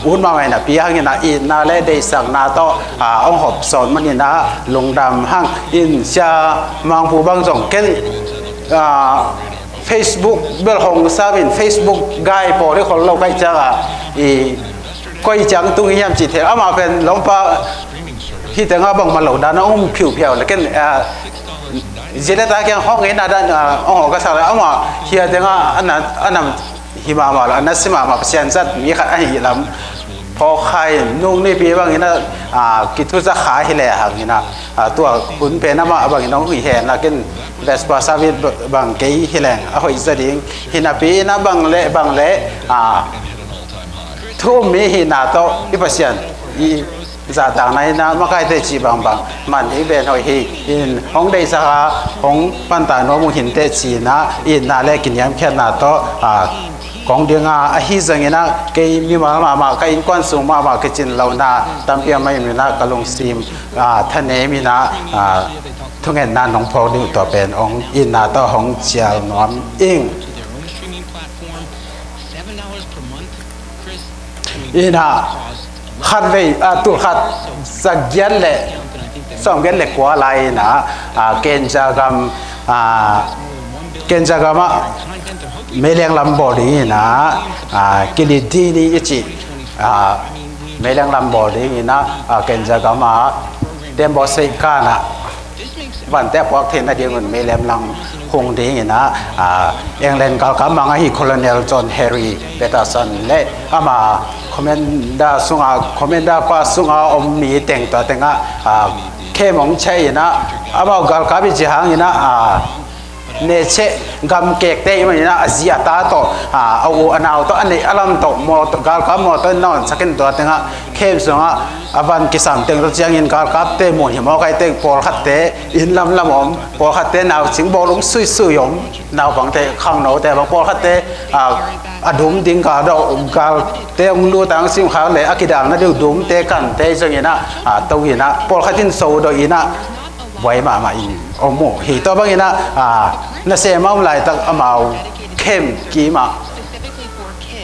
uốn mà mày na pi hang na in na lệ để sang na to ông hộp sòn mà nhìn na lồng đàm hang in xa mang phù băng dòng cái Facebook bel hong sa bin Facebook guy po để còn lâu cái cha quay trắng tung hiểm chỉ thế ama bên long pa khi tiếng bằng mà lâu đã nó ông phiu phiu là cái giờ ta cái học cái nào đó ông học cái sao ông mà hiện tại anh hima mà là anh xem mà xem rấtมีkhả năng lắmพอใครนุ่งนี่ปีบางทีน่ะกิทุจะขายให้แหล่ห่างนี่นะตัวคุณเป็นน้ำมาบางทีน้องหุ่ยแห่นะกินเวสปาซาวิดบางกี่ให้แหล่เอาอีกสักทีหินาปีนะบางเละทุ่มมีหินาโตอีปัสยันอีจากต่างในนะมาใกล้เตจีบางมันที่เป็นหอยหินห้องได้สักห้องปันตาโนมุหินเตจีนะอินนาเล่กินยำแค่นาโตของเดียงฮิจังนะเกยมีมาเกยอินควันสูงมาเกจินเหล่านาตามเปียไม่มีนะกะลงซิมท่านเนมีนะทุกเงินนานของพอดีตัวเป็นองอินนาโตห้องเจียวน้อมอิงอินะขัดไว้ตัวขัดสักยันเละสองยันเละกว่าไรนะเกณฑ์จากรรมไม่เลี้ยงลำบอดีนะกินดีนี่จีไม่เลี้ยงลำบอดีนะเกณฑ์จากรรมเดมบอสเกานะวันแต่พวกเทนเดียงไม่เลี้ยงลำคงดีนะเองเล่นกับมังฮีโคลเนลจอห์นแฮร์รี่เปเตอร์สันเล่มาคอมเมนต์ได้ก็สุงอมมีแต่งตัวแต่งแค่มองใช่นะมากับบิจิฮังนะเนเชกำเกกเตยมันนะอาเซียตาโตเอาอันเอาโตอันนี้อารมณ์โตมอตกับมอตนอนสักนิดตัวแต่งเข้มสงอวันกิสามแต่งตัวยังอินกับเตมหิมเอาไก่เตปอลขัดเตอินลำอมปอลขัดเตนาวสิงบอลงซุยยมนาวบางเตข้างโนแต่บางปอลขัดเตอดุมดิ้งกาดอกาเตงลูตังสิงขาวเลยอากิดังนั่นเดียวดุมเตกันเตจังยินะตัวยินะปอลขัดทิ้งโซโดยินะไว้มาอินโอโมหีตัวบางยินะน่าเสียมาหลายตั้งเอามาเข้มกี่มา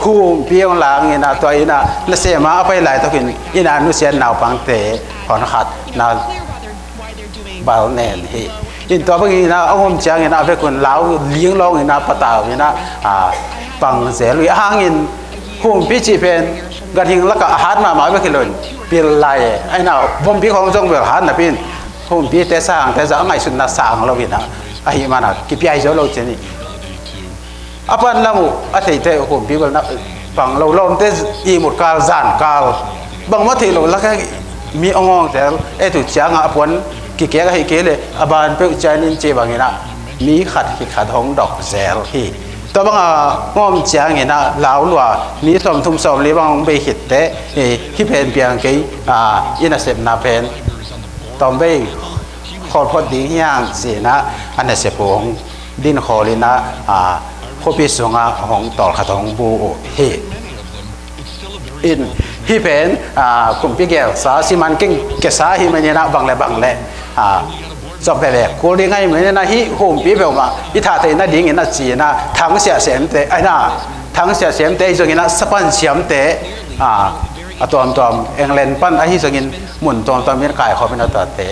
คู่เพียงหลังยินะตัวยินะน่าเสียมาเอาไปหลายตัวกินยินะนุเสียนาวปังเตห อนขัดนาบาลเนนฮีอินตัวบางทีนะเอาผมจ้างเงินเอาไปคนเล้าเลี้ยงลองเงินปะตาวเงินปังเสียลุยห่างเงินหุ่มพิจิเป็นกระทิงแล้วก็อาหารมาหมายไปกินเลยเปลี่ยนลายไอ้น่ะผมพี่ของจงเบลหันนะพี่หุ่มพี่แต่สร้างแต่จะเอาไงสุดน่ะสร้างเราพี่นะไอ้มันอ่ะกี่ปีไอ้เจ้าเราเจนี่อาปันละมุอาศัยแต่หุ่มพี่ก็นับปังเราลมแต่อีหมดกาลจานกาลบางวันที่เราแล้วก็มีองค์แต่ไอ้ถูกจ้างอ่ะผลกี่เกี่ยก็ให้เกี่ยเลยอาบานเพื่อใจนินเจ็บบางอย่างนะมีขัดห้องดอกแสลที่ตัวบางง้อมจ้างอย่างนะเหลาหลัวมีสมทุ่มสมเลยบางไปหิดเตะที่เพนเพียงกี่อินาเซปนาเพนตอมไปขอพอดีอย่างเสียนะอันนั้นเสพของดินขอเลยนะพอพิสูงของต่อขัดห้องบูเฮอินที่เป็นกลุ่มพี่แก้วสาสิมันกิ้งเกษาที่มันเนี่ยนะบางเลยจบไปเลยกูเรียกไงเหมือนนะที่หุ่มพี่แบบว่าอิทาเตน่าดิ้งน่าจีน่าทั้งเสียเสียมเตะไอ้น่ะทั้งเสียเสียมเตะจงน่ะสปันเสียมเตะตัวเอ็งเลนปั้นไอ้ที่จงหมุนตัวมีกายเขาเป็นตัวเตะ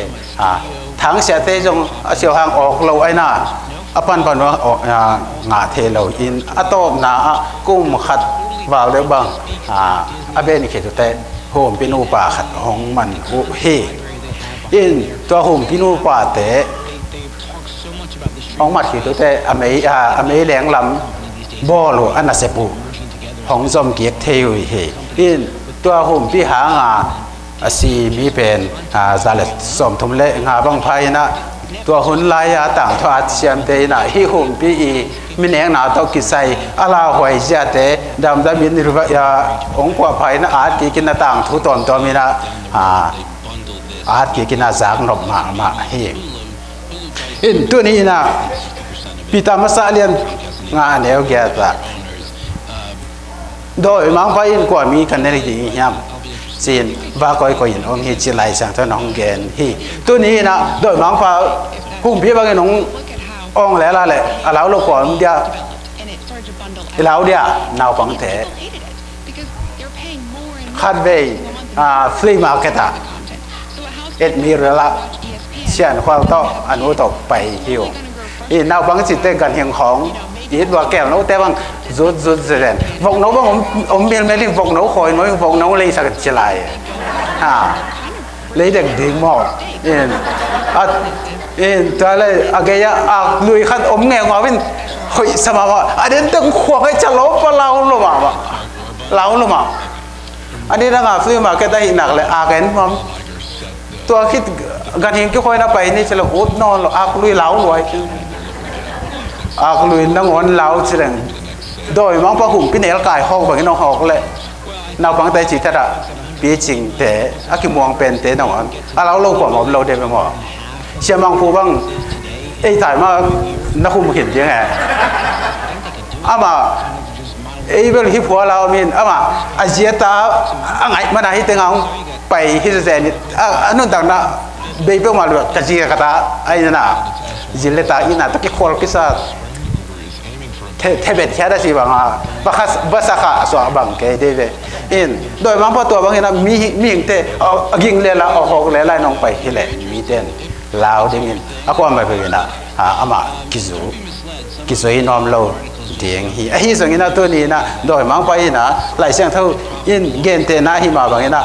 ทั้งเสียเตะจงเสียวหางออกเราไอ้น่ะปั้นว่าออกงาเทเราอินตัวน่ะกุ้มขัดวาวเรื่องบางอาเบนี่เขตแต่โฮมพินูป่าขัดห้องมันเฮอินตัวโฮมพินูป่าแต่ห้องมัดเขตแต่อเมย์แหลงลำบ่อหรืออันนั้นเสปูห้องจอมเกียกเทวเฮอินตัวโฮมพิหางสีมีเป็นซาเลตสมทุมเละงาบางไพ่นะตัวหุ่นลายต่างทอดเสียมเตนะฮิโฮมพิมีเนียงหนาตกิใส่อาลาหวยเจเตดำมินหรือว่าองค์กว่าไผ่นะอาร์ตกินต่างทุตนตัวมีนะอาร์ตกินจากนบมาเฮอินตัวนี้นะพิตามาสาเลียนงานเดียวแก่ละโดยมังไพ่กว่ามีกันในที่ยามสินว่าก้อยองค์ฮิจิไลสังทน้องแกนฮีตัวนี้นะโดยมังไพ่พุ่มพี่บางน้ององแล้วล่ะแหละเราลูกก่อนเดียวเราเดียวนาวปังเถะคัดเวฟรีมาร์เก็ตมีเรือละเชียนความต้องอนุตกไปหิวอีนาวปังจิตเตกันเฮียงของอีดว่าแก้วน้องแต่บางจุดเสร็จวงน้องบางผมเบียนไม่รีบวงน้องคอยน้อยวงน้องเลยสักจิไลเลยเด็กดิ้งหมดตัวเลยอะไรลุยขัดเงาวินเฮ้ยสมาว่าอันนี้ต้องขวบให้จะลบปะเราหรือเปล่าอันนี้นะฟรีมาร์เก็ตได้หนักเลยอาเกนผมตัวคิดกันเห็นกี่คนนะไปนี่จะละอุดนอนลุยเหลาหน่วยลุยนั่งวันเหลาเฉลิมโดยมังปะหุ่มพี่เนลกายหอกแบบนี้น้องหอกเลยนาวฟังแต่จิตระปีจริงแต่กิมวงเป็นแต่น้องเราโลกกว่าหมดเราเดินไปหมดเชียร์มังพูบ้างไอ้ถ่ายมานักคุมเห็นยังไงมาไอ้เรื่องที่ผัวเรามีมาอาเจียตาไงมันอะไรที่เงาไปที่เซนอันนู้นต่างนะเบย์เพิ่งมาเลยกระจีกระตาไอ้นั่นน่ะจิเลตาอิน่ะตะกี้คนกิซ่าเทเบ็ดแค่ได้สิบางบักบัสก้าสวบังเกย์ได้เลยอินโดยมังพอตัวบางทีนะมีหิงเตะยิงเลี้ยละหอกเลี้ยไล่น้องไปที่แหละมีเต้นลาวเด้งินaku amai pegina ama kizu inom lo ding hi hi songina to ni na doi mang pai na lai sang thau in gen te na hi ma bangina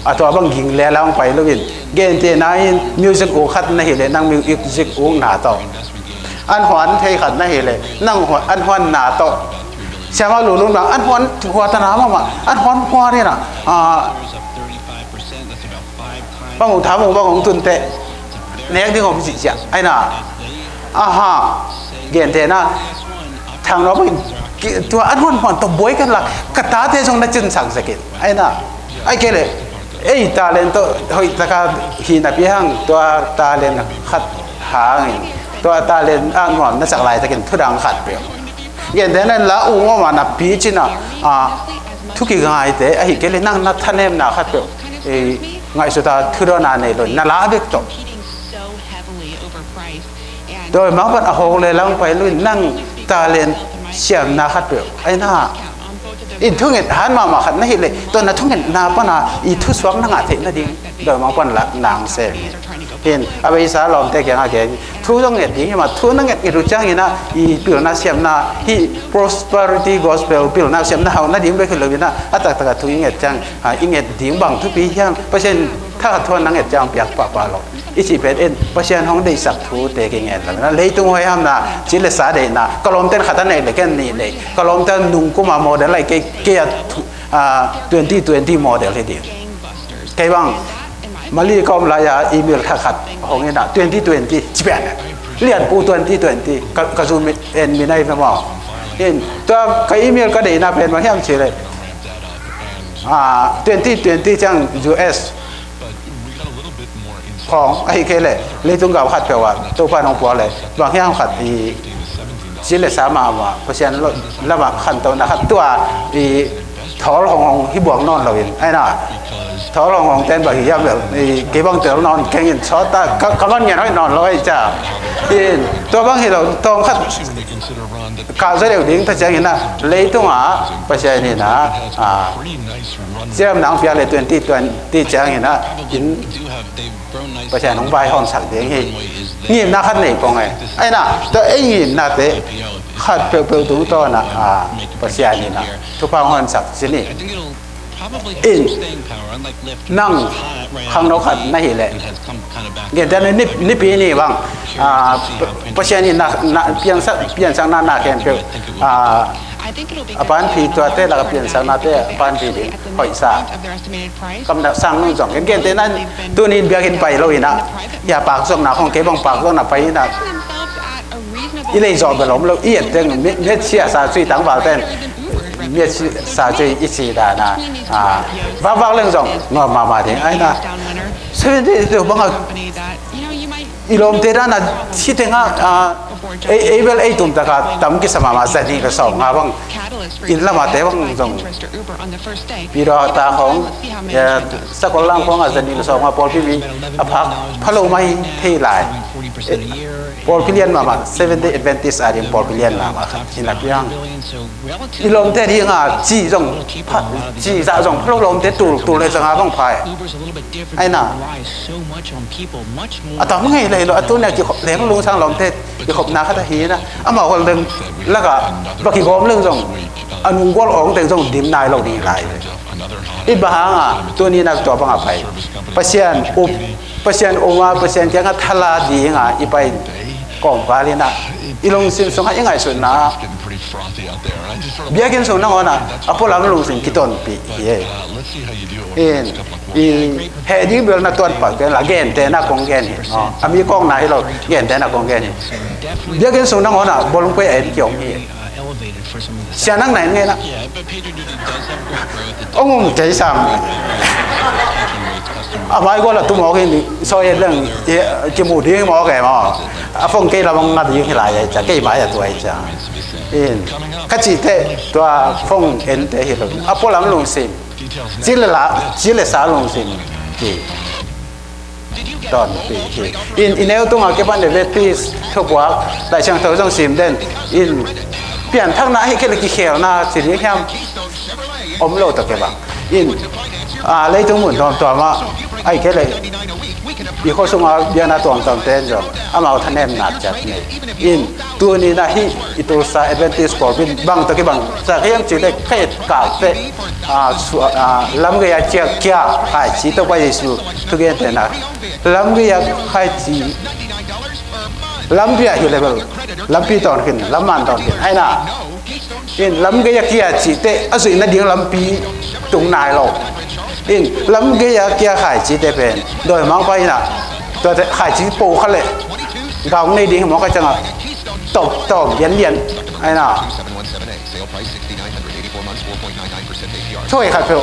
atwa bang ging le lang pai lo in gen te na in music o khat na hi le nang music o na to an hwan thei khat na hi le nang an hwan na to sama lu lu na an hwan hwa ta na ma an hwan hwa ni naบางองค์ถามบางองค์ตุนเตะเนี้ยที่ผมสิจ้ะไอ้น่ะฮะเกี่ยนเตะนะทางเราเป็นตัวอันวันวันตัวบวยกันละกระตาเตะจงนั่งจึงสั่งสกิดไอ้น่ะไอ้เกเลยไอ้ตาเลนตัวเฮ้ยตะการหินพี่ห้างตัวตาเลนขัดหางตัวตาเลนอ่างหวานนั่นสักลายตะกินทุดังขัดเปล่าเกี่ยนเตะนั่นละอุ้งว่านับปีจิน่ะทุกอย่างไอ้เตะไอ้เกเลยนั่งนัดท่านเอ็มน่ะขัดเปล่าไงสุดท้ายทุรนาในเลยน่ารักเด็กจบโดยมังบัดอโหเลยแล้วไปลุยนั่งตาเลนเสียมนาคัดเปล่าไอ้หน้า in thung it han ma khat na hi le to na thung it na pa na I thu swang na nga the na ding do ma pan la nang se hin abai sa lom te kyang ke thu dong it ding ma thu na nget ru chang ina I pil na siam na hi prosperity gospel pil na siam na haw na ding be khlo na atak taka thu nget chang inget ding bang thu pi hiam pasen tha thon na nget chang piak pa lo I chỉ biết in pasen hong dei sak thu te ke nget la le tung hoi ham na chi le sa de na kolom ten khatan nei le ken ni le kolom ten nung kuma model lai ke 2020 model he ding ke bang mali kom la ya email kha khat hong ina 2020 chi pen lian pu 2020 ka zoom en mi nai ma in to ka email ka de na pen ma hiam chi le 2020 chang USของไอ้เคเลยเลยต้องกับขัดแปลว่าตัวพานองปัวเลยบางอย่างขัดอีชิ้นเลยสามารถว่าเพราะฉะนั้นระหว่างขั้นตอนนะครับตัวอีทอของที่บวกนอนเราเองไอ้น่ะทอของเต้นแบบที่แบบอีเก็บบางเต๋อนอนแข่งกันช็อตตากำลังเงี้ยน้อยนอนร้อยจ้าอีตัวบางที่เราต้องขัดข่าวเสด็จดิ้งถ้าจะเห็นนะเลยต้องหาเพราะฉะนั้นนะเจ้าหนังเปียเลยที่จะเห็นนะยินประชาชนใบห้องสักเดียงเฮงีบน่าขัดหนีปองไงไอ้น่ะแต่ไอ้งีบน่าเตะขัดเปลวตัวต้นน่ะประชาชนน่ะทุกภาคห้องสักสินี่อินนั่งข้างนอกขัดไม่เห็นเลยเกี่ยแต่นี่ปีนี้บ้างประชาชนน่ะเปลี่ยนสังหน้าแข่งเปลวapaan phi tua te la pian sang na te apaan phi ding hoi sa kam da sang nung jong gen te nan tu ni bia hin pai lo ina ya pak song na khong ke bang pak song na pai na I lei zo ba lom lo I te me chia sa chui tang ba ten me sa chui I chi da na va leng jong no ma ding ai na se de bang I lom te ra na chi te nga able ai tum ta ka tam ki sama ma sa ni ka so nga bang in la ma te bang jong pi ro ta hong ya sa ko lang ko nga sa ni so nga pol pi bi a phak phalo mai thei lai pol pilian ma 70 advantage are in pol pilian ma in la piang I lom te ri nga chi jong phat chi sa jong phalo lom te tu le sa nga bang phai ai na atam ngai le lo atu na ki le lu sang lom te ki khop na kha hi na ama hol deng la ka ba ki gom leng jong anung gol ong teng jong dim nai lo di lai I ba nga tu ni na to ba nga pai pasien oma pasien kyang thala di nga I pai kom ka li na ilong sin song ha ingai sun na biakin so na ona apola long sin kiton pi ye in hedi bel na ton pa ke la gen te na kong gen ami kong na lo gen te na kong gen biakin so na ona bolong pe en kyong ni sia nang nai nge na ong te sam amai ko la tu mo ke ni so ye leng ki mu di mo ke ma a phong ke la bang na di ki lai cha ke ba ya tu ai cha in ka chi te to phong en te hi lo a po lam long sim chỉ là xã long sim ki ton pi ki in eo tung a ke ban de ve peace thok wa dai chang thau jong sim den in pian thang na hi ke le ki khel na chi ri kham om lo ta ke ba in lấy tung mun tom tom ma ai ke le I ko sung a bia na tom tom ten jo ama than em nat chat ne in tu ni na hi itu sa advantage ko bin bang to ke bang sa riang chi le khet ka te lam ge ya chia kya hai chi to ba yesu tu ge te na lam ge ya khai chi lam bia hi level lam pi ton kin lam man ton kin ai na in lam ge ya kia chi te asui na ding lam pi tung nai lo in lam ge ya kia khai chi te pen doi mang pai na to te khai chi po khale gong nei ding mo ka chang top yen ai na choi khat pho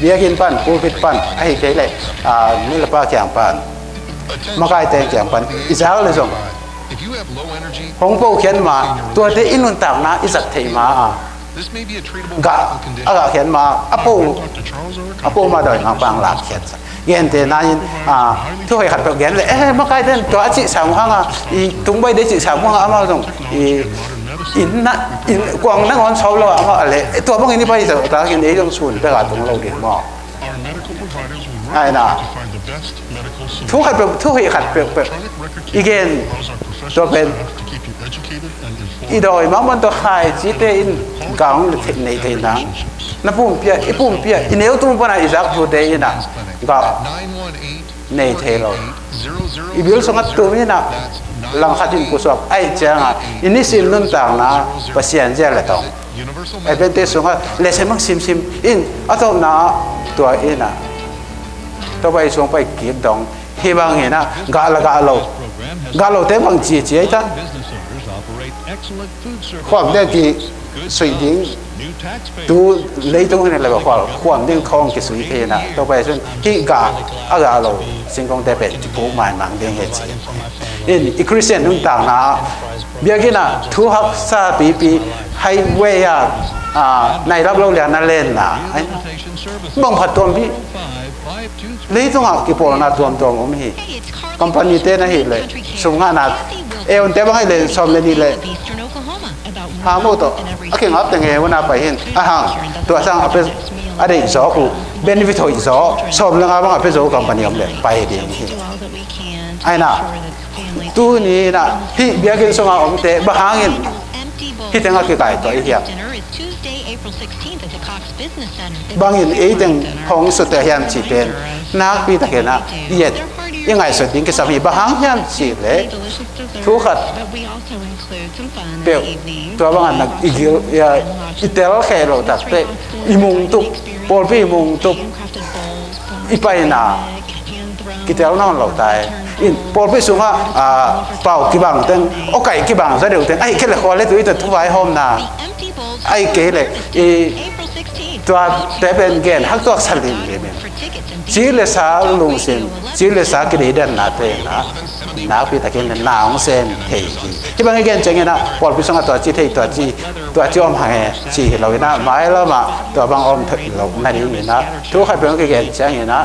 bia kin pan pu fit pan ai ke le ni la pa kyang pan ma kai te kyang pan izal le jong hong po khen ma to te inun tak na izat thei ma ga aga khen ma apo ma doi ngang pang lak khen gen te na in thoi khat pho gen le ma kai ten to chi sang hang i tung bai de chi sang hang ama jong i อินนะอินกวางนักอ่อนชอบเราเอาอะไรตัวพวกนี้ไปจะตากินเองส่วนไปกับตรงเราเรียนหมอไอ้น่ะทุกให้ขัดเปลือกอีกเกนตัวเป็นอีดอยมันตัวขายจีเตอินกางในเทนังนับปุ่มเปียอีปุ่มเปียอีเนื้อตุ้มปนอีจักพูดได้นะกับในเทเราอีบิลสงัดตัวนี้นะหลังขัดอินกุศลไอ้เจ้าอินนี่สิลุ่นต่างนะภาษาเจ้าเลยต้องไอ้เป็นเตสงัดเลเซมักซิมอินอัตโนนาตัวอินะตัวไปส่งไปเก็บดองที่บางเห็นนะกาลเต้บางจีไอ้ท่านความได้กี่สุยดิ้งดูเลยตรงนี้เลยว่าความดิ้งคลองกี่สุยเพนะตัวไปส่วนที่กาลสิ่งของแต่เป็นผู้หมายมันดิ้งเหตุอินอีคริสเตียนนุ่งต่างนะเบียกินะทุกซาปีให้เวียในรับเราเรียนนั่นเล่นนะบางผัดตัวพี่เลยต้องเอากี่ปอนด์ตัวผมเห็นคอมพานีเต้นเห็นเลยส่งงานนะวันเต้บางให้เลยซ้อมเลยนี่เลยหาโมโตโอเคงับแต่ไงวันน่าไปเห็นตัวสร้างเอาไปอะไรอีกสองคู่เบนฟิตอีกสองซ้อมแล้วบางเอาไปสองคอมพานีผมเลยไปเดียวนี่ไอ้น่ะตัวนี้น่ะพี่เบียกินส่งเอาผมเต้บางเห็นที่ตั้งกี่ไก่ตัวอีกอย่างบางอย่างไอ้ตั้งห้องสุดแต่ยังจีเป็นนักปีตะเกียนนะเย็ดยังไงสุดยิ่งก็สามีบางอย่างจีเลยทุกขัดเปล่าตัวบางอันนักอีกอีเตลแค่เราตัดเตะอีมุงตุบปอลพี่มุงตุบอีไปน่ะกิเตลนอนเราตายอินปอลพี่สูงว่าเป่ากี่บางตั้งโอเคกี่บางซะเดี๋ยวตั้งไอ้แค่ละครเล่นตัวอีแต่ทุบไว้ห้องน่ะไอ้เก๋เลยตัวแต่เป็นเกณฑ์ฮักตัวสลิมเลยมั้ยจีเลสาลุงเซนจีเลสากิเลเดนนาเตนะนาพิตาเกนนาองเซนเฮที่บางเกณฑ์จังเงี้ยนะพอพิสงตัวจีเทตัวจีอมหายจีเราเนะไม่แล้วมาตัวบางอมถึงเราไม่ได้ยินนะทุกใครเป็นเกณฑ์จังเงี้ยนะ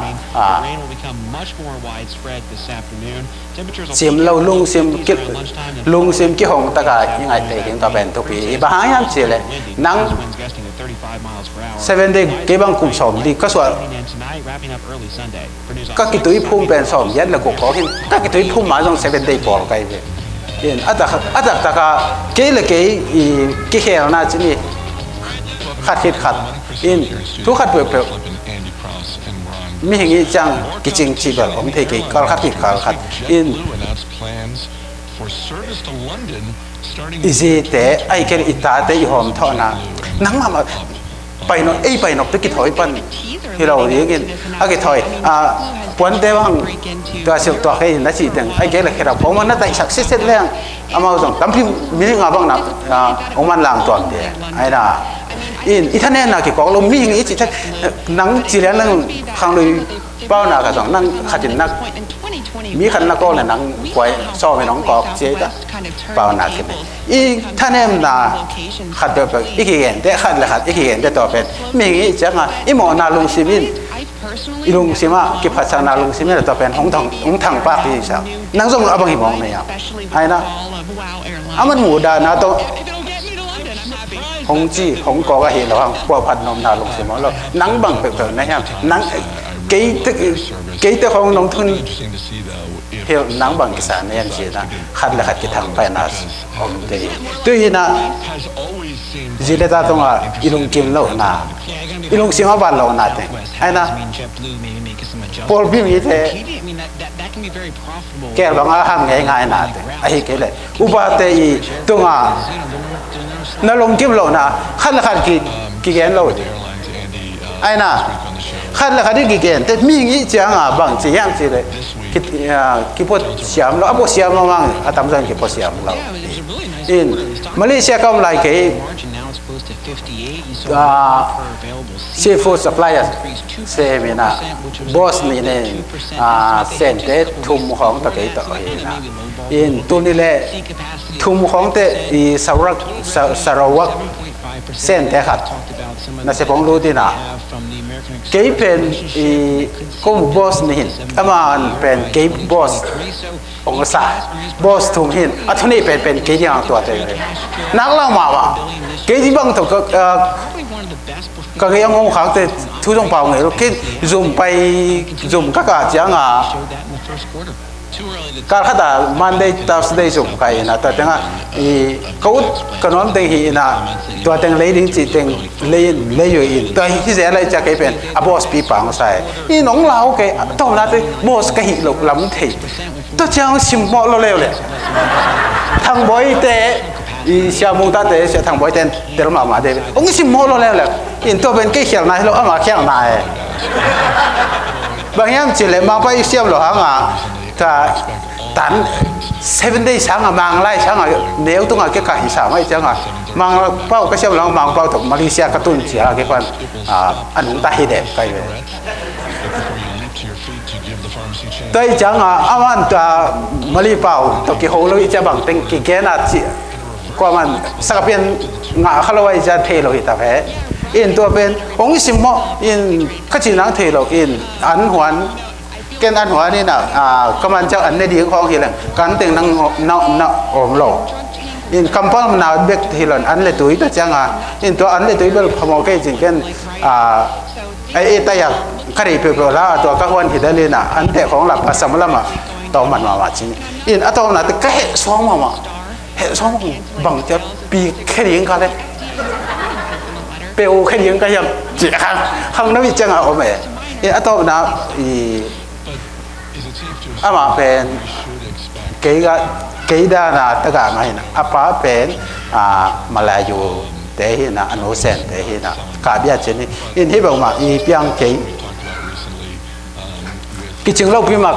ซิมเราลุงซิมกี่ห้องตะกายยังไงเตะยังตัวเป็นทุกปีบางอย่างจีเลยนั่ง7 day กี่บางกลุ่มสมดีก็ส่วนก็กิตุยพุ่มเป็นสมยันแล้วก็ขอเห็นก็กิตุยพุ่มมาตรง7 day พอกันเลยเห็นอาจจะตะกาเกี่ยเลยกี่เหี้ยน่าจะนี่ขัดเห็นทุกขัดเปล่ามีอย่างนี้จังกิจจีบผมเทกิก็ขัดอินอีซีแต่ไอ้แค่อิตาแต่อีหอมเท่านั้นนั่งมาไปนกไปนกตะกี้ถอยปันที่เราเรียกไอ้ถอยปวนเตวังตัวเสือตัวให้นัดจีตังไอ้แค่ละแค่เราผมว่าน่าจะสักเส้นแรงเอามาส่งตั้มพิมมีงาบ้างนะองมันหลังตัวเดียไอ้น่ะอินท่านเนี่ยนะกี่กองลมมีอย่างนี้จีท่านนั่งจีเลี้ยงนั่งข้างเลยเป้าหน้ากระสองนั่งขัดจินนักมีขันนักก็เลยนั่งควยซ้อไปน้องกอกเจ๊ตะเป้าหน้าขึ้นอีท่านเนี่ยนะขัดแบบอีกเห็นแต่ขัดเลยขัดอีกเห็นแต่ต่อเป็นมีอย่างนี้จังอ่ะอีหมอนาลุงซิมินอีลุงซิมากิพัฒนาลุงซิมินต่อเป็นห้องทางปากที่สักนั่งส่งเอาบางหิมองเนี่ยไอ้นะอามันหมูดานะตัวห้องจีห้องกอก็เห็นแล้วพวกพันนมนาลุงซิมาเรานั่งบังเปิดๆนะครับนั่งกี่ของน้องทุนเที่ยวนั่งบังกิสานเนี่ยจีนะขัดเลยขัดกิทางไปนะผมเดีตัวนี้นะจีเลต้าตรงอ่ะอีลุงกิมเราหน้าอีลุงซิมาบ้านเราหน้าเต็งไอ้นะพอพี่มีเท่แกบางอาหารง่ายๆหน้าเต็งไอ้เกเลยอุบัติเหตุตรงอ่ะนั่นลุงกิมเราหน้าขัดเลยขัดกี่แกนเราไอ้นะขัดเลยขัดกี่แกนแต่มีงี้จังอ่ะบางจีอย่างจีเลยกี่พอเสียมเราพอเสียมเรามั่งอาตมาจังกี่พอเสียมเราอินมาเลเซียก็ไม่ไกี่seafood suppliers เซมินะบอสนี่เนี่ยเส้นเตทุ่มของตะกี้ต่อเองนะอินตัวนี้แหละทุ่มของเตสารวัตรเส้นเตขัดน่าจะผมรู้ดีนะ cái pen công boss này ama pen cái boss ông sa boss thùng hin à thằng này pen cái gì hàng tua thế nãy lang mà cái gì bằng thuộc cái ông khác thì thu trong bao ngày cái dùng bay dùng các cái chẳng à các khata Monday Thursday dùng cái na ta tiếng câu cái nói tiếng hi na tua tiếng lấy đến chỉ tiếng lấy rồi in tua hi sẽ lấy cho cái bên boss bị bằng sai đi nóng lao cái tao là cái boss cái hi lục lắm thì tôi chẳng xin bỏ lo leoเลยthằng boy tệ sao mua ta tệ sẽ thằng boy tên tên mà tệ ông xin bỏ lo leoเลยin tua bên cái khel này lo mà khel này bang em chỉ lấy mang bay xem lo hả à ta tán 7 days sáng à mang lại sáng à nếu tung à cái cả sáng ấy chẳng à mang bao cái xem lo mang bao thuộc Malaysia cái tuần chỉ là cái con anh ta hi đẹp cái tôi chẳng à aman ta Malay bao tôi cái hồ lối cho bằng tiếng cái na chỉ qua mình sắc bên ngã khơi ra thế rồi ta phải in tua bên ông xin mò in các chị nắng thế rồi in ăn hoàn cái ăn hoàn này nào các bạn cho ăn này đi không hiểu là cán tiền năng ổn lộ in cầm bao nào biết thì là ăn lấy túi đó chẳng à in tua ăn lấy túi bên không cái gì cái ai tay à cái này phải là tua các quan thì đây là ăn thế không là pasal malam mà tao mình mà chỉ in ở tao là cái hệ số mà hệ số bằng cho bị cái gì cái đấy bèo cái gì cái gì chỉ không nó bị chẳng à ôm mẹ ở tao là mà bên cái đó là tất cả mấy nè apa bên Melayu thế hiện là anh sen thế hiện là cả biết chứ này in hy vọng mà biang cái trường lâu mà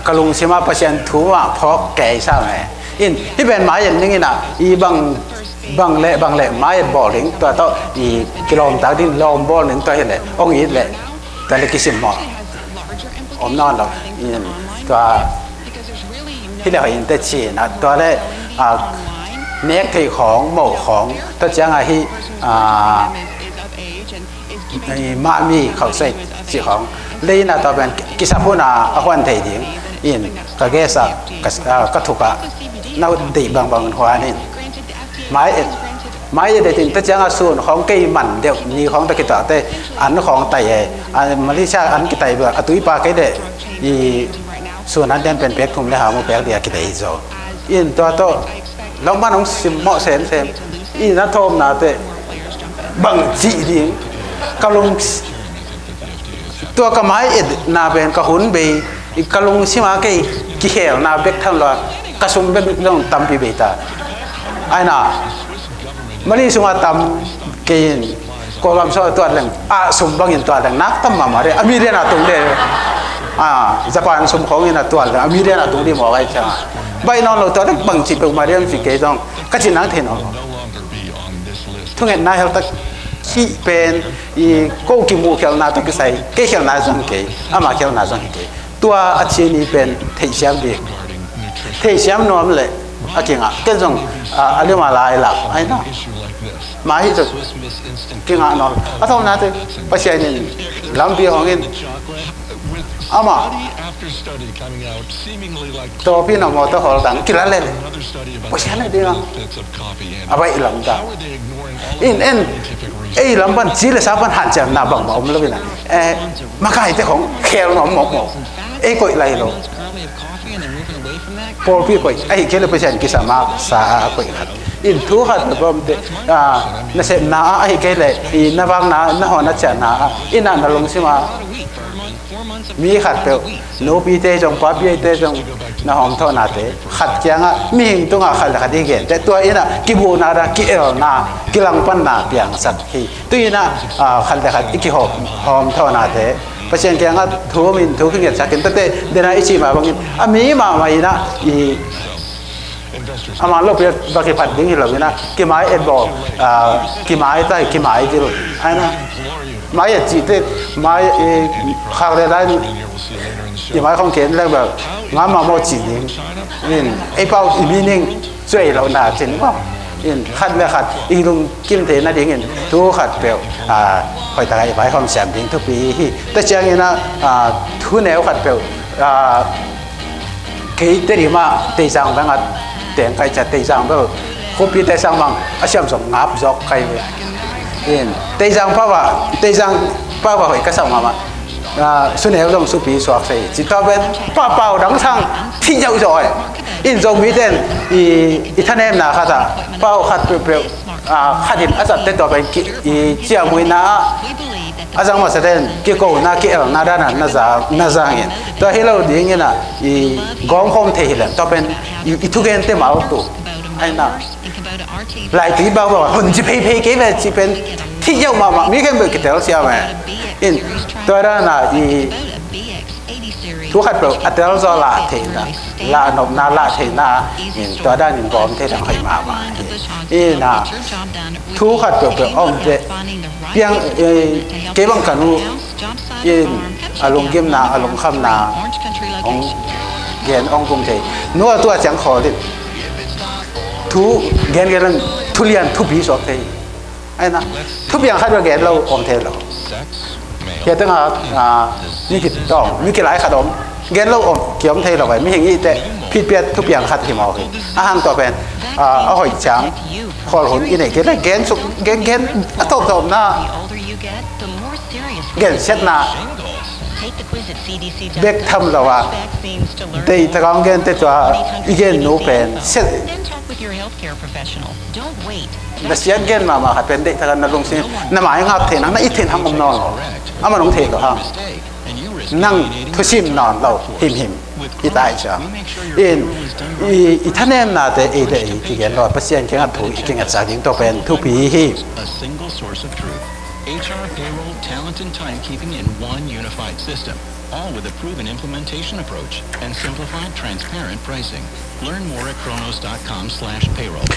cái lùng xem mà patient thú mà phó kể sao này in hy vọng mà hiện như là bằng lệ máy bỏ lính tôi tao km ta đi lom bỏ lính tôi hiện lệ ông ít lệ tôi là cái gì mà ông non rồi tôiที่เราเห็นแต่ชีนะตัวแรกเนื้อที่ของหมูของตัวจังไงที่มามีเขาใส่สีของเลยนะตัวเป็นกิจพูน่ะอวันไทยดิ้งอินกระเกษกระถูกะน่าดีบางหัวนี่ไม้เด็ดตินตัวจังส่วนของกี่มันเดียวนี่ของตะกิตะแต่อันของไตอันมาเลเซียอันกิไตเบื่อตุ้ยปลากี่เด็ดส่วนนั้นเป็นเป๊กทุ่มเลยหาโมเป๊กเดียกิเลสอินตัวโตลองบ้านของสิมเหมาะเซมอินนัทโทมนาเตบังจีดิ้งกะลุงตัวกระไม้เอ็ดนาเป็นกระหุนบีกะลุงสิมาเกยกิเหลนาเป๊กทั้งหลายกระสุนเป็นเรื่องตำปีเบตาไอ้น่ะมาลีสุมาตำเกยกวามสอตัวหนึ่งสมบังยินตัวหนึ่งนักตั้มมาเรอเมริกาตรงเดียญี่ปุ่นสมของนี่นะตัวเลยอเมริกาตรงนี้บอกไอ้ช่างใบนอนเราตัวนั้นบังจีบมาเรียนฟิกเกตองก็จีนังเทนอทุกเห็นนายเขาตะขี้เป็นกูกิมูเขียวนาตัวก็ใส่เกเขียวนาจังเกอามาเขียวนาจังเกตัวอาชีพนี้เป็นเทียมดีเทียมนวมเลยอาเก่งอ่ะก็จังอะไรมาลายหลักไอ้น่ะมาที่สุดเก่งอ่ะนอนอ่ะทำนั่นสิประเทศนี้ลำปีของเงินama to pin no moto hol dang kilale posane dia abai lam ta in ei lam ban chi le sa ban han cham na bang om lo bina makai te khong khel no mo ei koi lai lo por pi koi ai kele pesan ki sama sa koi khat in thu khat bom te na se na ai kele i na bang na ho na cha na ina na long simaมีขัดเปล่าโนปีเตจงป้าปีเตจงน่าหอมเท่านาเตขัดแจงอ่ะมีหิงตรงอ่ะขัดขัดที่เห็นแต่ตัวอีน่ะกิบูนาดากิเอลนากิลังปันนาเปียงสักทีตัวอีน่ะขัดขัดอีกิหอมเท่านาเตเพราะฉะนั้นแกงอ่ะถูมินถูขึ้นเกิดสักกินแต่เดน่าอิชิมาบางทีมีมาอีน่ะอามาลูกเปียบางทีผัดดิ้งเราเนี่ยนะกิไม้เอ็ดบอกกิไม้ใต้กิไม้ที่รู้ไอ้นะไม้จีเตไม้ข้าวได้กิไม้ของเขียนแล้วแบบงามาโมจีนิ่งนี่ไอ้เป้าอีมีนิ่งช่วยเราหนาจริงป่ะ อินขัดเมื่อขัดอีลุงกิมเทน่าดิ้งอินทุกขัดเปล่าคอยตายไปความแสบดิ้งทุกปีแต่เจ้าเงี้ยนะทุกแนวขัดเปล่ากี่เตรีมาเตจังบางอันเตียงใครจะเตจังเปล่าคุปปี้เตจังบางอาเซียมส่งงับจอกใครอินเตจังป้าว่าเตจังป้าว่าหอยกระสังมาสุนัขต้องสุปีสวกใส่จิตเอาเป็นป้าเป่าดังช่างที่เจ้าจ่อยอินทรงมีเด่นอีท่านเอ็มนะข้าจะเป่าขัดเปรี้ยวขัดหินอาจจะเต็มตัวเป็นเจ้ามือนะอาจารย์มาแสดงเกี่ยวกับนักเกี่ยวนาด้านนั้นน่าจะเห็นตัวที่เราดีเงี้ยนะกองคอมเทหินตัวเป็นทุกเงินเต็มเอาตัวไอ้น่ะหลายทีบ้างว่าคนจีเพย์เก็บจีเป็นที่เจ้ามามีแค่เบิกเตลเสียไหมอินตัวนั้นน่ะทุกขัดเปล่าอัตราจะละเทนะละนบนาละเทนะอินตัวด้านอินกอมเททางใครมาอินน่ะทุกขัดเปล่าอ้อมเจเพียงเก็บบังกันรู้อินอารมณ์เก็บนาอารมณ์คำนาองเงินองกรุงเทพนัวตัวจังขอดิทุเงินกันทุเรียนทุปีสอบเทไอ้นะทุกอย่างขัดว่าเงินเราอมเทเราเฮียตั้งนี่กิจต้องมีกี่หลายขนมเงินเราอมเกี่ยวอมเทเราไปไม่อย่างนี้แต่พิเศษทุกอย่างขัดที่มอคืออาหารต่อเป็นเอาหอยช้างขอหุ่นอีไหนเงินสุกเงินตบหน้าเงินเช็ดหน้าเด็กทำเราว่าแต่ตะกองเงินแต่ตัวอีเงินหนูเป็นเช็ดแต่เสียเงินมาขัดเป็นเด็กตะกันนั่งลงสิน้ำหมายงับเทนังนั่งอีเทนทำอมนอนเอามาลงเทก็ห้ามนั่งทุชิมนอนเราหิมอีตายจ้ะอีท่านเอ็มน่าแต่อีเด็กที่เงินเราเปอร์เซ็นต์แค่งัดถูกอีกงัดจากยิ่งตัวเป็นทุกปีHR, payroll, talent, and timekeeping in one unified system, all with a proven implementation approach and simplified, transparent pricing. Learn more at kronos.com/payroll.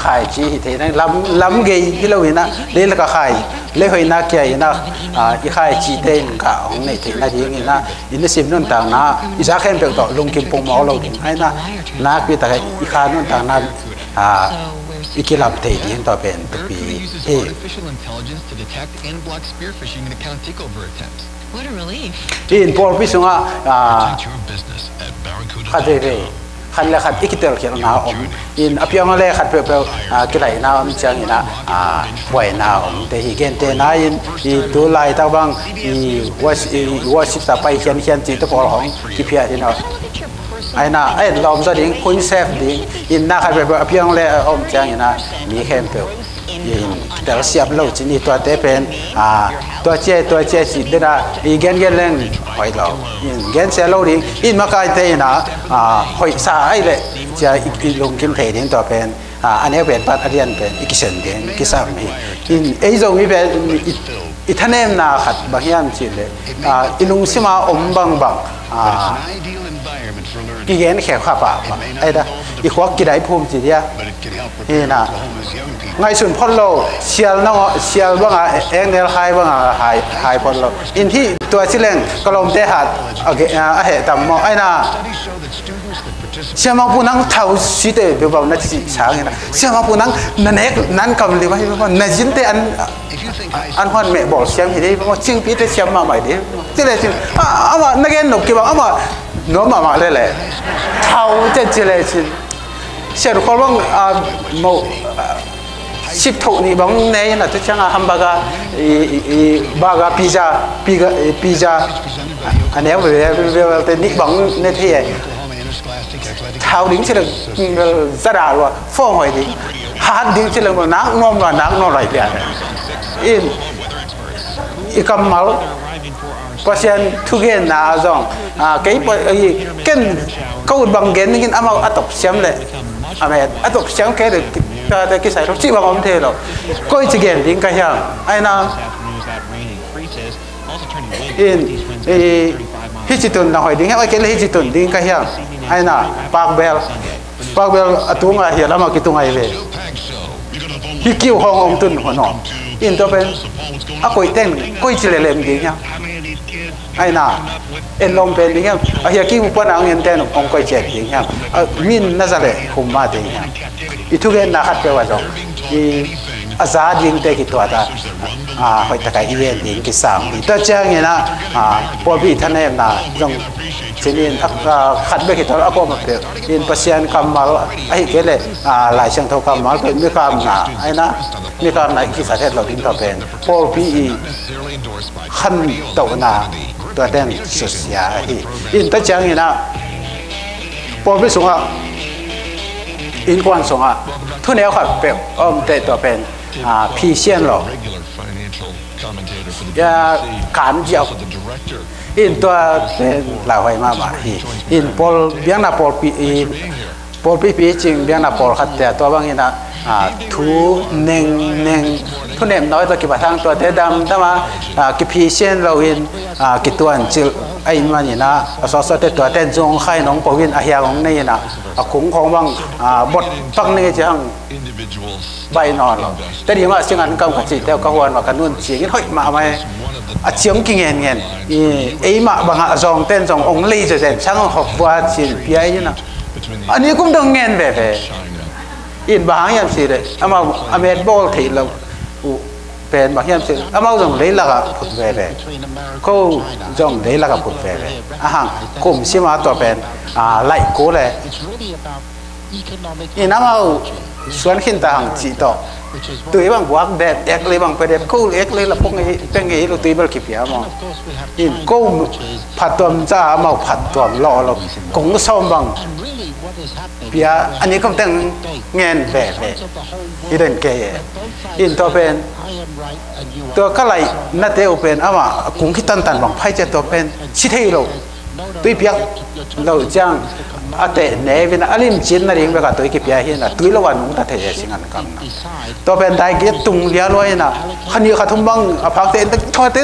Khai chi thì nó lắm ghi cái lâu na đây là cả khai lấy hồi na kia na cái khai chi tên cả ông này thì là gì nghe na in sim non tang na isa khen được tọ lung kim pong máu lâu thì hay na cái tại cái khai non tang na cái làm thì hiện tại bên bị in Paul Pisung khai đâyขัดเลยขัดอีกเตลเขียนนาอมอินอภิยังเลยขัดเปล่ากี่ไหลนาอมจังอินะไหวนาอมแต่ฮีเกนเตนาอินอีตัวลายตาบังอีว่าสิตาไปเขียนจีตะปอลของกี่เพียอินะไอ้น่ะไอ้ลอมจะดิ้งคุณเซฟดิ้งอินนาขัดเปล่าอภิยังเลยอมจังอินะมีแค่เปล่าแต่เสียบเราจีนี่ตัวเตเป็นตัวเจสิเดน่ะอีเกนเล่นหอยเราเกนเสียเราดิ้งอินมาไกลเตนะหอยสายเลยจะอีลงกิมเทดิ้งตัวเป็นอันนี้เป็นปัตเรียนเป็นอีกเส้นเดียนกิสามนี่อินไอ้ตรงนี้เป็นอีท่านเอ็มนาขัดบางอย่างจีเลยอีลุงซิมาอมบังกี่เกนแขกข้าป่าไอ้ด่าอีขวกี่ได้ภูมิจีเดียนี่นะไงส่วนพอลโลเชียลน้องเชียลบ้างเอ็งเนลไฮบ้างไฮพอลโลอินที่ตัวชิเลงกลมเตหัดโอเคเหตุมอไอ้น่ะเชื่อมาปูนังเท่าสีเตะแบบนั้นสิช้างนะเชื่อมาปูนังนั่นเอกนั่นกำลังว่านั่นจินเตอันคนแม่บอกเสียงที่ได้ว่าจิงพีเตเชื่อมาใหม่ดิที่เลยจิงเอามานักเรียนหนุ่มกี่บอกเอามาโน้มมาเลยเท่าจะจิเลยจิเชื่อคนว่าโมชิปถูกนี่บางเนี่ยนะทุกช่างฮัมบาร์บาร์พิซซ่าอันนี้เวลาแต่นี่บางเนี่ยที่เท้าดิ้งเชื่อจะด่าว่าฟ้องหอยดิ้งหาดิ้งเชื่อว่านักนมว่านักนมอะไรเปล่าอีกคำมาเพราะฉะนั้นทุกเรื่องน่าจะเกี่ยวกันเขาบางเรื่องนี่เอามาอัตบเสียมเลยอัตบเสียมแค่เด็กแต่กี่สายรถจีบางคนเท่าก็อีกเรื่องดิ้งกันยังไอ้น่ะฮิจิตุนนะหอยดิ้งไอ้เกลือฮิจิตุนดิ้งกันยังไอ้น่ะปากเบลตัวงาเหี้ยแล้วมากี่ตัวไงเลยฮิคิวห้องอมตุนหัวหนออินตัวเป็นก๋วยเต้นก๋วยเฉลี่ยเลยดิ้งยังไอ้น่ะเอ็นลมเป็นดิ้งยังเฮียกิ้วปนเอาเงินเต้นของก๋วยเจ๋งดิ้งยัง มินน่าจะเลยคุมมาดีเนี่ยอีทุกเรื่องนักขัดเปว่าจงอีอาซาดิงเตกิตัวตาหอยตะไคร้อีเวนต์ดิงกิสามตัวเจ้าเนี่ยนะพอพี่ท่านเองนะจงเช่นนี้ขัดเบกิตัวแล้วก็มาเปลี่ยนอินเปอร์เซ็นต์คำมาไอ้เกล้หลายเชิงเท่าคำมาเป็นมีคำนะไอ้นะมีคำไหนที่สาเหตุเราดิ้นต่อเป็นพอพี่ขั้นตัวนะตัวเด่นสุดยาอินตัวเจ้าเนี่ยนะพอพี่ส่งอ่ะอินควันส่งอ่ะทุนเอลขัดเปลี่ยนเตะตัวเป็นพี่เชียนหรอกอย่าการเจียวอินตัวเป็นหลายมาบ่อินพอลเบียงนาพอลปีจริงเบียงนาพอลขัดแต่ตัวบางอย่างนะทูเน่งทุนเอ็มน้อยตัวกี่บาทางตัวเตดำถ้ามากี่พี่เชียนเราอินกี่ตัวจิลไอ้มันนี่นะสอสเตตัวเต้นจงไข่น้องปวินอาเฮียของนี่นะคุ้มของบางบทฟังนี่จะหังใบนอนหรอกแต่ดีว่าเสียงอันกำกับจิตเต้าก็วนว่ากันนู่นเสียงเฮ้ยมาไหมเสียงกิ่งเงี้ยไอ้มาบางจงเต้นจงองลีจะเต้นช่างหอบว่าจิตเพี้ยนี่นะอันนี้ก็ต้องเงี้ยแบบอินบางอย่างสิเลยอามาอเมริกาที่เราเป็นบางอย่างสิอามาจงเลยละกับผุดแบบเขาจงเลยละกับผุดแบบห่างกลุ่มชิมาตัวเป็นไล่กูเลยอินน้ำเอาส่วนขึ้นต่างจีต่อตัวบางบวกแดดเอกเลยบางประเด็นกู้เอกเลยละพวกนี้เป็นไงเราตีบอลขีเปียมองอินกู้ผัดตัวจ้ามาผัดตัวรอเรากงส้มบางเปียอันนี้ก็ต้องเงินแบบอีเดนเกย์อินตัวเป็นตัวก็ไหลนัดเดียวเป็นอามากุ้งขี้ตันบางไพ่จะตัวเป็นชิเทโลตัวเปียเราจ้างอาเตเนวินอลิมจินนาริงเบกับตัวกิเปียหินะตัวละวันมุตเตะสิงันกันนะตัวเป็นได้เกียตุงเลี้ยร้อยนะขันนี้ขัดทุ่มบังพักเตะทอดเตะ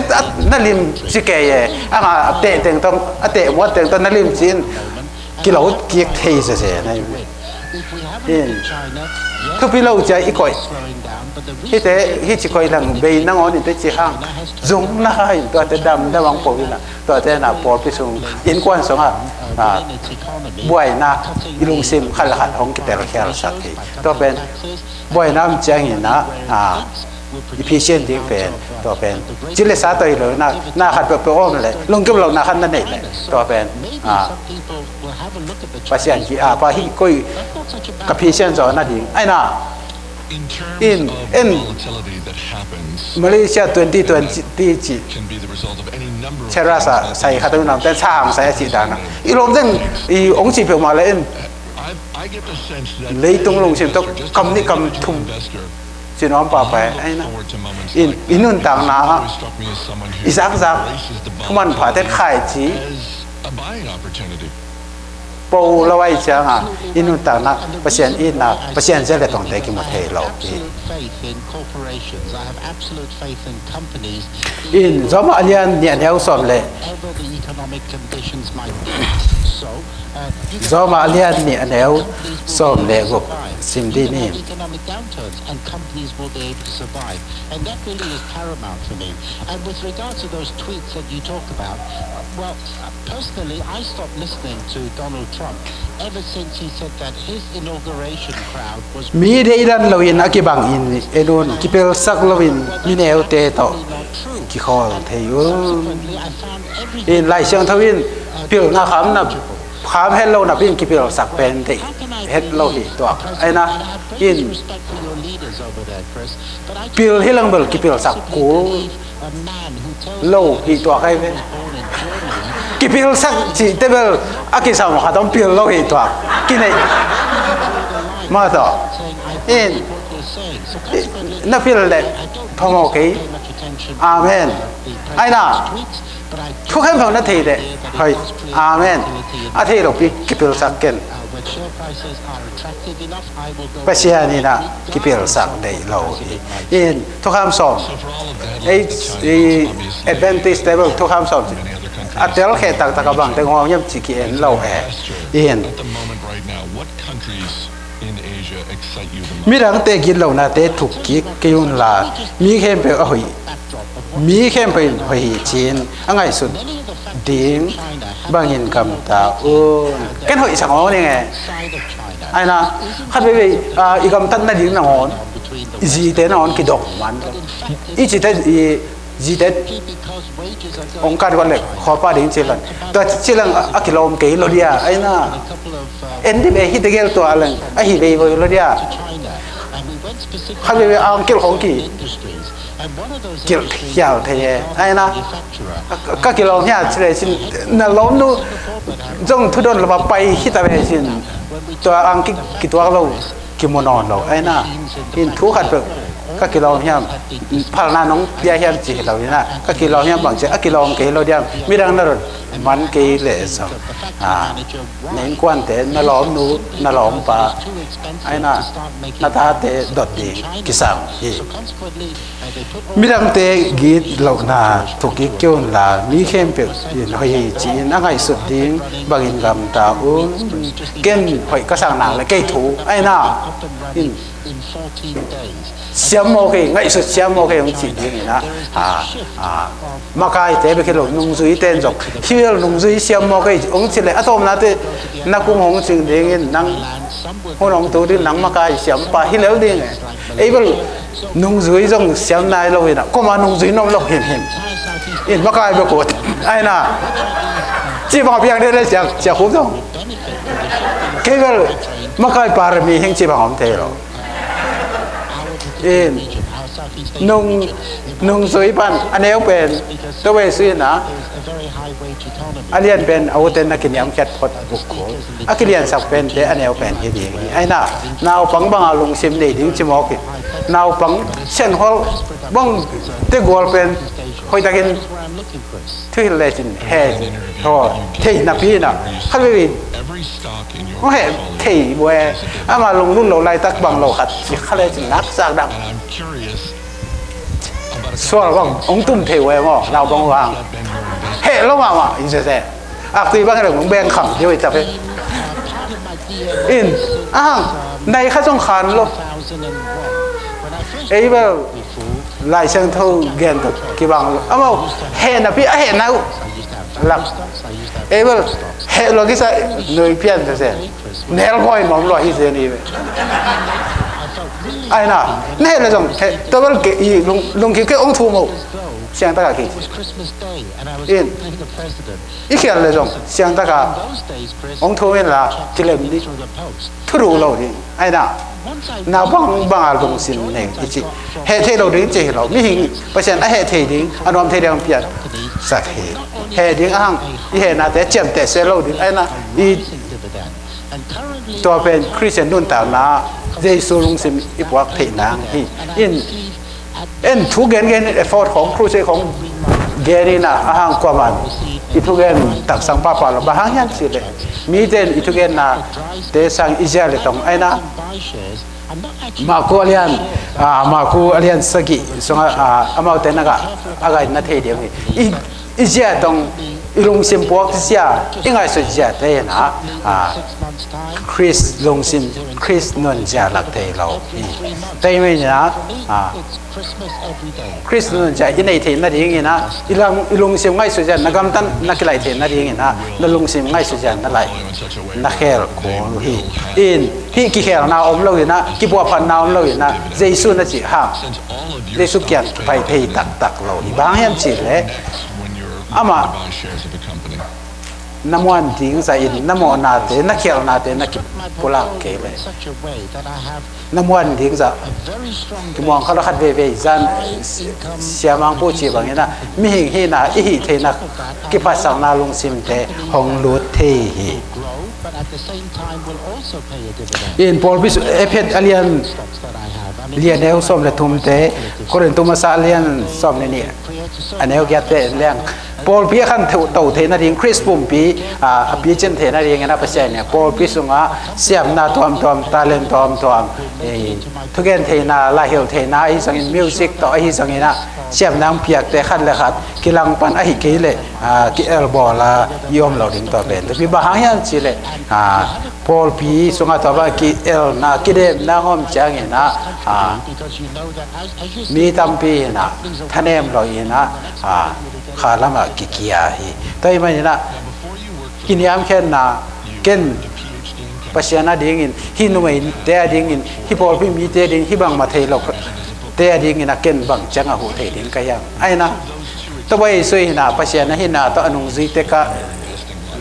นาริมสิเกย์อามาเตะเต็งต้องเตะวัดเต็งต้องนาริมจินกิโลเกียเทเสียในทุกปีเราจะอีกคนฮิตฮิตคอยหลังเบย์นั่งอ่อนนี่เตจิฮังจุงน่าหินตัวเตดำได้วางปอวินะตัวเตน่ะปอพิสุงอินควันสงอ่ะบ่อยนะอิลุงซิมขันขันของกิเตลแคลสักทีตัวเป็นบ่อยน้ำเจียงหินนะอีพีเชียนดิ้งเป็นตัวเป็นจิเลสาตัวเลยนะน่าขัดเปรี้ยวๆเลยลงกับเราน่าขัดนั่นเองเลยตัวเป็นภาษาอังกฤษภาษาคุยกับพีเชียนจอน่าดิ้งไอ้น่ะin Malaysia 2020เชราสใส่ขัดตุนน้ำแต่ช่างใส่สีดานะอีลมซึ่งอีองค์จีเปียวมาเลยเลยตรงลงเสียงต้องคำนี้คำทุ่มจีน้องป่าไปไอ้นะอินนุ่นต่างนะอีซักทุกมันผ่าเท็ดไข่จีปูละไว้เชียงอินุตานะเปอร์เซ็นต์อินนะเปอร์เซ็นต์จะเลยต้องได้กี่หมดเทเราอินสมัยเรียนเนี่ยเดียวสอบเลยสมัยเรียนเนี่ยเดียวสอบเลยก็สิ่งที่นี่ Well, personally, I stopped listening to Donald Trump ever since he said that his inauguration crowd was. มีเดียนเราอินอากิบังอินเอรุนกิเปลสักเราอินมีแนวเตะต่อกิคอลเทยุอินไล่เชียงทวินเปียวนาคำนะคำเฮลโลนะเป็นกิเปลสักเป็นเตะเฮลโลหิตัวไอ้นะอินเปียวเฮลังเบลกิเปลสักกูโลหิตัวใครเป็นกิพิลสักจีเตเบลอากิสามขาต้องพิลโลหิตัวกินไอมาต่ออินนับพิลเด็ดพอมโอเคอาเมนไอ้น่ะทุกคนฟังนาทีเด็ดเฮ้ยอาเมนอาทิตย์เราพิกิพิลสักกันไปเชียนี่นะกิพิลสักได้เราอินทุกคำสอบไอ้ Adventist Table ทุกคำสอบอาจจะเราแค่ตักตะกบังแต่งอยังจิเกนเราแอบเอ็นมีรังเตกินเรานะเตถูกกิกยุนลามีแค่เปล่า มีเข้มไปหอยจีนอะไรสุดดิ้งบางยินคำตาแกนหอยสังอ๋อนี่ไงไอ้นะขัดไปอีกคำตัดนั่นดิ้งนอนจีเตนอนกิดอกมันอีจีเตจีเตองค์การวันเล็กขอป้าดิ้งเชลันตัวเชลังอักกิโลมเกลโลเดียไอ้นะเอ็นที่ไปฮิตเกลตัวอะไรไอ้ฮิตไปโลเดียขัดไปเอาเกลของกี่เกี่ยวเที่ยวเทไอ้นะก็กิโลเนี่ยเฉลี่ยสิน่ะล้มนู้จงทุดนเราไปฮิตไปสิตัวอังกิตัวเรากิโมนอนเราไอ้นะอินทุกขัดเปิดก็กิโลเนี่ยพาราน้องเบียเฮียจีเราเนี่ยนะก็กิโลเนี่ยบางทีกิโลเกลเราเดียมีดังนั้นมันเกลเลยสักเน้นกวนเตน่ะล้มนู้น่ะล้มปะไอ้นะน่ะตาเตดดดีกิสังมีดังเตกีดเหล่านาถูกกิเกี่ยวลามีเข้มเปียกหอยจีนอะไรสุดดิ้งบางอินกำตาเก่งหอยก็สั่งหนังเลยเกี่ยถูไอ้น่ะเสียมโอเคไงสุดเสียมโอเคของจีนนี่นะมาใครเตะไปแค่หลงนุ่งซุยเต้นจบที่เรานุ่งซุยเสียมโอเคองค์จีนเลยอะตอมนะเตนักกุ้งของจีนเองนั่งหัวน้องตัวดิ้งนั่งมาใครเสียมปะที่แล้วดิ้งไอ้พวกนุ่งซุยจงเสียมนายเราเห็นก็มานุ่งซุยน้องเราเห็นอินมาใครไปกดไอ้น่ะจีบหอบยังได้เลยจะคุ้มจงแค่ก็มาใครปารมีแห่งจีบหอมเทเรานุ่งสวยปันอันนี้เป็นตัวเวสุยนะอันนี้เป็นอาวุธนักกินยำแคทพอดบุกโขอักเรียนสักเป็นแต่อันนี้เป็นที่ดีไอ้น่ะนาวปังบังอาลงซิมดีดิ้งจิมอกินาวปังเช่นฮอลบังเตกอลเป็นคอยตะกินที่เลจินเฮดทอเทนับพี่น่ะขั้นไปเขาเห็นเทบัวอามาลงรุ่นเราไล่ตักบังเราขัดขั้นเลจินนักสักดังส่วนบางองตุ้มเทวมั้งเราบางวางเฮ้แล้วมาอีเจเซ่คุยบ้างเรื่องของแบงค์ขังเดี๋ยวจะไปอินในข้าจงขันลูกไอ้แบบลายเชิงเท่าเงินตัวกี่บางลูกเอาเห็นนะพี่เห็นนะหลับไอ้แบบเห็นเราที่ใส่หน่วยเพี้ยนเซ่เนลคอยมองรอยที่เซ่นี่ไอ้น่ะนี่เลยจังตัวมันเกี่ยลงคิดแค่องค์ทูมเสียงตะกาคิดอินอีกอย่างเลยจังเสียงตะกาองค์ทูเป็นละกิเลสนี่ทุรู้เราดิไอ้น่ะนาบังอาลงสินเนี่ยอีจิเฮเทเราดิ้งเจเราไม่หิงเปอร์เซ็นต์ไอ้เฮเทดิ้งอันนั้นเทเดียงเปลี่ยนสักเฮดิ้งอ่างอีเฮน่ะแต่เจียมแต่เซลเราดิ้งไอ้น่ะอีตัวเป็นคริสเตียนนุ่นแต่น่ะเจสุลงสิมอีพวกเทนางอินทุกเงินเอฟฟอร์ตของครูเซของเกนี่นะอาหารกว่ามันอีทุกเงินตักสังปาปาลบางอย่างสิเลยมีเดนอีทุกเงินนะเตสังอิเจริตองไอ้นะมาคูเลียนสกิสงอามาเตนักอากาศนัดเทียมอิเจตองอีลงสิมพวกเสียยังไงสุดเจเตนะคริสลงสิมคริสนนจะหลักเตเราแต่ไม่นะคริสนนจะยินดีเทนนั่นเองนะอีลงสิมง่ายสุดเจนักกำตันนักไล่เทนนั่นเองนะนั่นลงสิมง่ายสุดเจนั่นไล่นักเฮลโคฮีกี่เฮลนาอมเราอยู่นะกี่บัวพันนาอมเราอยู่นะเจสุนั่นจีฮ่าเจสุเกียนไปเทตักเราอีบางอย่างจีเลยอามาน้ำมันดิ้งใส่น้ำมันนาเตนักเขียวนาเตนักกุหลาบเกเลยน้ำมันดิ้งจะที่มองเขาขัดเวจันเสียมังพูดจีบอย่างนี้นะมีหิ่งหินาอีหิเทนักกิปัสสังนาลงซิมเตหงลุดเทหีอินพอลพิสุเอฟเอเลียนเลียนเอลส้มและทุ่มเตคนอื่นตุ้มมาซาเลียนส้มนี่อันนี้เขาแก่เตะเลี้ยง Paul pi khan tau the na ring Chris pum pi a pi chen the na ring na pasien ne Paul pi sunga siam na tom talent tom thugen the na la hel the na ai sang music to ai sang ina siam nang piak te khan le khat kilang pan ai ke le ki elbow la yom lo ding to ben pi ba hang yan chi le Paul pi sunga to ba ki el na ki de na hom chang ina mi tam pi na thanem lo ina khá lắm à kỳ kỳ à hi tới mà nè kinh nghiệm khen na ken pasiana ding in hi nuôi te ding in hi bol pi mi te ding hi bang mà thầy lộc te ding in ken bang chang à hu thầy ding cái yang ai na to bay suy na pasiana hi na to anung zi te ka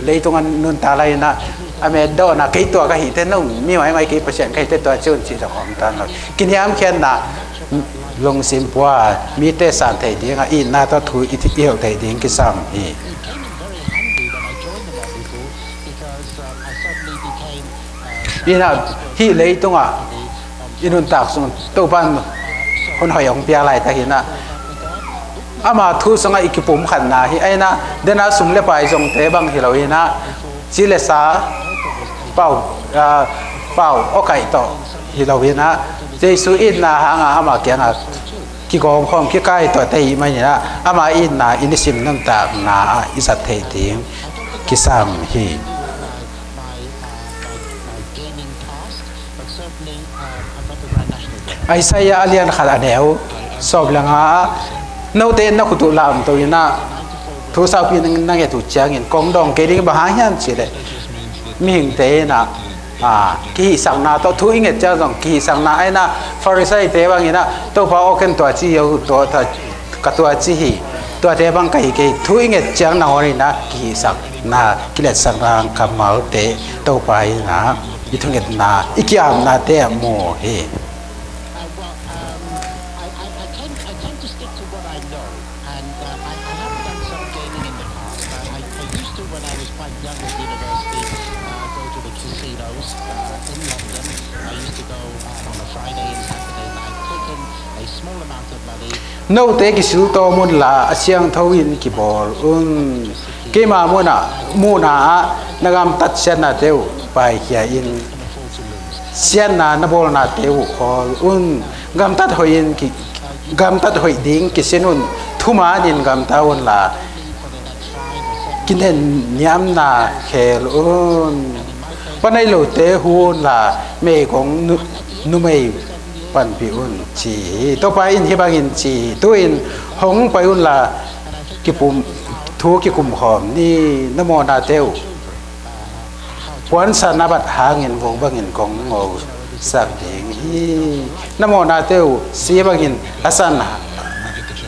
lấy tung an nun ta lai na ame do na cái tua cái hi te nung mi mai cái pasian cái te tua chun chỉ là không tan rồi kinh nghiệm khen na long sim qua mi te san thầy tiếng à in na to thui ít yêu thầy tiếng cái sam hi in na hi lấy tung à inun tak sung to ban hon hoi ong pia lai ta hi na ama thu sanga ikipum khan na hi ai na dena sum le pai jong te bang hi lo hi na chi le sa pau o kai to hi lo hi na Jesu in na hanga ama kya ki gom khom ki kai to te mai na ama in na inisim nam ta na isat thei ting ki sam hi Isaiah alian khala neu sob langa no te na khutu lam to ina thu sa pi nang nge tu chang in kong dong ke ding ba ha hian chi le mi hing te na ki sang na to thu inget cha jong ki sang na ai na Pharisee te bang ina to pa oken to chi yo to ta ka to chi hi to te bang kai ke thu inget chang na ori na ki sang na kilet sang rang kamal te to pa ina i thu nget na ikiam na te mo he nâu tế cái sự to muốn là xiang thâu in cái bol cái mà muốn na ngam tắt sen na teu bài kia in sen na bol na teu ngam tắt hồi in cái ngam tắt hồi đỉnh cái sen thu má in ngam tao là kinh hình nhám na khéo ban nay lẩu tế huôn là mẹ cũng nu mày pan pi chỉ to pa in hi bang in chỉ tu in hong pa là ki pum thu ki kum khom ni namo na teu puan sa na bat hang in vong bang in kong ngo sak ding hi namo na teu si bang in asan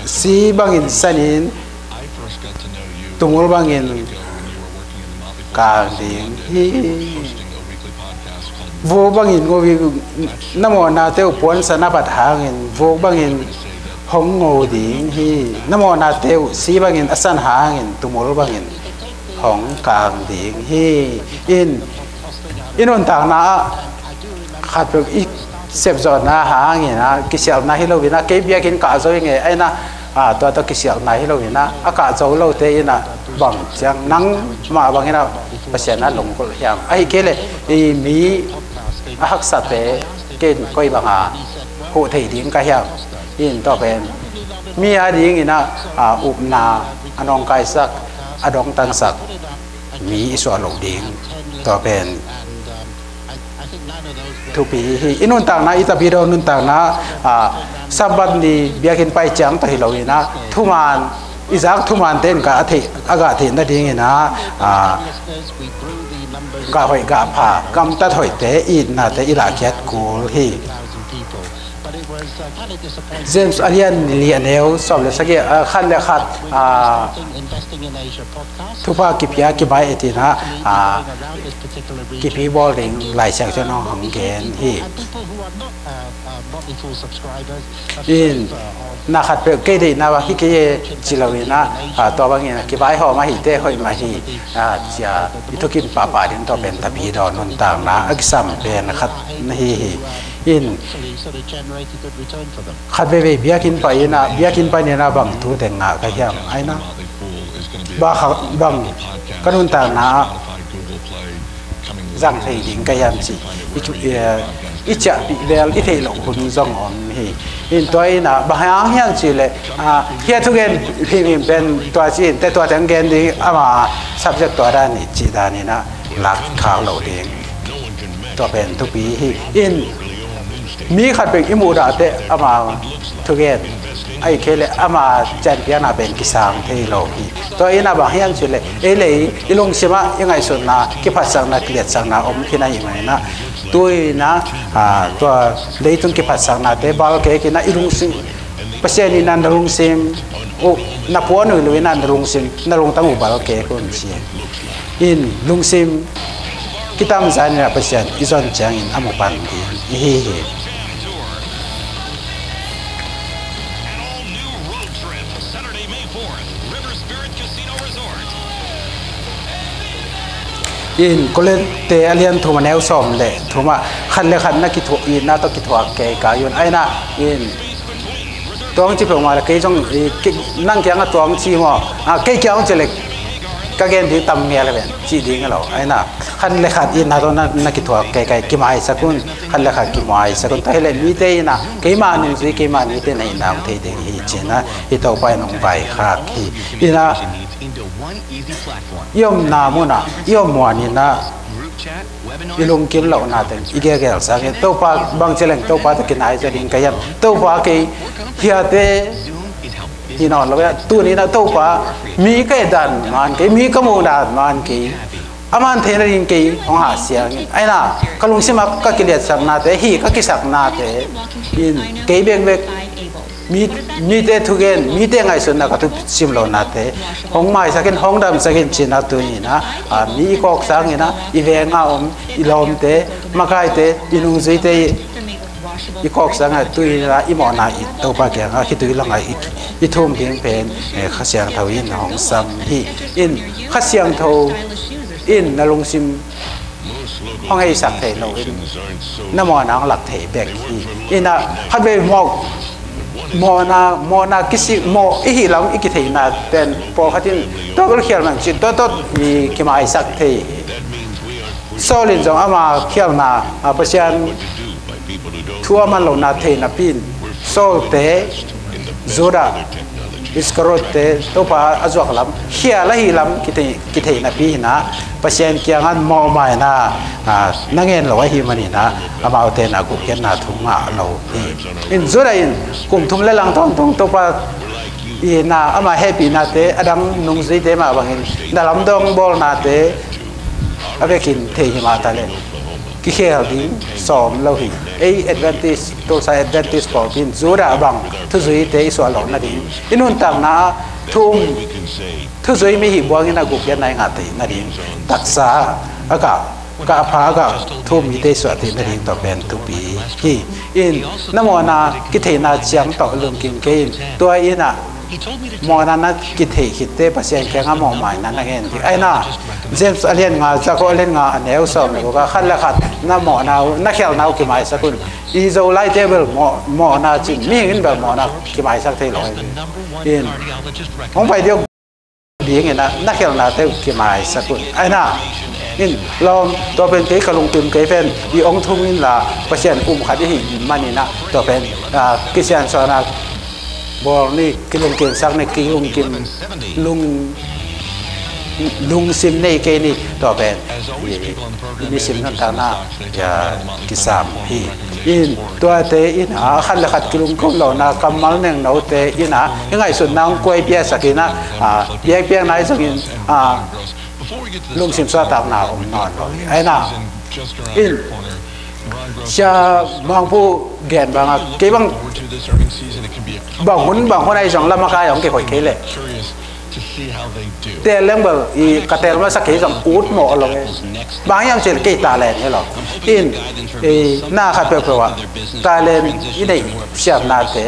si bang in sanin tumul bang in ka ding hi vô bang in ngồi namo na teo puan sa na bat hangin vô bang in hong ngo ding hi namo na teo si bang in asan hangin tumul bang in hong kang ding hi in on ta na khat pe ik sep zo na hangin na kisel na hi lo wina ke bia kin ka zo nge ai na to kisel na hi lo wina aka zo lo te ina bang chang nang ma bang ina pasien na long kol hiam ai ke le mi hắc sát tế kên coi bằng hộ thể tiếng cái hiệu in to bên mi tiếng ina na anong kai sak adong tan sak mi so lo ding to bên thu pi inun tang na itapi do nun tang na sabat ni biakin pai chang to hilo ina thuman izak thuman ten ka the aga the na ding ina ga hoi ga pha kam ta thoi te in na te ila kiat kul hi James Alian lianeu som le sagi khan le khat thupa kipia ki bai etina kipi bowling lai sang cho no hong gen hi in na khat pe ke de na wa hi ke chilawina to bang ina ki bai ho ma hi te hoi ma hi cha itokin pa pa din to ben ta bi do non tang na exam ben khat na hi in khat be biakin pa ina biakin pa ne na bang thu te nga ka hiam ai na ba bang kanun ta na rằng thầy đến cái em gì ít chợ bị bèo ít thầy lộng hồn rong on thì in tôi là bà hàng hiện chỉ là hiện thu gen thì mình bên tôi chỉแต่ตัวจังgen đi mà subjectตัวด้านนี้จีด้านนี้นะหลักข่าวเราเองตัวเป็นทุกปีinมีขัดเป็นอิมูดาเตะมาทุกgenไอ้เคเลยมาแจนเปียนาเป็นกิสังที่เราตัวอินาบางอย่างสุดเลยเลยอีลงเสียมายังไงสุดนะกิพัดสังนะเกลียดสังนะอมที่นั่นยังไงนะตัวนะตัวเลยต้องกิพัดสังนะแต่บางเคกินะอีลงสิเปอร์เซ็นต์นั้นลงสิมโอ้นับวันหนึ่งเลยนั้นลงสิมนั่นลงตั้งอุบาลเคคนเสียอินลงสิมกิตามใจเนี่ยเปอร์เซ็นต์อีส่วนจังอินอามุปันดีอินก็เล่นเตะเลียนถูมาแนวซ้อมเลยถูมาขันเลยขันนักกีฬาอินน่าต้องกีฬาเกย์กายุนไอ้น่ะอินตัวงจีบออกมาแล้วเกย์จงนั่งเกี่ยงกับตัวงจีมอ่ะเกย์เกี่ยงจะเล็กก็เกย์ที่ตำเมียเลยเป็นจีดิ้งกันเราไอ้น่ะขันเลยขันอินน่าต้องนักกีฬาเกย์กี่ไม้สักคนขันเลยขันกี่ไม้สักคนแต่เล่นมีเตะน่ะเกย์มาหนึ่งสิเกย์มาหนึ่งเตะในน้ำเตะเด็กฮีจีน่ะฮีโตไปน้องไปขาดฮีอินน่ะยอมนามุนะยอมมวนินะอีลงกินเหล่านาเต็มอีเกลสักเต้าปากบางเชลงเต้าปากตะกินไอจะดิ้งกันยันเต้าปากเกยเฮียเตที่นอนเราเนี่ยตัวนี้นะเต้าปากมีแค่ดันมันเกยมีขโมยดันมันเกยอามันเทนดิ้งเกยของหาเสียงไอ้น่ะก็ลงสิมาก็กิเลสสักนาเตฮีก็กิสักนาเตอินเกยเบงเบกมีเตทุกเงินมีเตไงส่วนนักทุกซิมโลนาเตห้องไม้สักเงินห้องดำสักเงินชินาตัวนี้นะมีกอกสังเงินนะอีเวงเอาอีลมเตมาไกเตอีนุ่งซีเตอีกอกสังตัวนี้นะอีหมอนาอีตัวปากแกงคิดตัวละไงอีทุ่มเพียงเป็นข้าเสียงทวินห้องซ้ำที่อินข้าเสียงทวอินนลงซิมห้องให้สักเทโนอินน้ำหมอนาหลักเทแบกอินนะฮัดเบมอกมอนากิสิมออีหิลังอีกิเทนาเต็นพอขัดินตัวก็เขียนมันจิตตัวมีกิมาไอสักเทโซลินจงอามาเขียนนาเปอร์เซ็นต์ทัวมันลงนาเทนาปินโซเตจูดาอิสกรเตตัวป้าอาจจะลำเขียนละหิลังกิเทนาปีนะเปอร์เซ็นต์เกี่ยงอันมอไม่นะนั่งเงินเราไว้หิมันนี่นะอามาเอาเทนากุเขียนนาทุ่งเราอินจูดาอินกุมทุ่มเล่ลังต้องตัวป้าอินนะอามาแฮปปี้นาเตอดังนุ่งซีเตมาบางอินดาลำดองบอลนาเตอาเวกินเทหิมาตาเลกิเขียนดิ้งสอมเราหิไอแอดเวนติสตัวใส่แอดเวนติสปอร์ตินจูดาบังทุจุยเตอิสวาลนาดิ้งอินุนต่างนะทุ่มทุจุยไม่หิบวางินากุเขียนในงาตีนาดิ้งตักษาอากาศกาพากาทุ่มมิเตสวตินาดิ้งต่อเป็นทุปีฮีอินน้ำมอนากิเทนาเจียงต่อลุงกินเกินตัวอินะมอนานักกิเทคิดเตปเสียงแข็งมองใหม่นั่นเองที่ไอ้น่ะเจมส์เลียนงาจะก็เล่นงาเนวสมก็ขั้นละขัดน้ำมอนานักเขียวนาวกี่ไม้สักคนอีโซไลเทเบิลมอนาจิมีเงินแบบมอนากี่ไม้สักเท่าไหร่อินผมไปเดียวดีเงี้ยนะนักเขียวนาวเท่ากี่ไม้สักคนไอ้น่ะอินลองตัวเป็นเกย์กระลงตุนเกย์เป็นอีองทุ่งนี่ละเปอร์เซ็นต์อุ้มขัดที่มันนี่นะตัวเป็นกิเซียนสอนาบอลนี่กินลงเกณฑ์สักในกินลงกินลุงซิมในเกนี่ต่อเป็นมีซิมนั่นทางหน้าอย่ากิสามพี่อินตัวเตอินขันละขัดกิลุงก็เหล่านากำมัลหนึ่งเราเตอินยังไงส่วนนางกล้วยเปียสักินะเปียไหนสักินลุงซิมสตาหนาอมนอนเลยไอ้น่ะอินจะบางผู้แก่บางเกี่ยบางคนไอ้สองลำมาคายของเกี่ยข่อยเกี่ยเลยแต่เรื่องแบบอีกระเตลมาสักเกี่ยสองอูดหมอเราเลยบางอย่างเช่นเกี่ยตาแลนนี่หรออินหน้าขัดเปล่าตาแลนอีนี่เสียบนาเตะ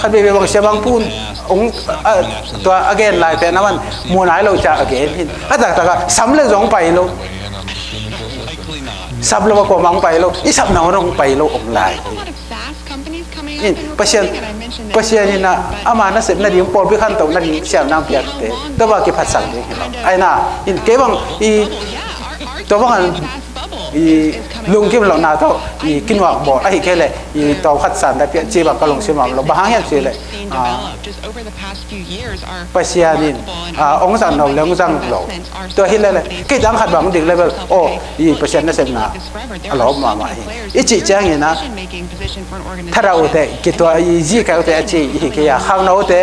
ขัดเปล่าบางเสียบางพูนองตัวอเกนลายแต่นั้นมันมัวไหนเราจะอเกนอาจารย์ตะกซ้ำเลยสองไปเราซับเราก็มังไปเราอีซับหนาวเราไปเราอมลาย in pasien in na ama na sep na ding por bi khan to na ding siam nam piak te to ba ki phat sang ding ai na in ke bang I to bang I lung kim lo na to I kinwak bo ai ke le I to khat san da pia chi ba ka long sim lo ba hang yan chi le pasien in ong san no le ong sang lo to hi le ke dang khat bang ding level o I pasien na sep na alo ma ma I chi chang in na tharau te ki to I ji ka te chi hi ke ya khang no te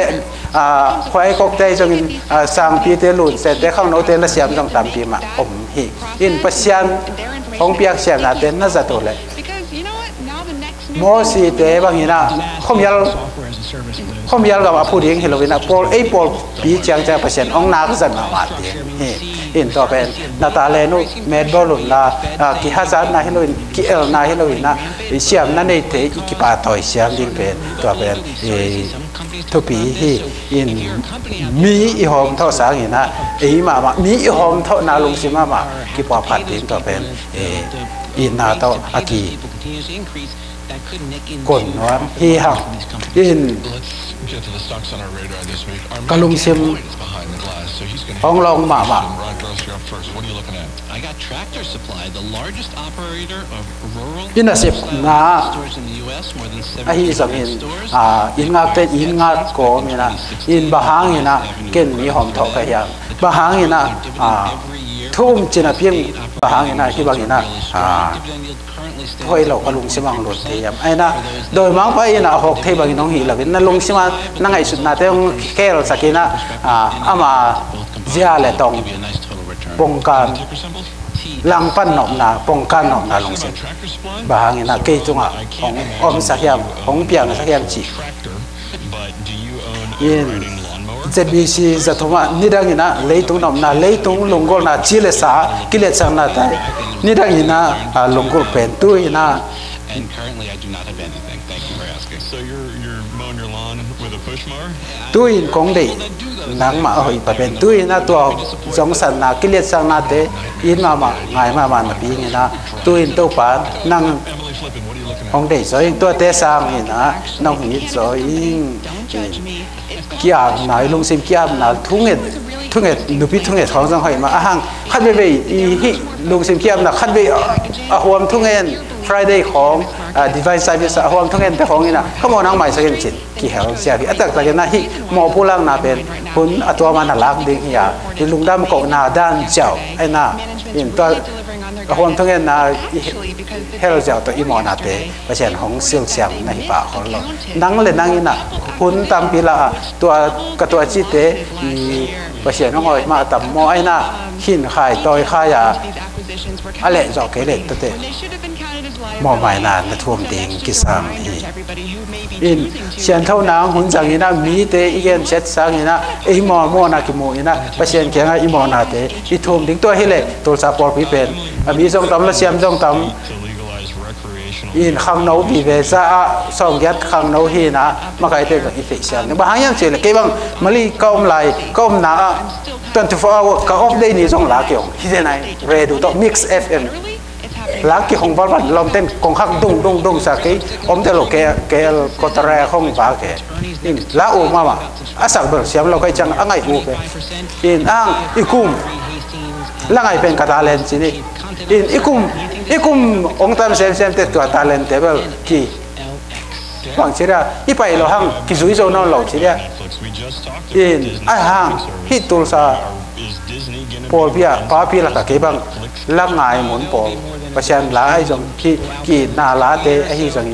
khwai kok te jong in sang pi te lun se te khang no te la siam jong tam pi ma om hi in pasien ong piak siam na te na za to le mo si te bang ina khom yal ga phu ding helowina pol pi chang cha pasien ong na ka zan ma te hi in to pen na ta le nu med bolun la ki hazard na helowin ki el na helowina siam na nei te ki pa toy siam ding pen to pen to pi hi in mi I hom tho sang ina ma mi I hom tho na lung sima ma ki pa phat ding to pen in na to aki kon wan hi ha in kalung sim ong long ma I got Tractor Supply, the largest operator of rural in a sip na ai sam in in ngak te in ngak ko mina in bahang ina ken mi hom tho ka ya bahang ina thum china piang bahang ina hi bang ina hoi lo ka lung simang lot te yam ai na doi mang pa ina hok the bang nong hi la na lung sima na ngai sut na te kel sakina ama zia le tong pongkan lang pan nom na pongkan nom na lung sim bahang ina ke chunga om sakyam ong piang sakyam chi in ZBC zathoma nidang ina leitung nom na leitung lungol na chile sa kilet sang na ta nidang ina lungol pen tu ina and currently I do not have anything. Thank you for asking. So you're mowing your lawn with a push mower? Tu in kong dei nang ma hoi pa pen tu ina to jong san na kilet sang na te in ma ngai ma na pi ina tu in to pa nang kong dei so in to te sang ina nong hi so in kia nai lung sim kia na thunget nupi thunget thong jang hoi ma ahang khat be be hi lung sim kia na khat be a huam thungen Fridayของ Divine Service ห่วงทั้งเงินแต่ของนี่นะเขามองนั่งใหม่สักนิดกี่แถวเสียที่อัตตากันนะที่มอผู้ล่างนาเป็นคนตัวมันน่ารักดีอย่างที่ลุงดำก็นาด้านเจ้าไอ้น่าเห็นตัวห่วงทั้งเงินนะให้เราเจ้าตัวอีมอนาเตะประชันของเสียงเสียงในป่าของเรานั่งเลยนั่งนี่นะคนตามปีละตัวกับตัวจิตเตะประชันของเรามาตามมอไอ้น่าหินขายต่อยขายอะไรจอกเกล็ดตัวเตะมอใหม่นานท่วมติงกิสามอินเชียนเท่านางหุ่นจังอินะมีเตอีเกนเช็ดสังอินะไอมอนากิโมอินะประเชียนเขียงไอมอนาเตอีท่วมติงตัวให้เลยตัวซาปอร์พิเป็นมีจงตำละเชียมจงตำอินขังโนบีเวซ่าสองยัดขังโนฮีนะมาไกลเตกับอีฟิเชียนบางอย่างเฉลี่ยเก็บบังมาลีก้มไหลก้มหนา24 hours กับ off day นี่จงหลาเกี่ยวที่ไหนเรดูต้อง mix FMหลักที่ของบ้านลมเต้นกองขักดุงสักกี่อมเตลเกลกตระของบ้าแกอินละอูมาว่าอาศักเบอร์เสียมเราเคยจังอ่างไงอูแกอินอ่างอีกุมละไงเป็นกาตาเลนสินี่อินอีกุมองค์ตามเซมเตตัวตาเลนเตเบิลกี่บางทีละอีไปเราห้างกิจุยโซนอนเราทีละอินไอห้างฮิตตุลซาปอลพิอาป้าพิละกับเก็บังลักไงหมุนปอลประชันหลายจงกี่นาลาเตไอ้จง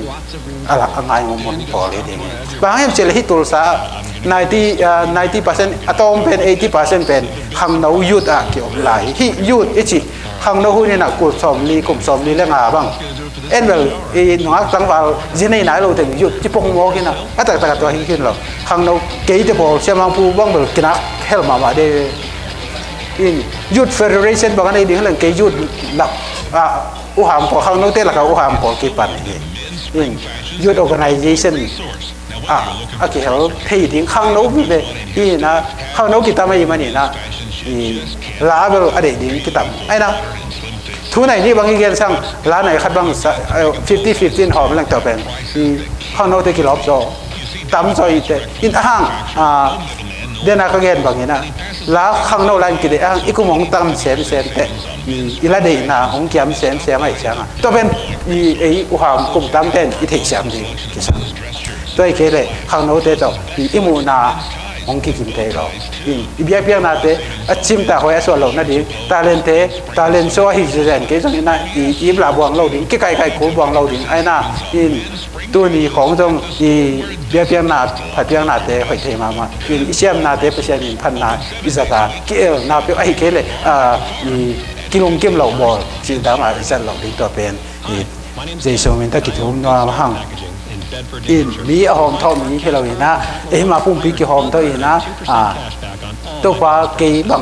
อะไรไงหมุนปอลเลยทีนี้บางอย่างเจริญฮิตตุลซา90% อะตอมเป็น 80% เป็นขังเอายุดอ่ะเกี่ยวหลายฮิยุดอิจิขังเอาหุ่นนี่นะกลุ่มสมลีเรื่องอะไรบ้างเอ็นแบบอีหนังสังวาลจีนไหนเราถึงยุดจีปงโมกินนะแต่ตัวหิ้งขึ้นหรอกขังเอาเกย์จะบอกเชื่อมังผู้บ้างแบบกินักเฮลมาเดอินยุดเฟเดเรชันบางอันนี้เรื่องเกย์ยุดหลักอุหามพอขังเอาเตะหลักอุหามพอกีปันอินยุด organization โอเคเขาเที่ยงขังเอาไปเลยอีนะขังเอากิตาไม่มานี่นะลาเบลอะไรดิ้งกิตาไอ้นะทุนไหนนี่บางทีเกี่ยงช่างร้านไหนคัดบาง50-15หอมแรงต่อเป็น ข้างนอกที่กิโลบโจตำโจอีเตอินอ่างเดี๋ยวนักเรียนบางอย่างนะแล้วข้างนอกร้านกินอ่างอีกุมองตำเสียเตอีละเดียนะองเกียมเสียไม่เสียอ่ะตัวเป็นไอ้อุหามกุมตำเต้นอีเทเสียมดีกิสันตัวไอ้เคเลยข้างนอกเตโจอีมูนาองกิกิมเตโรอีเบียเปียนาเตชิมตาหอยส่วนเรานั่นดีตาเลนเตตาเลนโซ่ฮิจเรนเกจังนี่นะอีบลาบวงเราดิ้งกี่ไก่กูบวงเราดิ้งไอ้น่ะอินตัวนี้ของจงอีเบียเปียนาผัดเปียนาเตหอยเทมาอินอิเชียมนาเตเปเชียมินพันนาอิสกาเกลนาเปียไอ้เคเลยอีกิลงกิมเราบอจิตามาอิสเราดิ้งตัวเป็นอีเจสมินตะกิทุมนัวมาหังอินมีหอมทอมมีให้เราเห็นนะมาปุ่มปีกี่หอมตัวเองนะตัวฟ้ากี่บัง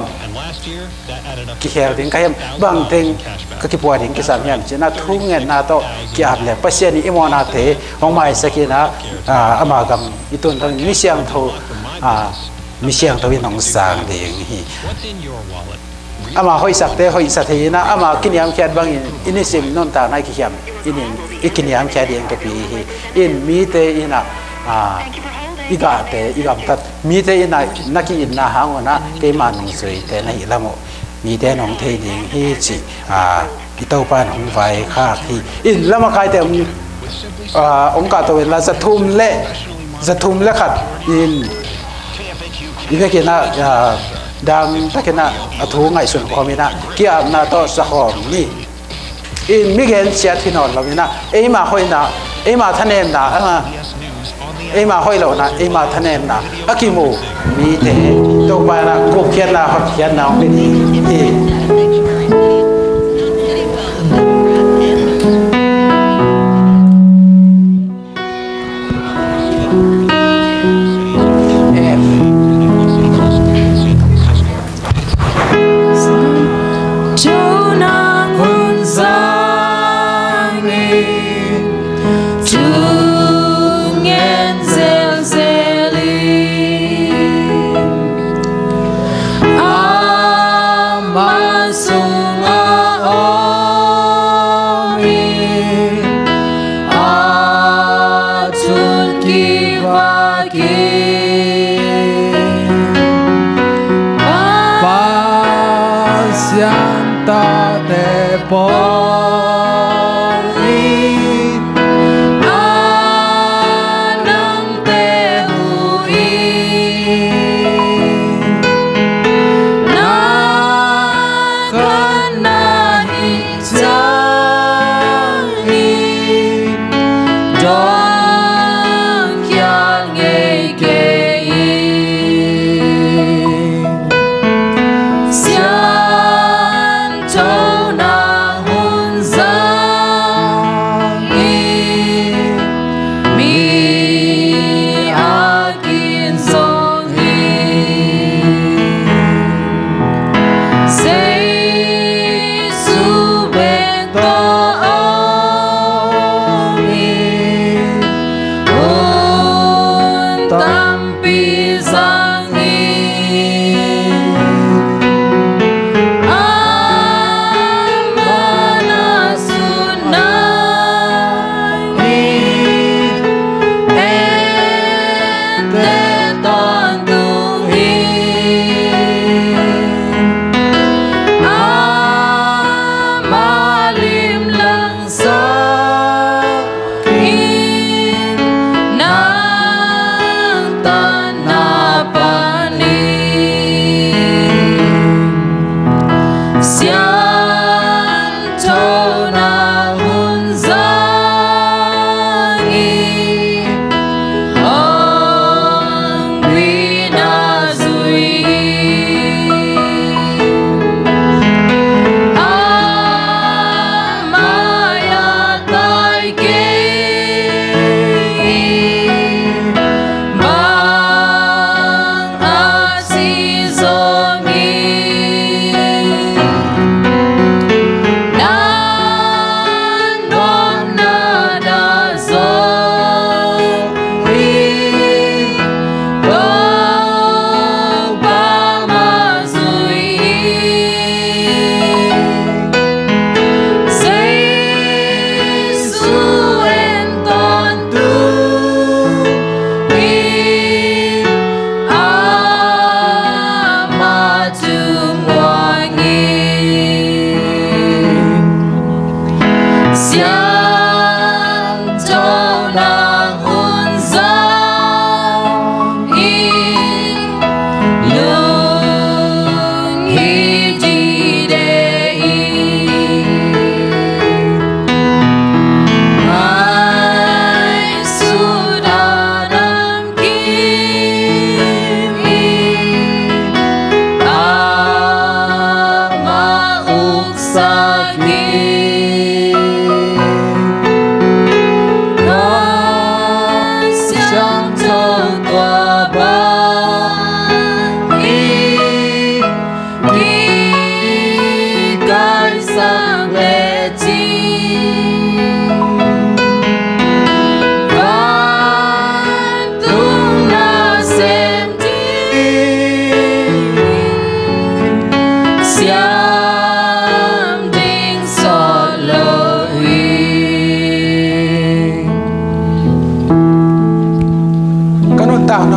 กี่แห่ถึงกี่บังถึงก็กี่ปวดถึงกี่สามอย่างจะน่าทุ่งเงินน่าโตกี่อาบเลยปัจจัยนี้อิมอนาเทของไม่สักกี่นะอามากำอีตุนทั้งมิเชียงทูมิเชียงทูเป็นหนองสางเดียงฮีอามาหอยสักเตหอยสักทีนะอามากินยามแค่บางอินิสิมนนตาในกี่ยามอิกินยามแค่เดียงกับปีอินมีเตอินะอีกาเตอีกาตัดมีเตอินะนักกินนะหางวนะเกมาหนองสวยเตในละโมมีเตหนองเทดิงฮีจิอีเต้าปานหงไฟข้าที่อินแล้วมาใครแต่องค์การตัวเวลาจะทุ่มเละขัดอินอีเวกินะดังตะกินะทุ่งไงส่วนความมีนะกี่อาบนาโตสะหอมนี่อินมิเกนเสียที่นอนเรามีนะมาห้อยนะมาทะเนมนะมาห้อยเรานะมาทะเนมนะอากิมูมีเตตัวไปนะกุกเขียนนะหักเขียนนะไม่ดี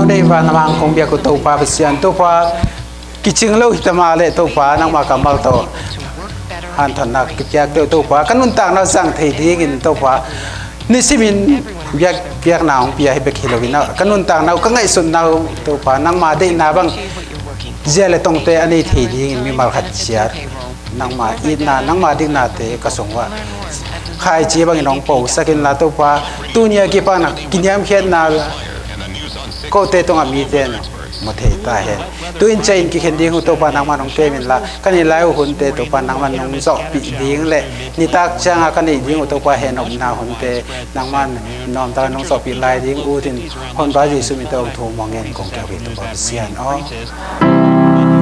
no dei va na mang kong bia ko to pa pasian to pa kiching lo hitama le to pa nang ma kamal to han thon nak kyak to pa kanun ta na sang thei ding in to pa ni simin yak na ong pia hi bek hilowina kanun ta na ka ngai sun na to pa nang ma dei na bang zele tong te ani thei ding mi mal khat chiar nang ma i na nang ma ding na te ka songwa khai chi bang nong po sakin la to pa tunia ki pa na kinyam khen na ko te tong ami te na mo thei ta he tu in chain ki khen ding to pa nang ma nong te min la kan ni lai hun te to pa nang man nong zo pi ding le ni tak changa kan ni ding to pa he nong na hun te nang man nom ta nong zo pi lai ding u tin hon ba ji su mi to thu mong ngen kong ka wi to pa sian o